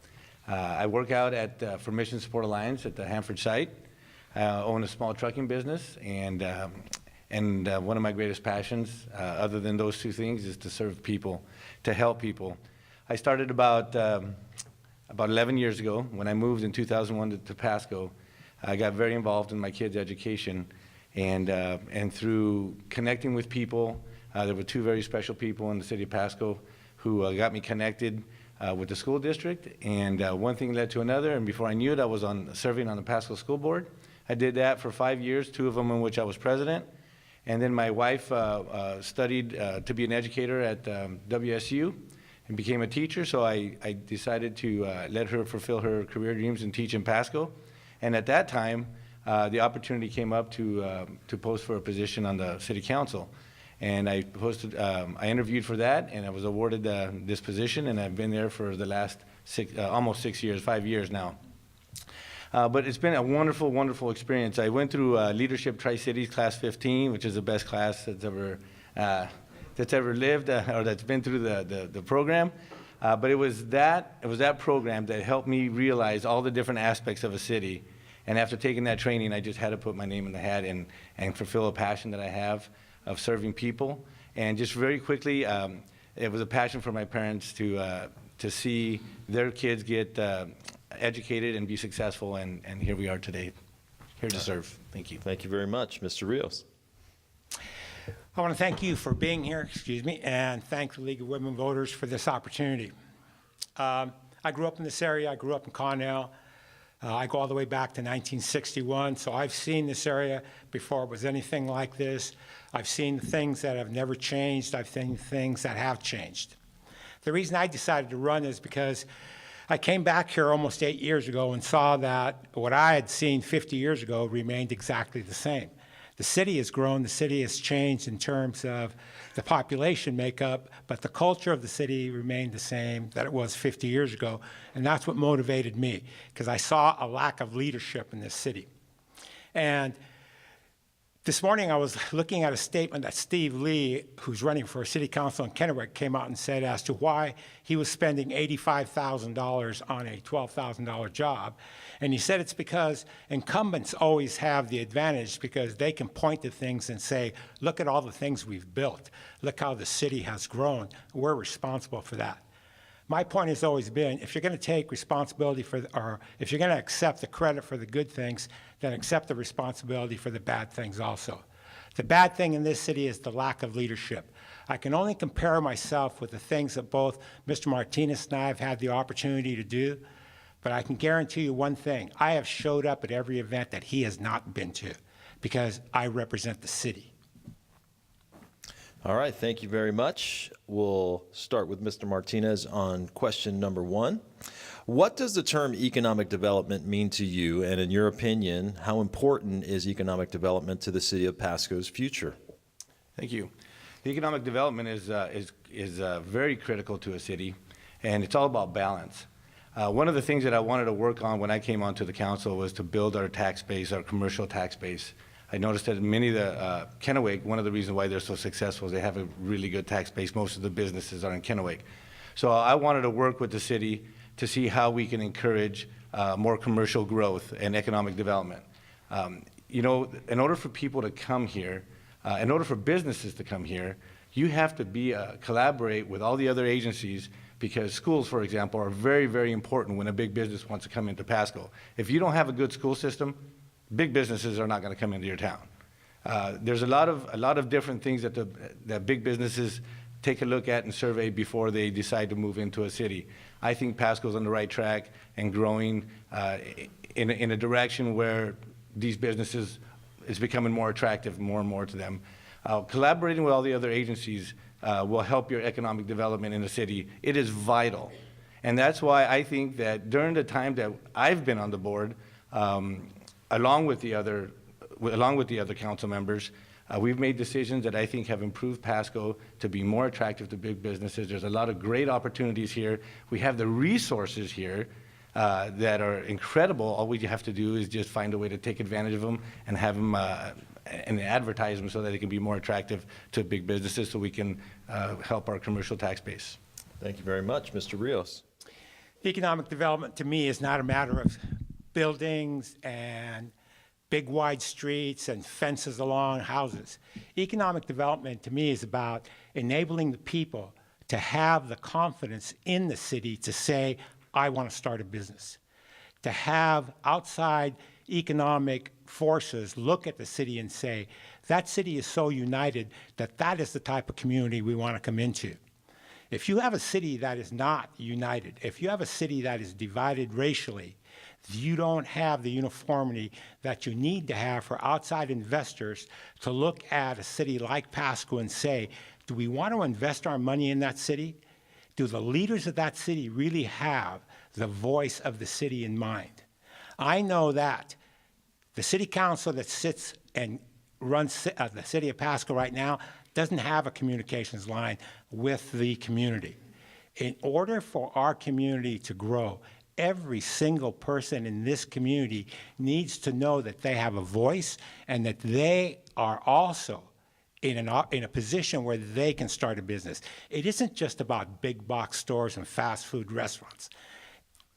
I work out for Mission Support Alliance at the Hanford site. I own a small trucking business, and one of my greatest passions, other than those two things, is to serve people, to help people. I started about 11 years ago when I moved in 2001 to Pasco. I got very involved in my kids' education, and through connecting with people, there were two very special people in the city of Pasco who got me connected with the school district, and one thing led to another, and before I knew it, I was serving on the Pasco School Board. I did that for 5 years, 2 of them in which I was president, and then my wife studied to be an educator at WSU and became a teacher, so I decided to let her fulfill her career dreams and teach in Pasco. And at that time, the opportunity came up to post for a position on the city council. And I interviewed for that, and I was awarded this position, and I've been there for the last almost 6 years, 5 years now. But it's been a wonderful, wonderful experience. I went through Leadership Tri-Cities Class 15, which is the best class that's ever lived or that's been through the program. But it was that program that helped me realize all the different aspects of a city. And after taking that training, I just had to put my name in the hat and fulfill a passion that I have of serving people. And just very quickly, it was a passion for my parents to see their kids get educated and be successful, and here we are today, here to serve. Thank you. Thank you very much. Mr. Rios. I want to thank you for being here, and thank the League of Women Voters for this opportunity. I grew up in this area. I grew up in Connell. I go all the way back to 1961, so I've seen this area before it was anything like this. I've seen things that have never changed. I've seen things that have changed. The reason I decided to run is because I came back here almost 8 years ago and saw that what I had seen 50 years ago remained exactly the same. The city has grown, the city has changed in terms of the population makeup, but the culture of the city remained the same that it was 50 years ago, and that's what motivated me, because I saw a lack of leadership in this city. And this morning I was looking at a statement that Steve Lee, who's running for city council in Kennewick, came out and said as to why he was spending $85,000 on a $12,000 job. And he said it's because incumbents always have the advantage because they can point to things and say, look at all the things we've built. Look how the city has grown. We're responsible for that. My point has always been, if you're going to take responsibility for, or if you're going to accept the credit for the good things, then accept the responsibility for the bad things also. The bad thing in this city is the lack of leadership. I can only compare myself with the things that both Mr. Martinez and I have had the opportunity to do, but I can guarantee you one thing. I have showed up at every event that he has not been to because I represent the city. All right, thank you very much. We'll start with Mr. Martinez on question number 1. What does the term economic development mean to you? And in your opinion, how important is economic development to the city of Pasco's future? Thank you. Economic development is very critical to a city, and it's all about balance. One of the things that I wanted to work on when I came onto the council was to build our tax base, our commercial tax base. I noticed that many of the, Kennewick, one of the reasons why they're so successful is they have a really good tax base. Most of the businesses are in Kennewick. So I wanted to work with the city to see how we can encourage more commercial growth and economic development. You know, in order for people to come here, in order for businesses to come here, you have to collaborate with all the other agencies, because schools, for example, are very, very important when a big business wants to come into Pasco. If you don't have a good school system, big businesses are not going to come into your town. There's a lot of different things that big businesses take a look at and survey before they decide to move into a city. I think Pasco's on the right track and growing in a direction where these businesses is becoming more attractive more and more to them. Collaborating with all the other agencies will help your economic development in the city. It is vital. And that's why I think that during the time that I've been on the board, along with the other council members, we've made decisions that I think have improved Pasco to be more attractive to big businesses. There's a lot of great opportunities here. We have the resources here that are incredible. All we have to do is just find a way to take advantage of them and have them and advertise them so that they can be more attractive to big businesses so we can help our commercial tax base. Thank you very much. Mr. Rios. Economic development to me is not a matter of buildings and big wide streets and fences along houses. Economic development to me is about enabling the people to have the confidence in the city to say, I want to start a business. To have outside economic forces look at the city and say, that city is so united that that is the type of community we want to come into. If you have a city that is not united, if you have a city that is divided racially, you don't have the uniformity that you need to have for outside investors to look at a city like Pasco and say, do we want to invest our money in that city? Do the leaders of that city really have the voice of the city in mind? I know that the city council that sits and runs the city of Pasco right now doesn't have a communications line with the community. In order for our community to grow, every single person in this community needs to know that they have a voice and that they are also in a position where they can start a business. It isn't just about big box stores and fast food restaurants.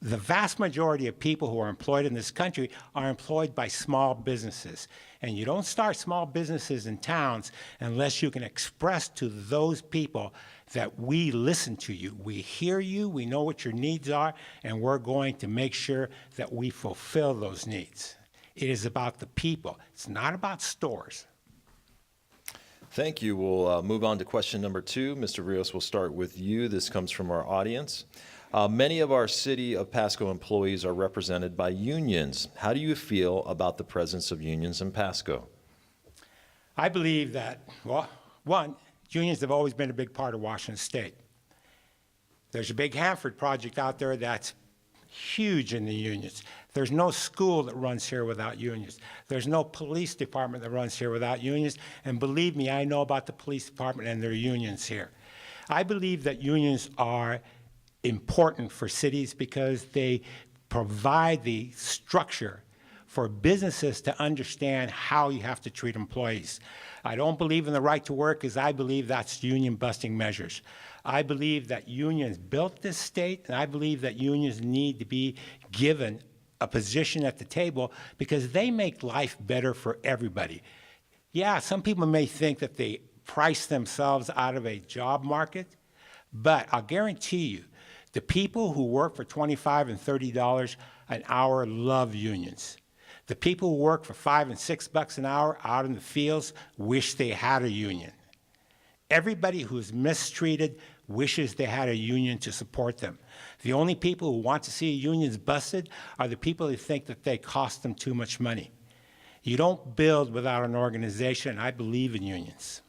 The vast majority of people who are employed in this country are employed by small businesses. And you don't start small businesses in towns unless you can express to those people that we listen to you, we hear you, we know what your needs are, and we're going to make sure that we fulfill those needs. It is about the people. It's not about stores. Thank you. We'll move on to question number 2. Mr. Rios, we'll start with you. This comes from our audience. Many of our City of Pasco employees are represented by unions. How do you feel about the presence of unions in Pasco? I believe that, well, one, unions have always been a big part of Washington State. There's a big Hanford project out there that's huge in the unions. There's no school that runs here without unions. There's no police department that runs here without unions. And believe me, I know about the police department and their unions here. I believe that unions are important for cities because they provide the structure for businesses to understand how you have to treat employees. I don't believe in the right to work because I believe that's union-busting measures. I believe that unions built this state, and I believe that unions need to be given a position at the table because they make life better for everybody. Yeah, some people may think that they price themselves out of a job market, but I'll guarantee you, the people who work for $25 and $30 an hour love unions. The people who work for $5 and $6 an hour out in the fields wish they had a union. Everybody who's mistreated wishes they had a union to support them. The only people who want to see unions busted are the people who think that they cost them too much money. You don't build without an organization. I believe in unions.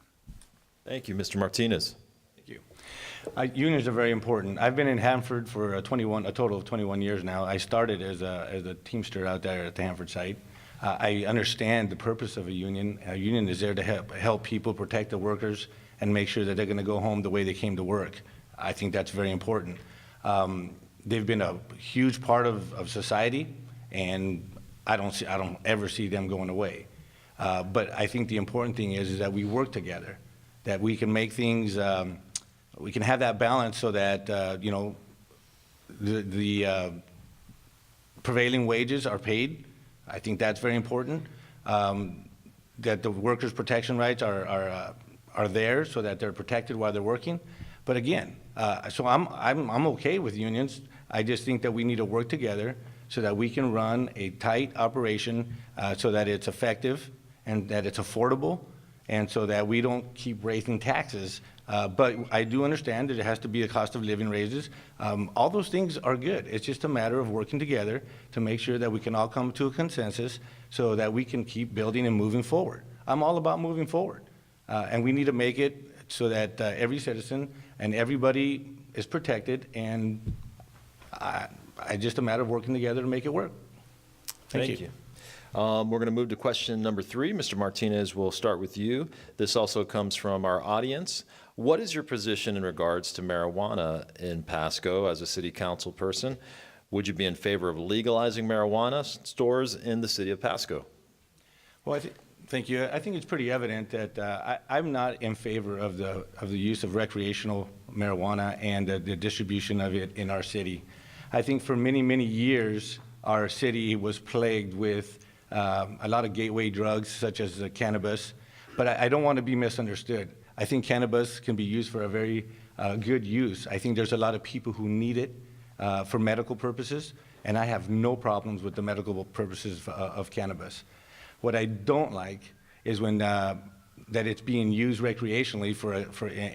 Thank you, Mr. Martinez. Thank you. Unions are very important. I've been in Hanford for a total of 21 years now. I started as a Teamster out there at the Hanford site. I understand the purpose of a union. A union is there to help people, protect the workers, and make sure that they're going to go home the way they came to work. I think that's very important. They've been a huge part of society, and I don't ever see them going away. But I think the important thing is that we work together, that we can make things. We can have that balance so that the prevailing wages are paid. I think that's very important. That the workers' protection rights are there so that they're protected while they're working. But again, so I'm okay with unions. I just think that we need to work together so that we can run a tight operation so that it's effective and that it's affordable, and so that we don't keep raising taxes. But I do understand that it has to be a cost of living raises. All those things are good. It's just a matter of working together to make sure that we can all come to a consensus so that we can keep building and moving forward. I'm all about moving forward. And we need to make it so that every citizen and everybody is protected, and it's just a matter of working together to make it work. Thank you. We're going to move to question number 3. Mr. Martinez, we'll start with you. This also comes from our audience. What is your position in regards to marijuana in Pasco as a city council person? Would you be in favor of legalizing marijuana stores in the city of Pasco? Well, thank you. I think it's pretty evident that I'm not in favor of the use of recreational marijuana and the distribution of it in our city. I think for many, many years, our city was plagued with a lot of gateway drugs, such as cannabis, but I don't want to be misunderstood. I think cannabis can be used for a very good use. I think there's a lot of people who need it for medical purposes, and I have no problems with the medical purposes of cannabis. What I don't like is when that it's being used recreationally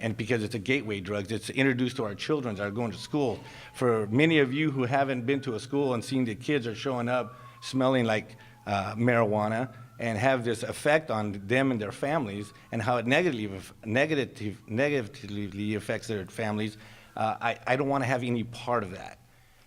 and because it's a gateway drug, it's introduced to our children that are going to school. For many of you who haven't been to a school and seen the kids are showing up smelling like marijuana and have this effect on them and their families, and how it negatively affects their families, I don't want to have any part of that.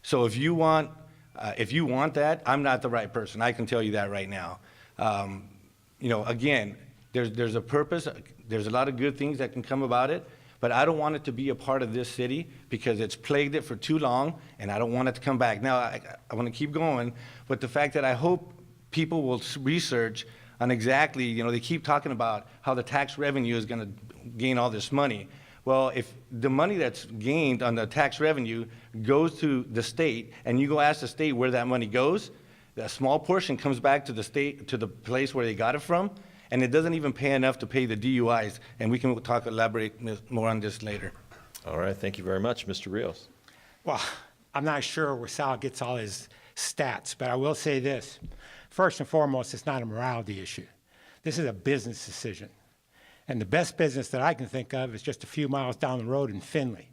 So if you want that, I'm not the right person. I can tell you that right now. Again, there's a purpose. There's a lot of good things that can come about it, but I don't want it to be a part of this city because it's plagued it for too long, and I don't want it to come back. Now, I want to keep going, but the fact that I hope people will research on exactly, they keep talking about how the tax revenue is going to gain all this money. Well, if the money that's gained on the tax revenue goes to the state, and you go ask the state where that money goes, a small portion comes back to the state, to the place where they got it from, and it doesn't even pay enough to pay the DUIs, and we can elaborate more on this later. All right, thank you very much. Mr. Rios. Well, I'm not sure where Sal gets all his stats, but I will say this. First and foremost, it's not a morality issue. This is a business decision. And the best business that I can think of is just a few miles down the road in Findlay.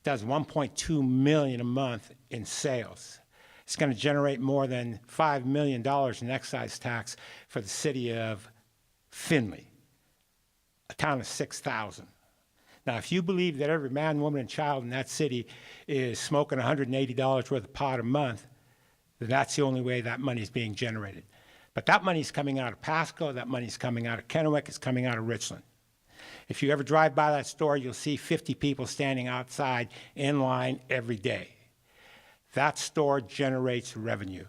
does $1.2 million a month in sales. It's going to generate more than $5 million in excise tax for the city of Findlay, a town of 6,000. Now, if you believe that every man, woman, and child in that city is smoking $180 worth of pot a month, then that's the only way that money is being generated. But that money's coming out of Pasco, that money's coming out of Kennewick, it's coming out of Richland. If you ever drive by that store, you'll see 50 people standing outside in line every day. That store generates revenue.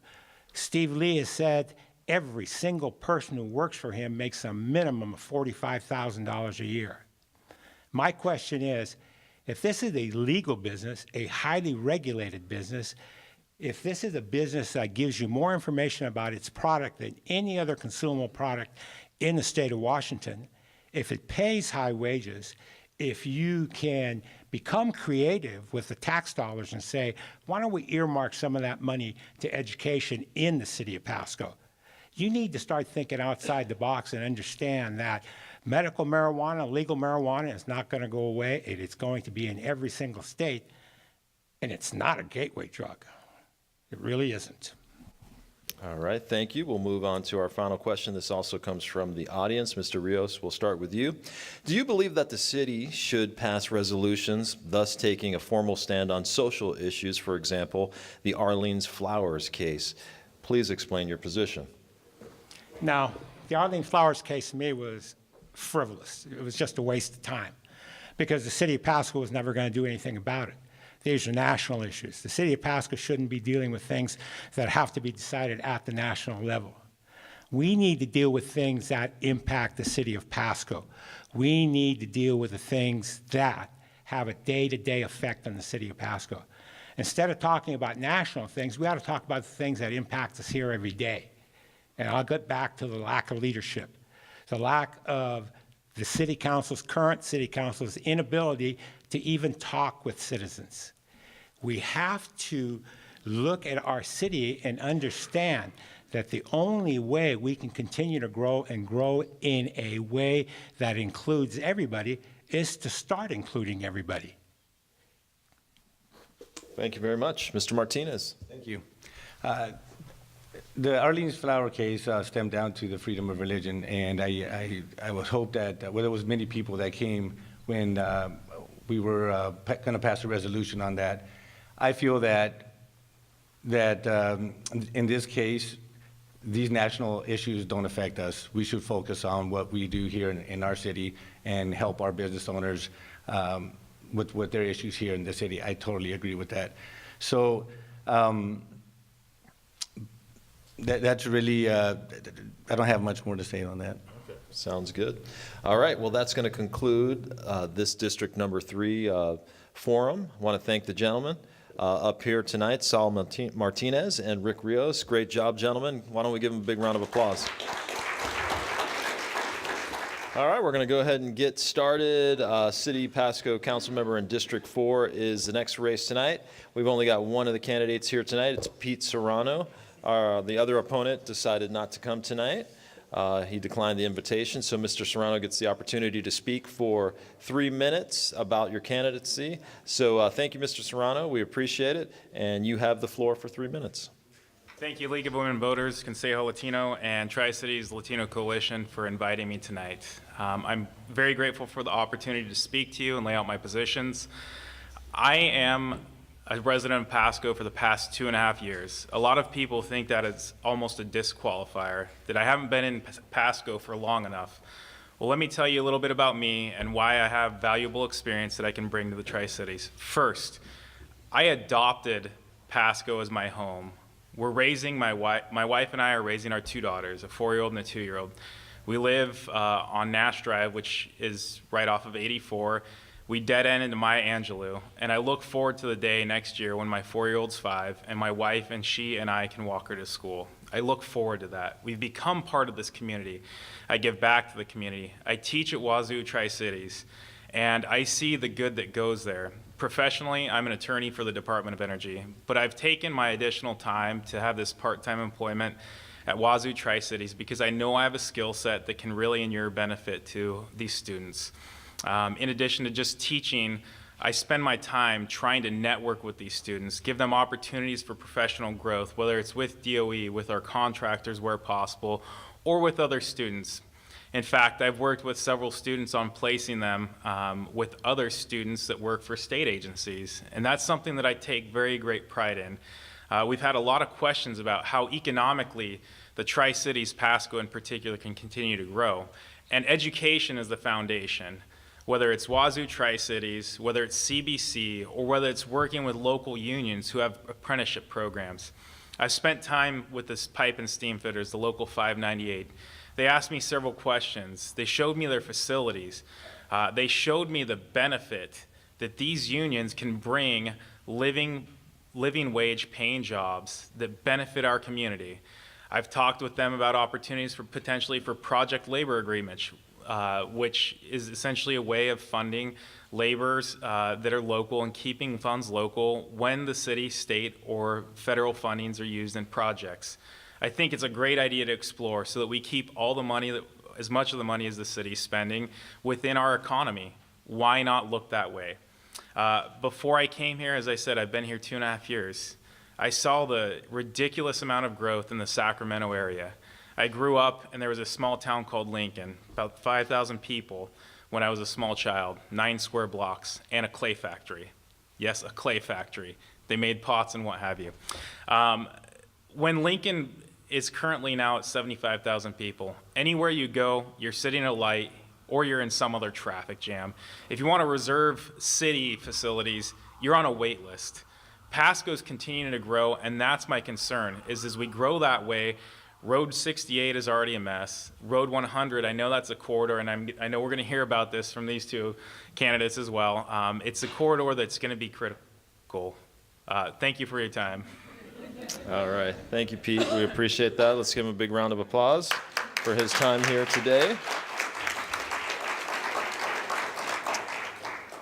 Steve Lee has said every single person who works for him makes a minimum of $45,000 a year. My question is, if this is a legal business, a highly regulated business, if this is a business that gives you more information about its product than any other consumable product in the state of Washington, if it pays high wages, if you can become creative with the tax dollars and say, why don't we earmark some of that money to education in the city of Pasco? You need to start thinking outside the box and understand that medical marijuana, legal marijuana is not going to go away. It is going to be in every single state, and it's not a gateway drug. It really isn't. All right, thank you. We'll move on to our final question. This also comes from the audience. Mr. Rios, we'll start with you. Do you believe that the city should pass resolutions, thus taking a formal stand on social issues, for example, the Arlene's Flowers case? Please explain your position. Now, the Arlene Flowers case to me was frivolous. It was just a waste of time because the city of Pasco was never going to do anything about it. These are national issues. The city of Pasco shouldn't be dealing with things that have to be decided at the national level. We need to deal with things that impact the city of Pasco. We need to deal with the things that have a day-to-day effect on the city of Pasco. Instead of talking about national things, we ought to talk about the things that impact us here every day. And I'll get back to the lack of leadership, the lack of the city council's, current city council's inability to even talk with citizens. We have to look at our city and understand that the only way we can continue to grow and grow in a way that includes everybody is to start including everybody. Thank you very much. Mr. Martinez. Thank you. The Arlene's Flower case stemmed down to the freedom of religion, and I would hope that well, there was many people that came when we were going to pass a resolution on that. I feel that in this case, these national issues don't affect us. We should focus on what we do here in our city and help our business owners with their issues here in the city. I totally agree with that. So. That's really, I don't have much more to say on that. Okay. Sounds good. All right, well, that's going to conclude this District Number 3 forum. I want to thank the gentlemen up here tonight, Saul Martinez and Rick Rios. Great job, gentlemen. Why don't we give them a big round of applause? All right, we're going to go ahead and get started. City Pasco Council Member in District 4 is the next race tonight. We've only got one of the candidates here tonight. It's Pete Serrano. The other opponent decided not to come tonight. He declined the invitation, so Mr. Serrano gets the opportunity to speak for 3 minutes about your candidacy. So thank you, Mr. Serrano. We appreciate it, and you have the floor for 3 minutes. Thank you, League of Women Voters, Consejo Latino, and Tri-Cities Latino Coalition for inviting me tonight. I'm very grateful for the opportunity to speak to you and lay out my positions. I am a resident of Pasco for the past 2.5 years. A lot of people think that it's almost a disqualifier, that I haven't been in Pasco for long enough. Well, let me tell you a little bit about me and why I have valuable experience that I can bring to the Tri-Cities. First, I adopted Pasco as my home. We're raising, my wife and I are raising our 2 daughters, a 4-year-old and a 2-year-old. We live on Nash Drive, which is right off of 84. We dead end into Maya Angelou, and I look forward to the day next year when my 4-year-old's 5 and my wife and she and I can walk her to school. I look forward to that. We've become part of this community. I give back to the community. I teach at Wazoo Tri-Cities, and I see the good that goes there. Professionally, I'm an attorney for the Department of Energy, but I've taken my additional time to have this part-time employment at Wazoo Tri-Cities because I know I have a skill set that can really inure benefit to these students. In addition to just teaching, I spend my time trying to network with these students, give them opportunities for professional growth, whether it's with DOE, with our contractors where possible, or with other students. In fact, I've worked with several students on placing them with other students that work for state agencies, and that's something that I take very great pride in. We've had a lot of questions about how economically the Tri-Cities, Pasco in particular, can continue to grow, and education is the foundation. Whether it's Wazoo Tri-Cities, whether it's CBC, or whether it's working with local unions who have apprenticeship programs. I've spent time with the pipe and steam fitters, the local 598. They asked me several questions. They showed me their facilities. They showed me the benefit that these unions can bring living wage paying jobs that benefit our community. I've talked with them about opportunities for potentially for project labor agreements, which is essentially a way of funding laborers that are local and keeping funds local when the city, state, or federal fundings are used in projects. I think it's a great idea to explore so that we keep all the money, as much of the money as the city's spending, within our economy. Why not look that way? Before I came here, as I said, I've been here 2.5 years. I saw the ridiculous amount of growth in the Sacramento area. I grew up, and there was a small town called Lincoln, about 5,000 people when I was a small child, 9 square blocks, and a clay factory. Yes, a clay factory. They made pots and what have you. When Lincoln is currently now at 75,000 people, anywhere you go, you're sitting at a light, or you're in some other traffic jam. If you want to reserve city facilities, you're on a wait list. Pasco's continuing to grow, and that's my concern, is as we grow that way, Road 68 is already a mess. Road 100, I know that's a corridor, and I know we're going to hear about this from these two candidates as well. It's a corridor that's going to be critical. Thank you for your time. All right. Thank you, Pete. We appreciate that. Let's give him a big round of applause for his time here today.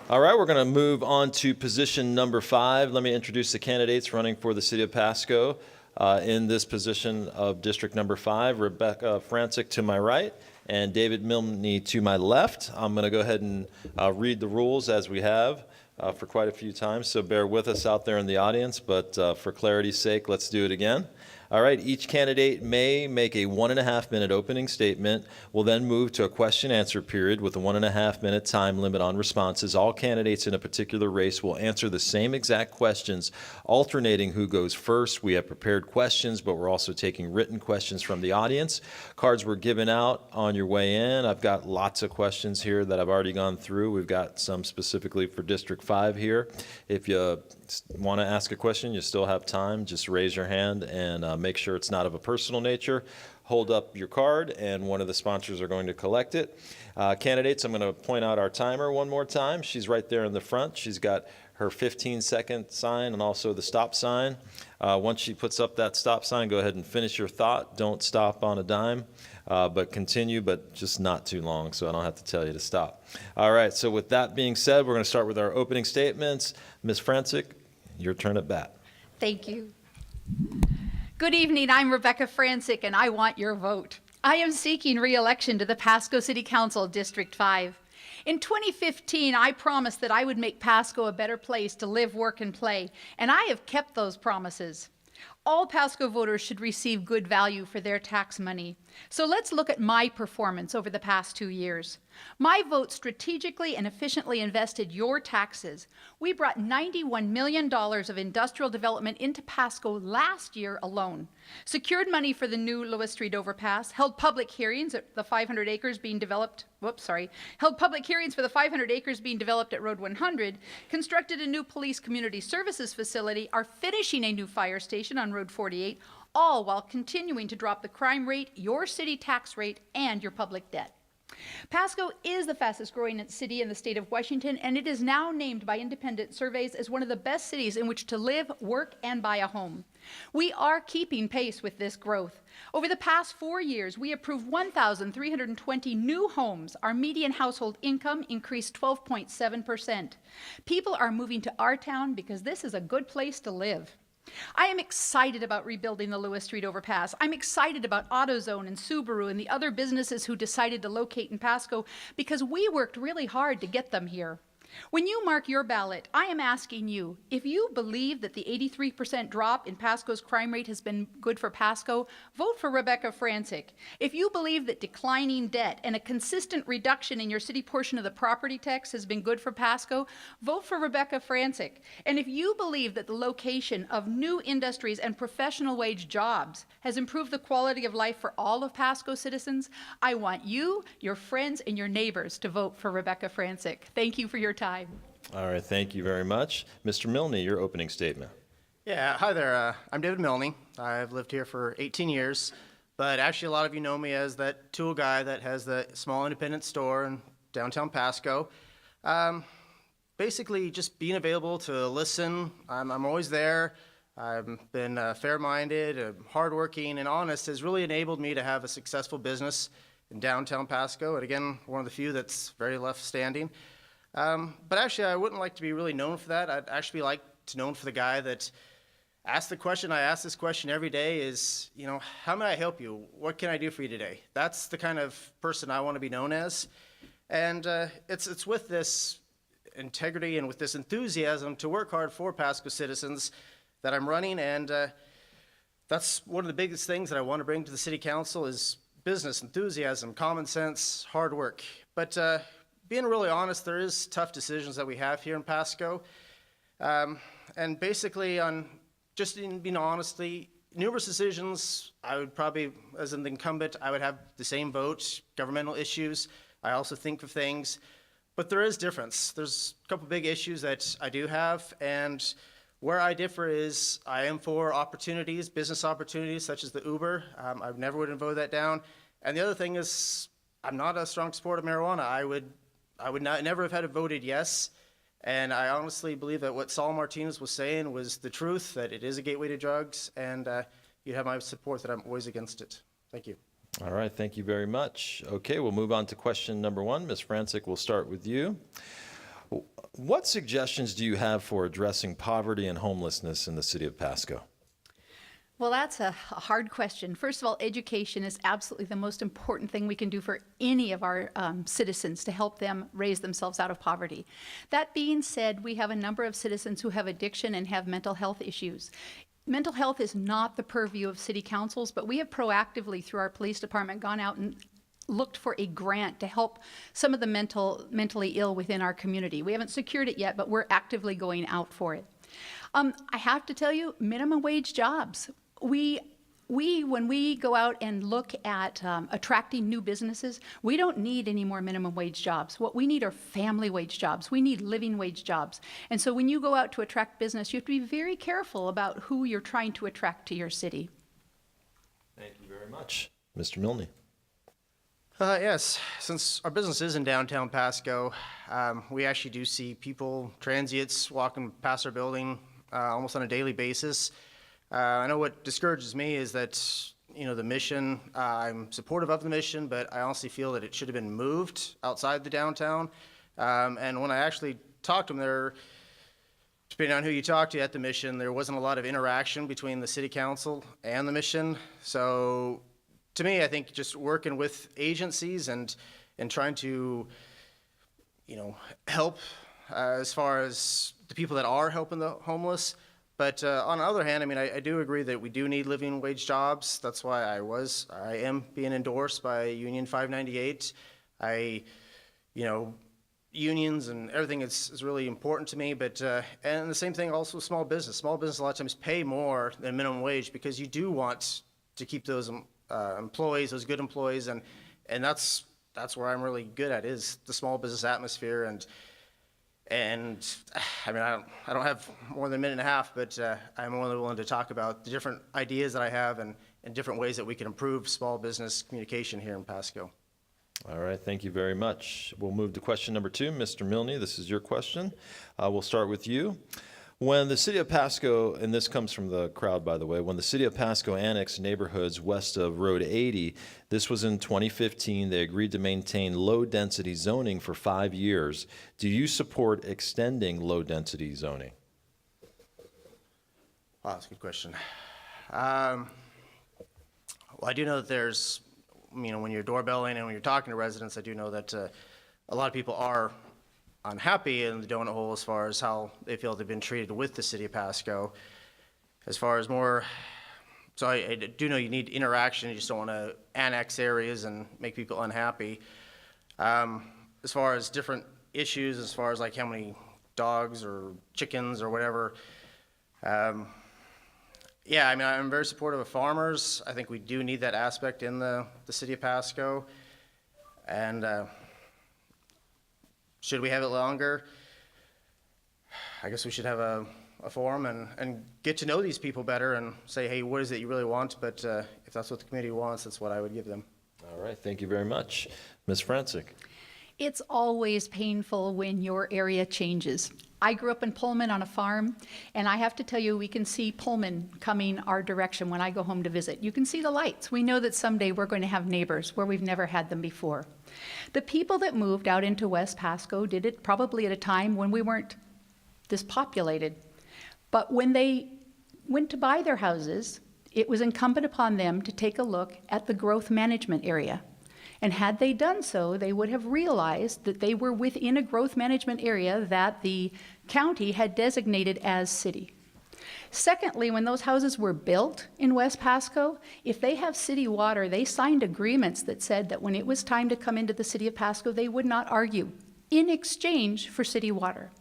All right, we're going to move on to position number 5. Let me introduce the candidates running for the city of Pasco. In this position of district number 5, Rebecca Francic to my right and David Milne to my left. I'm going to go ahead and read the rules as we have for quite a few times, so bear with us out there in the audience, but for clarity's sake, let's do it again. All right, each candidate may make a 1.5-minute opening statement. We'll then move to a question-answer period with a 1.5-minute time limit on responses. All candidates in a particular race will answer the same exact questions, alternating who goes first. We have prepared questions, but we're also taking written questions from the audience. Cards were given out on your way in. I've got lots of questions here that I've already gone through. We've got some specifically for District 5 here. If you want to ask a question, you still have time. Just raise your hand and make sure it's not of a personal nature. Hold up your card, and one of the sponsors are going to collect it. Candidates, I'm going to point out our timer one more time. She's right there in the front. She's got her 15-second sign and also the stop sign. Once she puts up that stop sign, go ahead and finish your thought. Don't stop on a dime, but continue, but just not too long, so I don't have to tell you to stop. All right, so with that being said, we're going to start with our opening statements. Ms. Francic, your turn at bat. Thank you. Good evening, I'm Rebecca Francic, and I want your vote. I am seeking re-election to the Pasco City Council, District 5. In 2015, I promised that I would make Pasco a better place to live, work, and play, and I have kept those promises. All Pasco voters should receive good value for their tax money. So let's look at my performance over the past 2 years. My vote strategically and efficiently invested your taxes. We brought $91 million of industrial development into Pasco last year alone, secured money for the new Lewis Street overpass, held public hearings at the 500 acres being developed, held public hearings for the 500 acres being developed at Road 100, constructed a new police community services facility, are finishing a new fire station on Road 48, all while continuing to drop the crime rate, your city tax rate, and your public debt. Pasco is the fastest growing city in the state of Washington, and it is now named by independent surveys as one of the best cities in which to live, work, and buy a home. We are keeping pace with this growth. Over the past 4 years, we approved 1,320 new homes. Our median household income increased 12.7%. People are moving to our town because this is a good place to live. I am excited about rebuilding the Lewis Street overpass. I'm excited about AutoZone and Subaru and the other businesses who decided to locate in Pasco because we worked really hard to get them here. When you mark your ballot, I am asking you, if you believe that the 83% drop in Pasco's crime rate has been good for Pasco, vote for Rebecca Francic. If you believe that declining debt and a consistent reduction in your city portion of the property tax has been good for Pasco, vote for Rebecca Francic. And if you believe that the location of new industries and professional wage jobs has improved the quality of life for all of Pasco citizens, I want you, your friends, and your neighbors to vote for Rebecca Francic. Thank you for your time. All right, thank you very much. Mr. Milne, your opening statement. Yeah, hi there. I'm David Milne. I've lived here for 18 years, but actually a lot of you know me as that tool guy that has the small independent store in downtown Pasco. Basically, just being available to listen. I'm always there. I've been fair-minded, hardworking, and honest has really enabled me to have a successful business in downtown Pasco, and again, one of the few that's very left standing. But actually, I wouldn't like to be really known for that. I'd actually like to be known for the guy that asked the question. I ask this question every day is, you know, how may I help you? What can I do for you today? That's the kind of person I want to be known as. And it's with this integrity and with this enthusiasm to work hard for Pasco citizens that I'm running. And that's one of the biggest things that I want to bring to the city council is business, enthusiasm, common sense, hard work. But being really honest, there is tough decisions that we have here in Pasco. And basically, on just in being honestly, numerous decisions, I would probably, as an incumbent, I would have the same vote, governmental issues. I also think of things, but there is difference. There's a couple big issues that I do have, and where I differ is I am for opportunities, business opportunities, such as the Uber. I never would have voted that down. And the other thing is, I'm not a strong supporter of marijuana. I would never have had voted yes, and I honestly believe that what Saul Martinez was saying was the truth, that it is a gateway to drugs, and you have my support that I'm always against it. Thank you. All right, thank you very much. Okay, we'll move on to question number one. Ms. Francic, we'll start with you. What suggestions do you have for addressing poverty and homelessness in the city of Pasco? Well, that's a hard question. First of all, education is absolutely the most important thing we can do for any of our citizens to help them raise themselves out of poverty. That being said, we have a number of citizens who have addiction and have mental health issues. Mental health is not the purview of city councils, but we have proactively, through our police department, gone out and looked for a grant to help some of the mentally ill within our community. We haven't secured it yet, but we're actively going out for it. I have to tell you, minimum wage jobs. When we go out and look at attracting new businesses, we don't need any more minimum wage jobs. What we need are family wage jobs. We need living wage jobs. And so when you go out to attract business, you have to be very careful about who you're trying to attract to your city. Thank you very much. Mr. Milne. Yes, since our business is in downtown Pasco, we actually do see people, transients, walking past our building almost on a daily basis. I know what discourages me is that, you know, the mission, I'm supportive of the mission, but I honestly feel that it should have been moved outside the downtown. And when I actually talked to them, there, depending on who you talk to at the mission, there wasn't a lot of interaction between the city council and the mission. So to me, I think just working with agencies and trying to, you know, help as far as the people that are helping the homeless. But on the other hand, I mean, I do agree that we do need living wage jobs. That's why I am being endorsed by Union 598. You know, unions and everything is really important to me. But and the same thing also small business. Small business a lot of times pay more than minimum wage because you do want to keep those employees, those good employees, and that's where I'm really good at is the small business atmosphere and I mean, I don't have more than a minute and a half, but I'm only willing to talk about the different ideas that I have and different ways that we can improve small business communication here in Pasco. All right, thank you very much. We'll move to question number two. Mr. Milne, this is your question. We'll start with you. When the city of Pasco, and this comes from the crowd, by the way, when the city of Pasco annexed neighborhoods west of Road 80, this was in 2015, they agreed to maintain low-density zoning for 5 years. Do you support extending low-density zoning? Wow, that's a good question. Well, I do know that there's, you know, when you're doorbelling and when you're talking to residents, I do know that a lot of people are unhappy in the donut hole as far as how they feel they've been treated with the city of Pasco. As far as more, so I do know you need interaction. You just don't want to annex areas and make people unhappy. As far as different issues, as far as like how many dogs or chickens or whatever, yeah, I mean, I'm very supportive of farmers. I think we do need that aspect in the city of Pasco. And should we have it longer? I guess we should have a forum and get to know these people better and say, hey, what is it you really want? But if that's what the committee wants, that's what I would give them. All right, thank you very much. Ms. Francic. It's always painful when your area changes. I grew up in Pullman on a farm, and I have to tell you, we can see Pullman coming our direction when I go home to visit. You can see the lights. We know that someday we're going to have neighbors where we've never had them before. The people that moved out into West Pasco did it probably at a time when we weren't this populated. But when they went to buy their houses, it was incumbent upon them to take a look at the growth management area. And had they done so, they would have realized that they were within a growth management area that the county had designated as city. Secondly, when those houses were built in West Pasco, if they have city water, they signed agreements that said that when it was time to come into the city of Pasco, they would not argue in exchange for city water.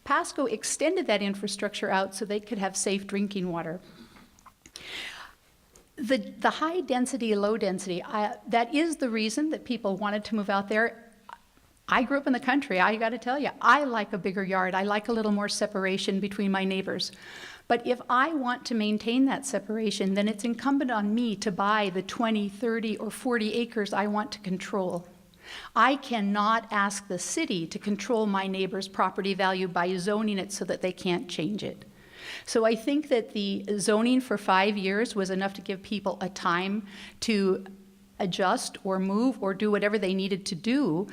Pasco extended that infrastructure out so they could have safe drinking water. The high density, low density, that is the reason that people wanted to move out there. I grew up in the country. I got to tell you, I like a bigger yard. I like a little more separation between my neighbors. But if I want to maintain that separation, then it's incumbent on me to buy the 20, 30, or 40 acres I want to control. I cannot ask the city to control my neighbor's property value by zoning it so that they can't change it. So I think that the zoning for 5 years was enough to give people a time to adjust or move or do whatever they needed to do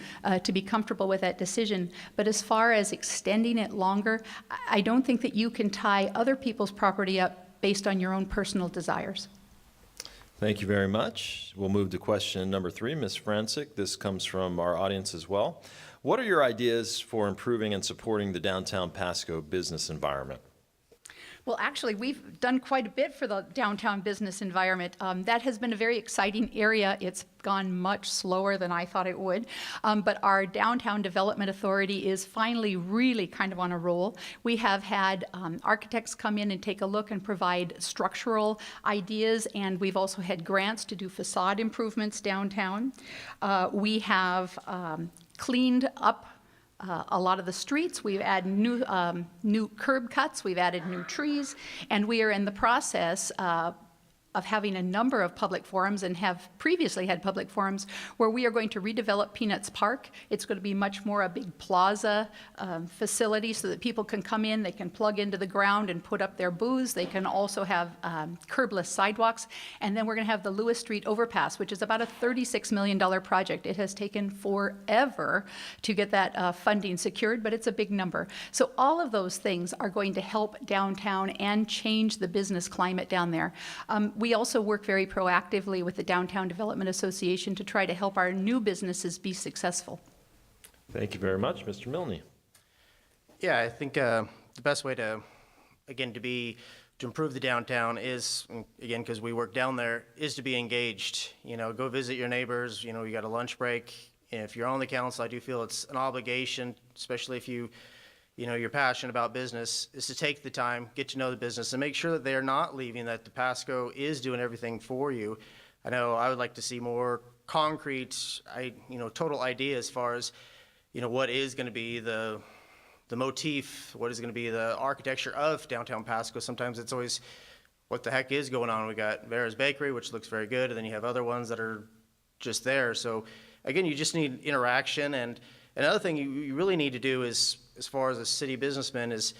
to be comfortable with that decision. But as far as extending it longer, I don't think that you can tie other people's property up based on your own personal desires. Thank you very much. We'll move to question number 3, Ms. Francic. This comes from our audience as well. What are your ideas for improving and supporting the downtown Pasco business environment? Well, actually, we've done quite a bit for the downtown business environment. That has been a very exciting area. It's gone much slower than I thought it would. But our Downtown Development Authority is finally really kind of on a roll. We have had architects come in and take a look and provide structural ideas, and we've also had grants to do facade improvements downtown. We have cleaned up a lot of the streets. We've added new curb cuts, we've added new trees, and we are in the process of having a number of public forums and have previously had public forums where we are going to redevelop Peanuts Park. It's going to be much more a big plaza facility so that people can come in, they can plug into the ground and put up their booths. They can also have curbless sidewalks. And then we're going to have the Lewis Street overpass, which is about a $36 million project. It has taken forever to get that funding secured, but it's a big number. So all of those things are going to help downtown and change the business climate down there. We also work very proactively with the Downtown Development Association to try to help our new businesses be successful. Thank you very much. Mr. Milne. Yeah, I think the best way to improve the downtown is, again, because we work down there, is to be engaged. You know, go visit your neighbors. You know, you got a lunch break. If you're on the council, I do feel it's an obligation, especially if you're passionate about business, is to take the time, get to know the business, and make sure that they're not leaving, that the Pasco is doing everything for you. I know I would like to see more concrete, total idea as far as, what is going to be the motif, what is going to be the architecture of downtown Pasco. Sometimes it's always, what the heck is going on? We got Vera's Bakery, which looks very good, and then you have other ones that are just there. So again, you just need interaction. And another thing you really need to do is, as far as a city businessman, is,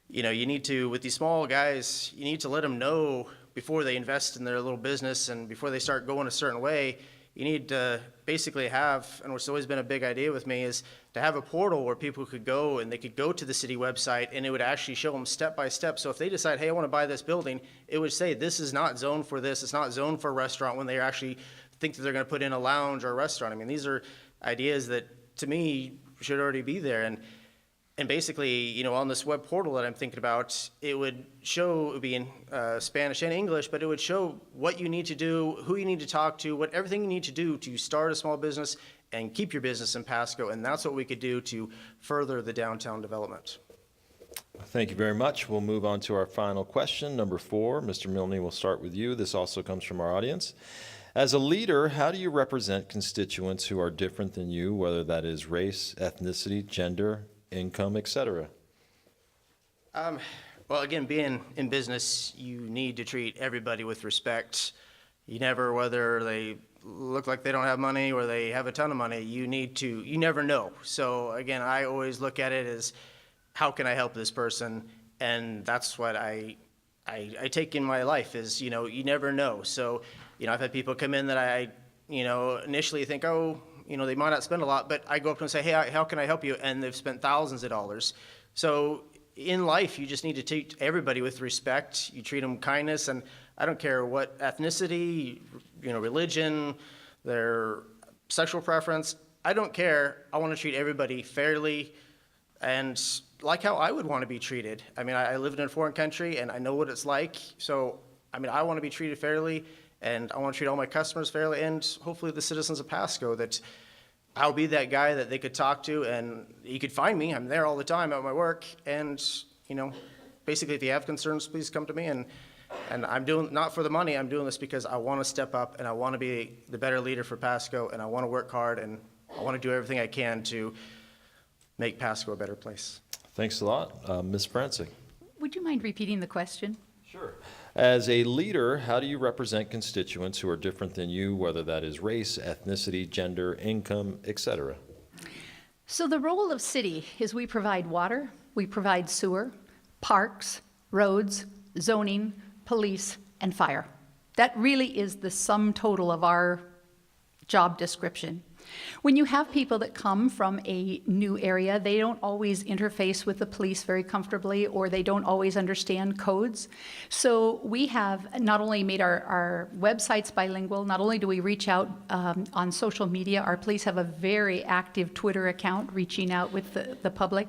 you need to, with these small guys, you need to let them know before they invest in their little business and before they start going a certain way. You need to basically have, and what's always been a big idea with me, is to have a portal where people could go and they could go to the city website and it would actually show them step by step. So if they decide, hey, I want to buy this building, it would say, this is not zoned for this, it's not zoned for a restaurant, when they actually think that they're going to put in a lounge or a restaurant. I mean, these are ideas that, to me, should already be there. And basically, on this web portal that I'm thinking about, it would be in Spanish and English, but it would show what you need to do, who you need to talk to, everything you need to do to start a small business and keep your business in Pasco. And that's what we could do to further the downtown development. Thank you very much. We'll move on to our final question, number 4. Mr. Milne, we'll start with you. This also comes from our audience. As a leader, how do you represent constituents who are different than you, whether that is race, ethnicity, gender, income, etc.? Well, again, being in business, you need to treat everybody with respect. You never, whether they look like they don't have money or they have a ton of money, you never know. So again, I always look at it as, how can I help this person? And that's what I take in my life is, you never know. So, I've had people come in that I initially think, they might not spend a lot, but I go up to them and say, hey, how can I help you? And they've spent thousands of dollars. So in life, you just need to treat everybody with respect. You treat them kindness, and I don't care what ethnicity, religion, their sexual preference. I don't care. I want to treat everybody fairly and like how I would want to be treated. I lived in a foreign country, and I know what it's like. So, I want to be treated fairly, and I want to treat all my customers fairly, and hopefully the citizens of Pasco, that I'll be that guy that they could talk to, and you could find me. I'm there all the time at my work, and, basically if you have concerns, please come to me. And I'm doing, not for the money, I'm doing this because I want to step up, and I want to be the better leader for Pasco, and I want to work hard, and I want to do everything I can to make Pasco a better place. Thanks a lot. Ms. Francic. Would you mind repeating the question? Sure. As a leader, how do you represent constituents who are different than you, whether that is race, ethnicity, gender, income, etc.? So the role of city is we provide water, we provide sewer, parks, roads, zoning, police, and fire. That really is the sum total of our job description. When you have people that come from a new area, they don't always interface with the police very comfortably, or they don't always understand codes. So we have not only made our websites bilingual, not only do we reach out on social media, our police have a very active Twitter account reaching out with the public,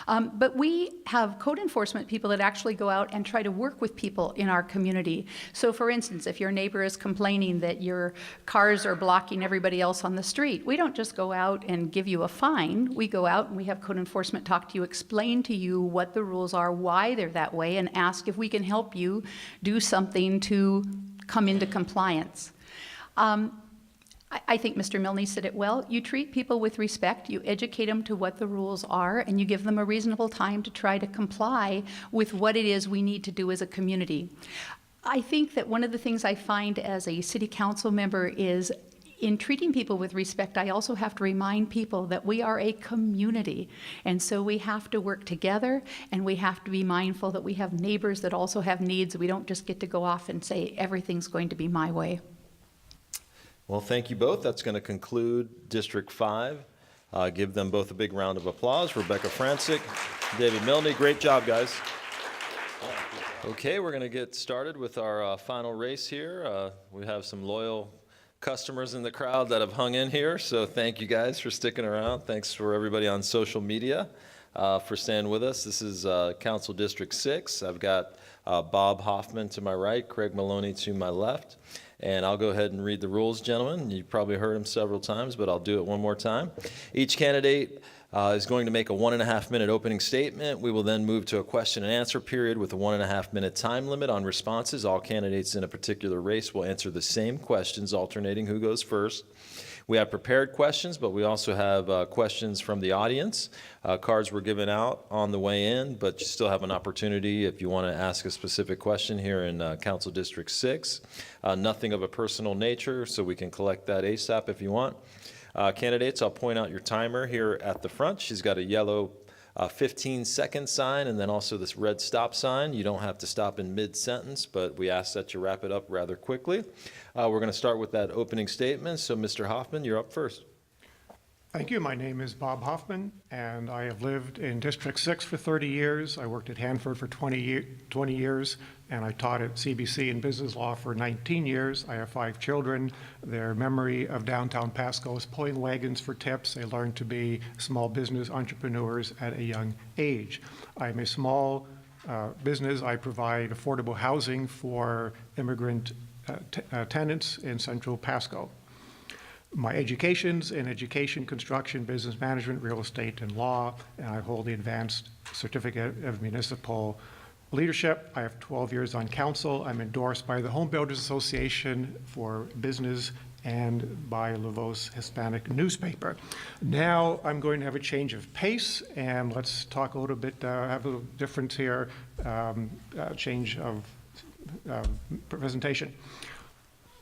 but we have code enforcement people that actually go out and try to work with people in our community. So for instance, if your neighbor is complaining that your cars are blocking everybody else on the street, we don't just go out and give you a fine. We go out and we have code enforcement talk to you, explain to you what the rules are, why they're that way, and ask if we can help you do something to come into compliance. I think Mr. Milne said it well. You treat people with respect, you educate them to what the rules are, and you give them a reasonable time to try to comply with what it is we need to do as a community. I think that one of the things I find as a city council member is, in treating people with respect, I also have to remind people that we are a community. And so we have to work together, and we have to be mindful that we have neighbors that also have needs. We don't just get to go off and say, everything's going to be my way. Well, thank you both. That's going to conclude District 5. Give them both a big round of applause. Rebecca Francic, David Milne, great job, guys. Okay, we're going to get started with our final race here. We have some loyal customers in the crowd that have hung in here, so thank you guys for sticking around. Thanks for everybody on social media for staying with us. This is Council District 6. I've got Bob Hoffman to my right, Craig Maloney to my left, and I'll go ahead and read the rules, gentlemen. You've probably heard them several times, but I'll do it one more time. Each candidate is going to make a 1.5-minute opening statement. We will then move to a question and answer period with a 1.5-minute time limit on responses. All candidates in a particular race will answer the same questions, alternating who goes first. We have prepared questions, but we also have questions from the audience. Cards were given out on the way in, but you still have an opportunity if you want to ask a specific question here in Council District 6. Nothing of a personal nature, so we can collect that ASAP if you want. Candidates, I'll point out your timer here at the front. She's got a yellow 15-second sign and then also this red stop sign. You don't have to stop in mid-sentence, but we ask that you wrap it up rather quickly. We're going to start with that opening statement. So, Mr. Hoffman, you're up first. Thank you. My name is Bob Hoffman, and I have lived in District 6 for 30 years. I worked at Hanford for 20 years, and I taught at CBC in business law for 19 years. I have 5 children. Their memory of downtown Pasco is pulling wagons for tips. They learned to be small business entrepreneurs at a young age. I'm a small business. I provide affordable housing for immigrant tenants in central Pasco. My education's in education, construction, business management, real estate, and law, and I hold the advanced certificate of municipal leadership. I have 12 years on council. I'm endorsed by the Home Builders Association for business and by Lavos Hispanic newspaper. Now I'm going to have a change of pace, and let's talk a little bit, have a little difference here, change of presentation.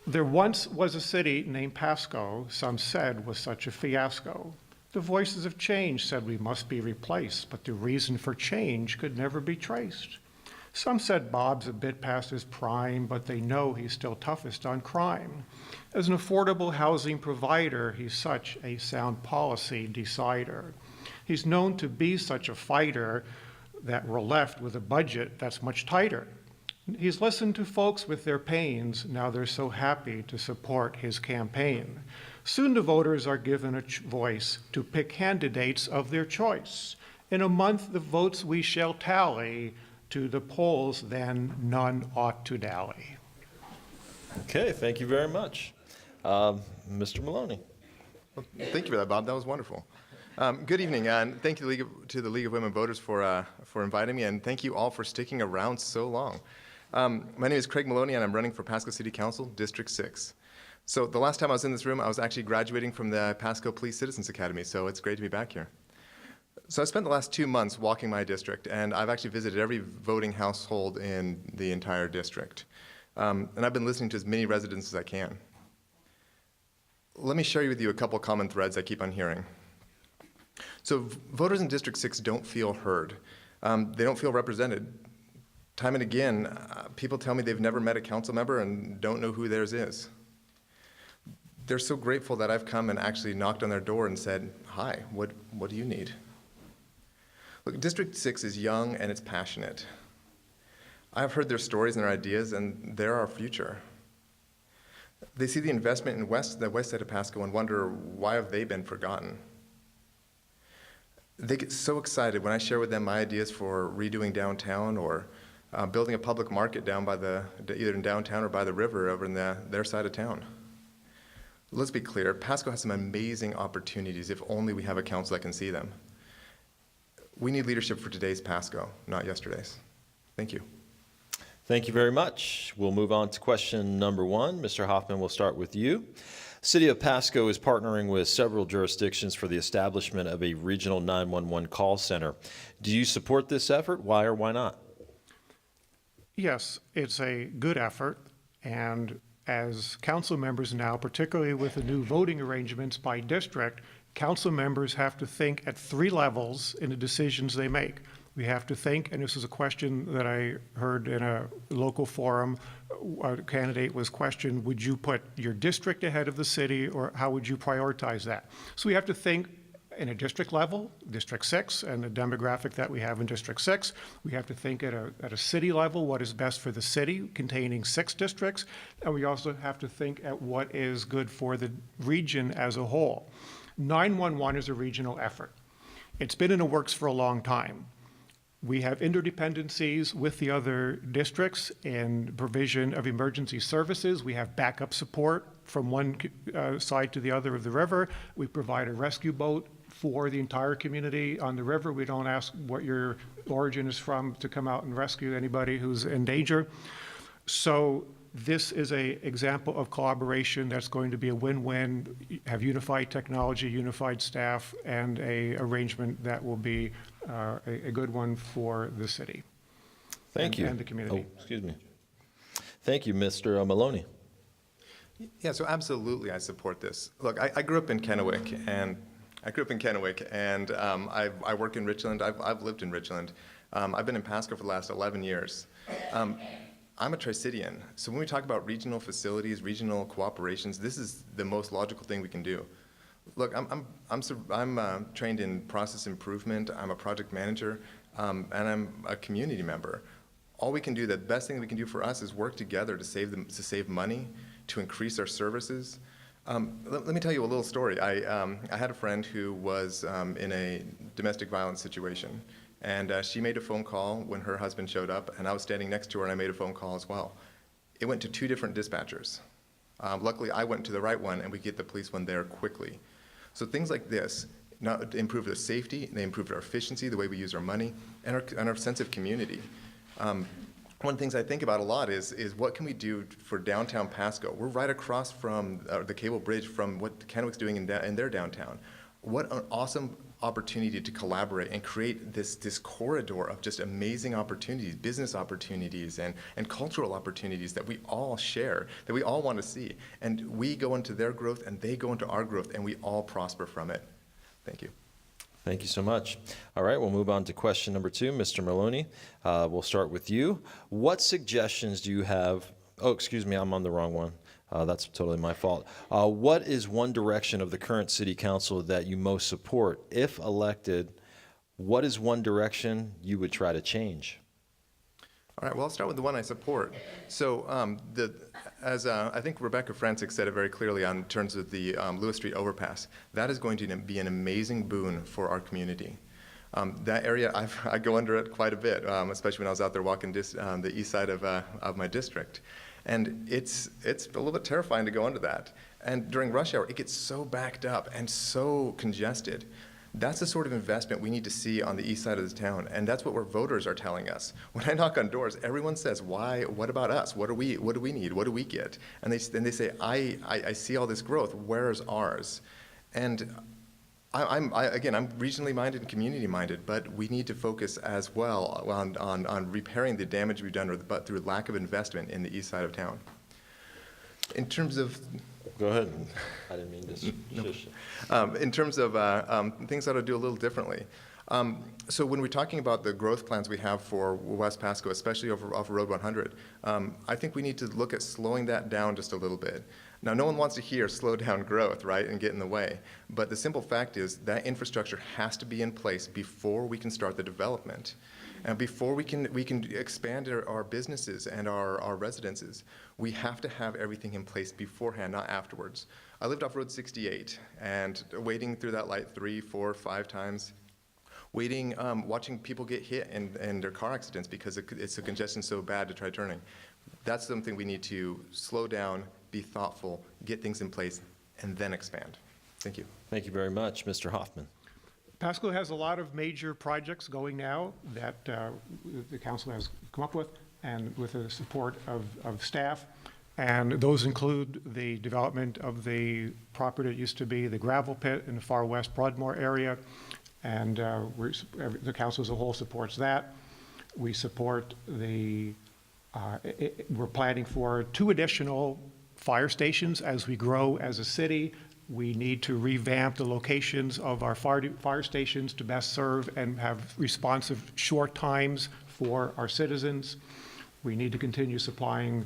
There once was a city named Pasco, some said was such a fiasco. The voices of change said we must be replaced, but the reason for change could never be traced. Some said Bob's a bit past his prime, but they know he's still toughest on crime. As an affordable housing provider, he's such a sound policy decider. He's known to be such a fighter that we're left with a budget that's much tighter. He's listened to folks with their pains. Now they're so happy to support his campaign. Soon the voters are given a voice to pick candidates of their choice. In a month, the votes we shall tally. To the polls, then none ought to dally. Okay, thank you very much. Mr. Maloney. Well, thank you for that, Bob. That was wonderful. Good evening, and thank you to the League of Women Voters for inviting me, and thank you all for sticking around so long. My name is Craig Maloney, and I'm running for Pasco City Council, District 6. So the last time I was in this room, I was actually graduating from the Pasco Police Citizens Academy, so it's great to be back here. So I spent the last 2 months walking my district, and I've actually visited every voting household in the entire district. And I've been listening to as many residents as I can. Let me share with you a couple common threads I keep on hearing. So voters in District 6 don't feel heard. They don't feel represented. Time and again, people tell me they've never met a council member and don't know who theirs is. They're so grateful that I've come and actually knocked on their door and said, hi, what do you need? Look, District 6 is young and it's passionate. I've heard their stories and their ideas, and they're our future. They see the investment in the west side of Pasco and wonder, why have they been forgotten? They get so excited when I share with them my ideas for redoing downtown or building a public market down by either in downtown or by the river over in their side of town. Let's be clear, Pasco has some amazing opportunities if only we have a council that can see them. We need leadership for today's Pasco, not yesterday's. Thank you. Thank you very much. We'll move on to question number 1. Mr. Hoffman, we'll start with you. City of Pasco is partnering with several jurisdictions for the establishment of a regional 911 call center. Do you support this effort? Why or why not? Yes, it's a good effort, and as council members now, particularly with the new voting arrangements by district, council members have to think at 3 levels in the decisions they make. We have to think, and this is a question that I heard in a local forum, a candidate was questioned, would you put your district ahead of the city, or how would you prioritize that? So we have to think in a district level, District 6, and the demographic that we have in District 6. We have to think at a city level, what is best for the city, containing 6 districts, and we also have to think at what is good for the region as a whole. 911 is a regional effort. It's been in the works for a long time. We have interdependencies with the other districts in provision of emergency services. We have backup support from one side to the other of the river. We provide a rescue boat for the entire community on the river. We don't ask what your origin is from to come out and rescue anybody who's in danger. So this is an example of collaboration that's going to be a win-win, have unified technology, unified staff, and an arrangement that will be a good one for the city. Thank you. And the community. Oh, excuse me. Thank you, Mr. Maloney. Yeah, so absolutely I support this. Look, I grew up in Kennewick, and I work in Richland. I've lived in Richland. I've been in Pasco for the last 11 years. I'm a Tri-Citian, so when we talk about regional facilities, regional cooperations, this is the most logical thing we can do. Look, I'm trained in process improvement. I'm a project manager, and I'm a community member. All we can do, the best thing that we can do for us is work together to save money, to increase our services. Let me tell you a little story. I had a friend who was in a domestic violence situation, and she made a phone call when her husband showed up, and I was standing next to her, and I made a phone call as well. It went to 2 different dispatchers. Luckily, I went to the right one, and we get the police one there quickly. So things like this improve the safety, they improve our efficiency, the way we use our money, and our sense of community. One of the things I think about a lot is what can we do for downtown Pasco? We're right across from the cable bridge from what Kennewick's doing in their downtown. What an awesome opportunity to collaborate and create this corridor of just amazing opportunities, business opportunities and cultural opportunities that we all share, that we all want to see. And we go into their growth and they go into our growth and we all prosper from it. Thank you. Thank you so much. All right, we'll move on to question number 2. Mr. Maloney, we'll start with you. What suggestions do you have? Oh, excuse me, I'm on the wrong one. That's totally my fault. What is one direction of the current city council that you most support? If elected, what is one direction you would try to change? All right, well, I'll start with the one I support. So as I think Rebecca Francic said it very clearly in terms of the Lewis Street overpass, that is going to be an amazing boon for our community. That area, I go under it quite a bit, especially when I was out there walking the east side of my district. And it's a little bit terrifying to go under that. And during rush hour, it gets so backed up and so congested. That's the sort of investment we need to see on the east side of the town, and that's what our voters are telling us. When I knock on doors, everyone says, "Why? What about us? What do we need? What do we get?" And they say, "I see all this growth. Where's ours?" And I'm regionally minded and community minded, but we need to focus as well on repairing the damage we've done, but through lack of investment in the east side of town. In terms of Go ahead. I didn't mean to shush. In terms of things that I'll do a little differently. So when we're talking about the growth plans we have for West Pasco, especially off Road 100, I think we need to look at slowing that down just a little bit. Now, no one wants to hear slow down growth, right, and get in the way. But the simple fact is that infrastructure has to be in place before we can start the development. And before we can expand our businesses and our residences, we have to have everything in place beforehand, not afterwards. I lived off Road 68, and waiting through that light 3, 4, 5 times, waiting, watching people get hit in their car accidents because it's a congestion so bad to try turning. That's something we need to slow down, be thoughtful, get things in place, and then expand. Thank you. Thank you very much. Mr. Hoffman. Pasco has a lot of major projects going now that the council has come up with, and with the support of staff. And those include the development of the property that used to be the gravel pit in the far west Broadmoor area. And the council as a whole supports that. We support we're planning for 2 additional fire stations as we grow as a city. We need to revamp the locations of our fire stations to best serve and have responsive short times for our citizens. We need to continue supplying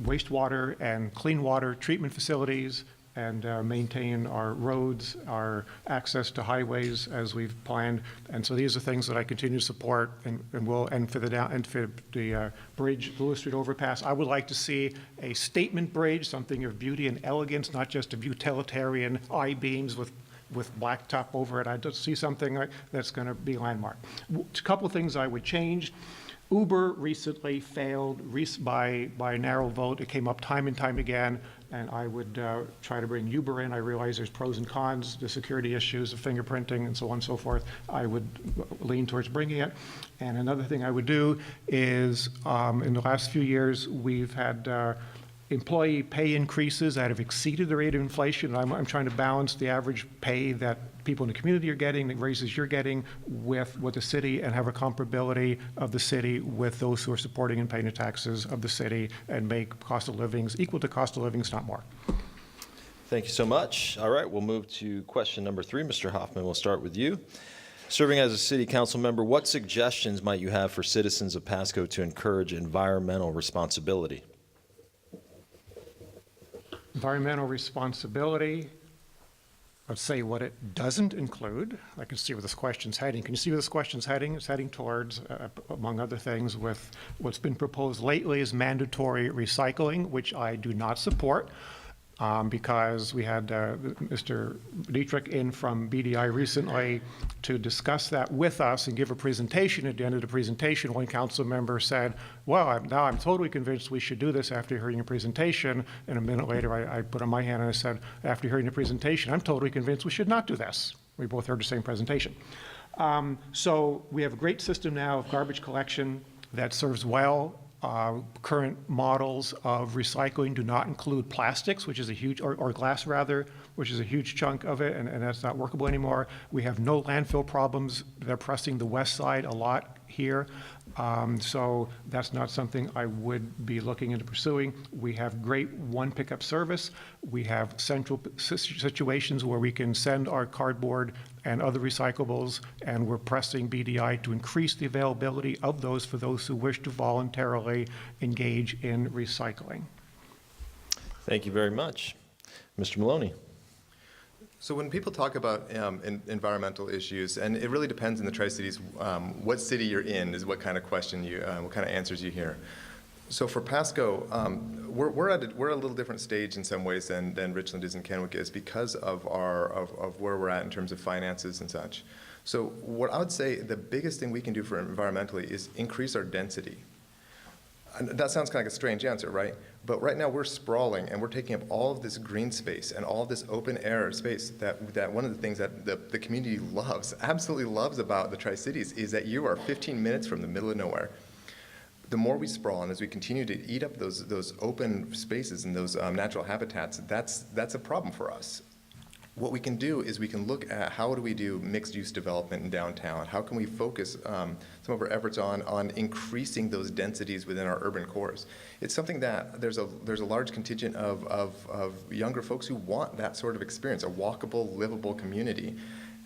wastewater and clean water treatment facilities and maintain our roads, our access to highways as we've planned. And so these are things that I continue to support and for the bridge, Lewis Street overpass. I would like to see a statement bridge, something of beauty and elegance, not just of utilitarian I-beams with blacktop over it. I just see something that's going to be landmark. A couple of things I would change. Uber recently failed by a narrow vote. It came up time and time again, and I would try to bring Uber in. I realize there's pros and cons, the security issues, the fingerprinting, and so on and so forth. I would lean towards bringing it. And another thing I would do is, in the last few years, we've had employee pay increases that have exceeded the rate of inflation. I'm trying to balance the average pay that people in the community are getting, the raises you're getting, with what the city, and have a comparability of the city with those who are supporting and paying the taxes of the city, and make cost of livings equal to cost of livings, not more. Thank you so much. All right, we'll move to question number 3. Mr. Hoffman, we'll start with you. Serving as a city council member, what suggestions might you have for citizens of Pasco to encourage environmental responsibility? Environmental responsibility. Let's say what it doesn't include. I can see where this question's heading. Can you see where this question's heading? It's heading towards, among other things, with what's been proposed lately is mandatory recycling, which I do not support. Because we had Mr. Dietrich in from BDI recently to discuss that with us and give a presentation. At the end of the presentation, one council member said, well, now I'm totally convinced we should do this after hearing your presentation. And a minute later, I put on my hand and I said, after hearing the presentation, I'm totally convinced we should not do this. We both heard the same presentation. So we have a great system now of garbage collection that serves well. Current models of recycling do not include plastics, which is a huge, or glass rather, which is a huge chunk of it, and that's not workable anymore. We have no landfill problems. They're pressing the west side a lot here. So that's not something I would be looking into pursuing. We have great one pickup service. We have central situations where we can send our cardboard and other recyclables, and we're pressing BDI to increase the availability of those for those who wish to voluntarily engage in recycling. Thank you very much. Mr. Maloney. So when people talk about environmental issues, and it really depends in the Tri-Cities, what city you're in is what kind of question you, what kind of answers you hear. So for Pasco, we're at a little different stage in some ways than Richland is and Kennewick is because of where we're at in terms of finances and such. So what I would say the biggest thing we can do for environmentally is increase our density. And that sounds kind of like a strange answer, right? But right now we're sprawling and we're taking up all of this green space and all of this open air space that one of the things that the community loves, absolutely loves about the Tri-Cities is that you are 15 minutes from the middle of nowhere. The more we sprawl and as we continue to eat up those open spaces and those natural habitats, that's a problem for us. What we can do is we can look at how do we do mixed-use development in downtown? How can we focus some of our efforts on increasing those densities within our urban cores? It's something that there's a large contingent of younger folks who want that sort of experience, a walkable, livable community.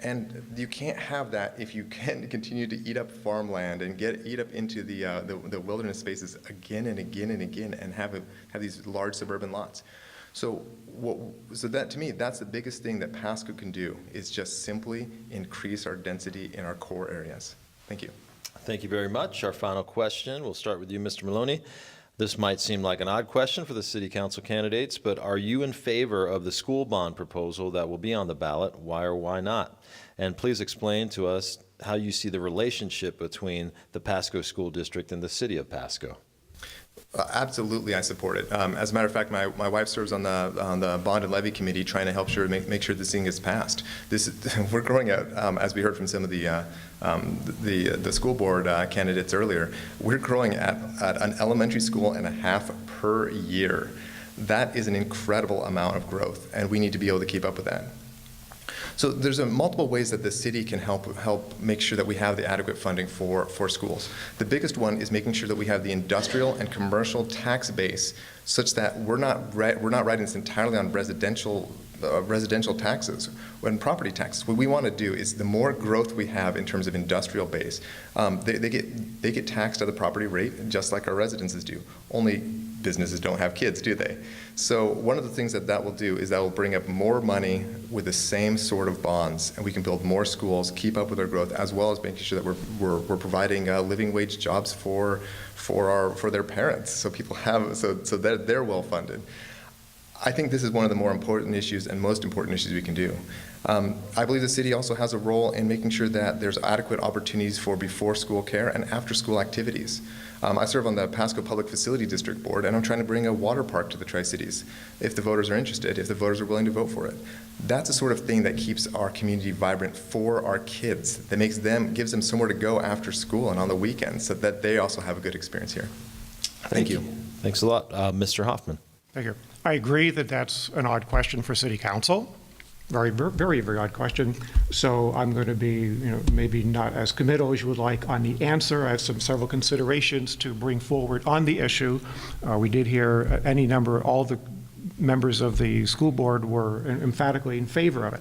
And you can't have that if you can continue to eat up farmland and eat up into the wilderness spaces again and again and again and have these large suburban lots. So that to me, that's the biggest thing that Pasco can do is just simply increase our density in our core areas. Thank you. Thank you very much. Our final question, we'll start with you, Mr. Maloney. This might seem like an odd question for the city council candidates, but are you in favor of the school bond proposal that will be on the ballot? Why or why not? And please explain to us how you see the relationship between the Pasco School District and the city of Pasco. Absolutely, I support it. As a matter of fact, my wife serves on the Bond and Levy Committee, trying to make sure this thing gets passed. We're growing out, as we heard from some of the school board candidates earlier. We're growing at an elementary school and a half per year. That is an incredible amount of growth, and we need to be able to keep up with that. So there's multiple ways that the city can help make sure that we have the adequate funding for schools. The biggest one is making sure that we have the industrial and commercial tax base such that we're not writing this entirely on residential taxes and property taxes. What we want to do is the more growth we have in terms of industrial base, they get taxed at the property rate just like our residences do. Only businesses don't have kids, do they? So one of the things that will do is that will bring up more money with the same sort of bonds, and we can build more schools, keep up with our growth, as well as making sure that we're providing living wage jobs for their parents, so people have so that they're well funded. I think this is one of the more important issues and most important issues we can do. I believe the city also has a role in making sure that there's adequate opportunities for before school care and after school activities. I serve on the Pasco Public Facility District Board, and I'm trying to bring a water park to the Tri-Cities if the voters are interested, if the voters are willing to vote for it. That's the sort of thing that keeps our community vibrant for our kids, that gives them somewhere to go after school and on the weekends so that they also have a good experience here. Thank you. Thanks a lot. Mr. Hoffman. Thank you. I agree that that's an odd question for City Council. Very, very, very odd question. So I'm going to be, maybe not as committal as you would like on the answer. I have several considerations to bring forward on the issue. We did hear any number, all the members of the school board were emphatically in favor of it.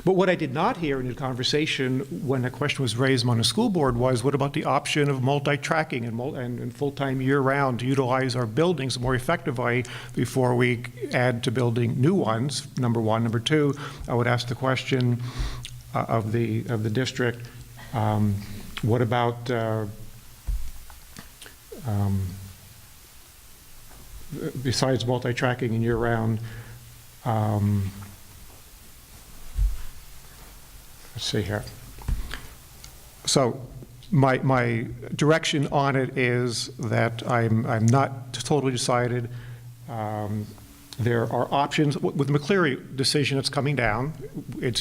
But what I did not hear in the conversation when the question was raised on the school board was, what about the option of multi-tracking and full-time year-round to utilize our buildings more effectively before we add to building new ones, number one. Number two, I would ask the question of the district, what about besides multi-tracking and year-round, let's see here. So my direction on it is that I'm not totally decided. There are options. With the McCleary decision that's coming down,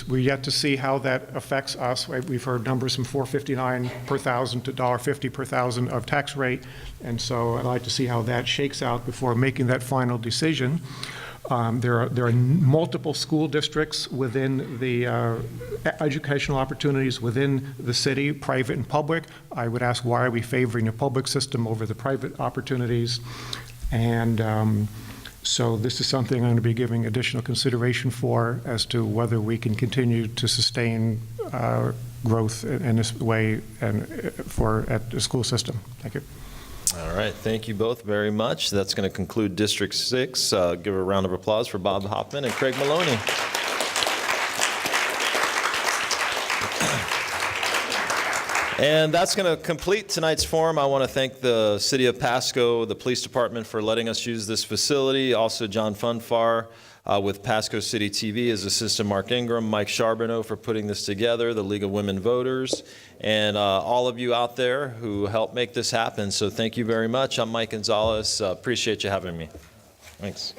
we're yet to see how that affects us. We've heard numbers from $4.59 per thousand to $1.50 per thousand of tax rate, and so I'd like to see how that shakes out before making that final decision. There are multiple school districts within the educational opportunities within the city, private and public. I would ask, why are we favoring the public system over the private opportunities? And so this is something I'm going to be giving additional consideration for as to whether we can continue to sustain growth in this way and at the school system. Thank you. All right, thank you both very much. That's going to conclude District 6. Give a round of applause for Bob Hoffman and Craig Maloney. And that's going to complete tonight's forum. I want to thank the City of Pasco, the Police Department for letting us use this facility, also John Funfar with PSC-TV, his assistant Mark Ingram, Mike Charbonneau for putting this together, the League of Women Voters, and all of you out there who helped make this happen. So thank you very much. I'm Mike Gonzalez. Appreciate you having me. Thanks.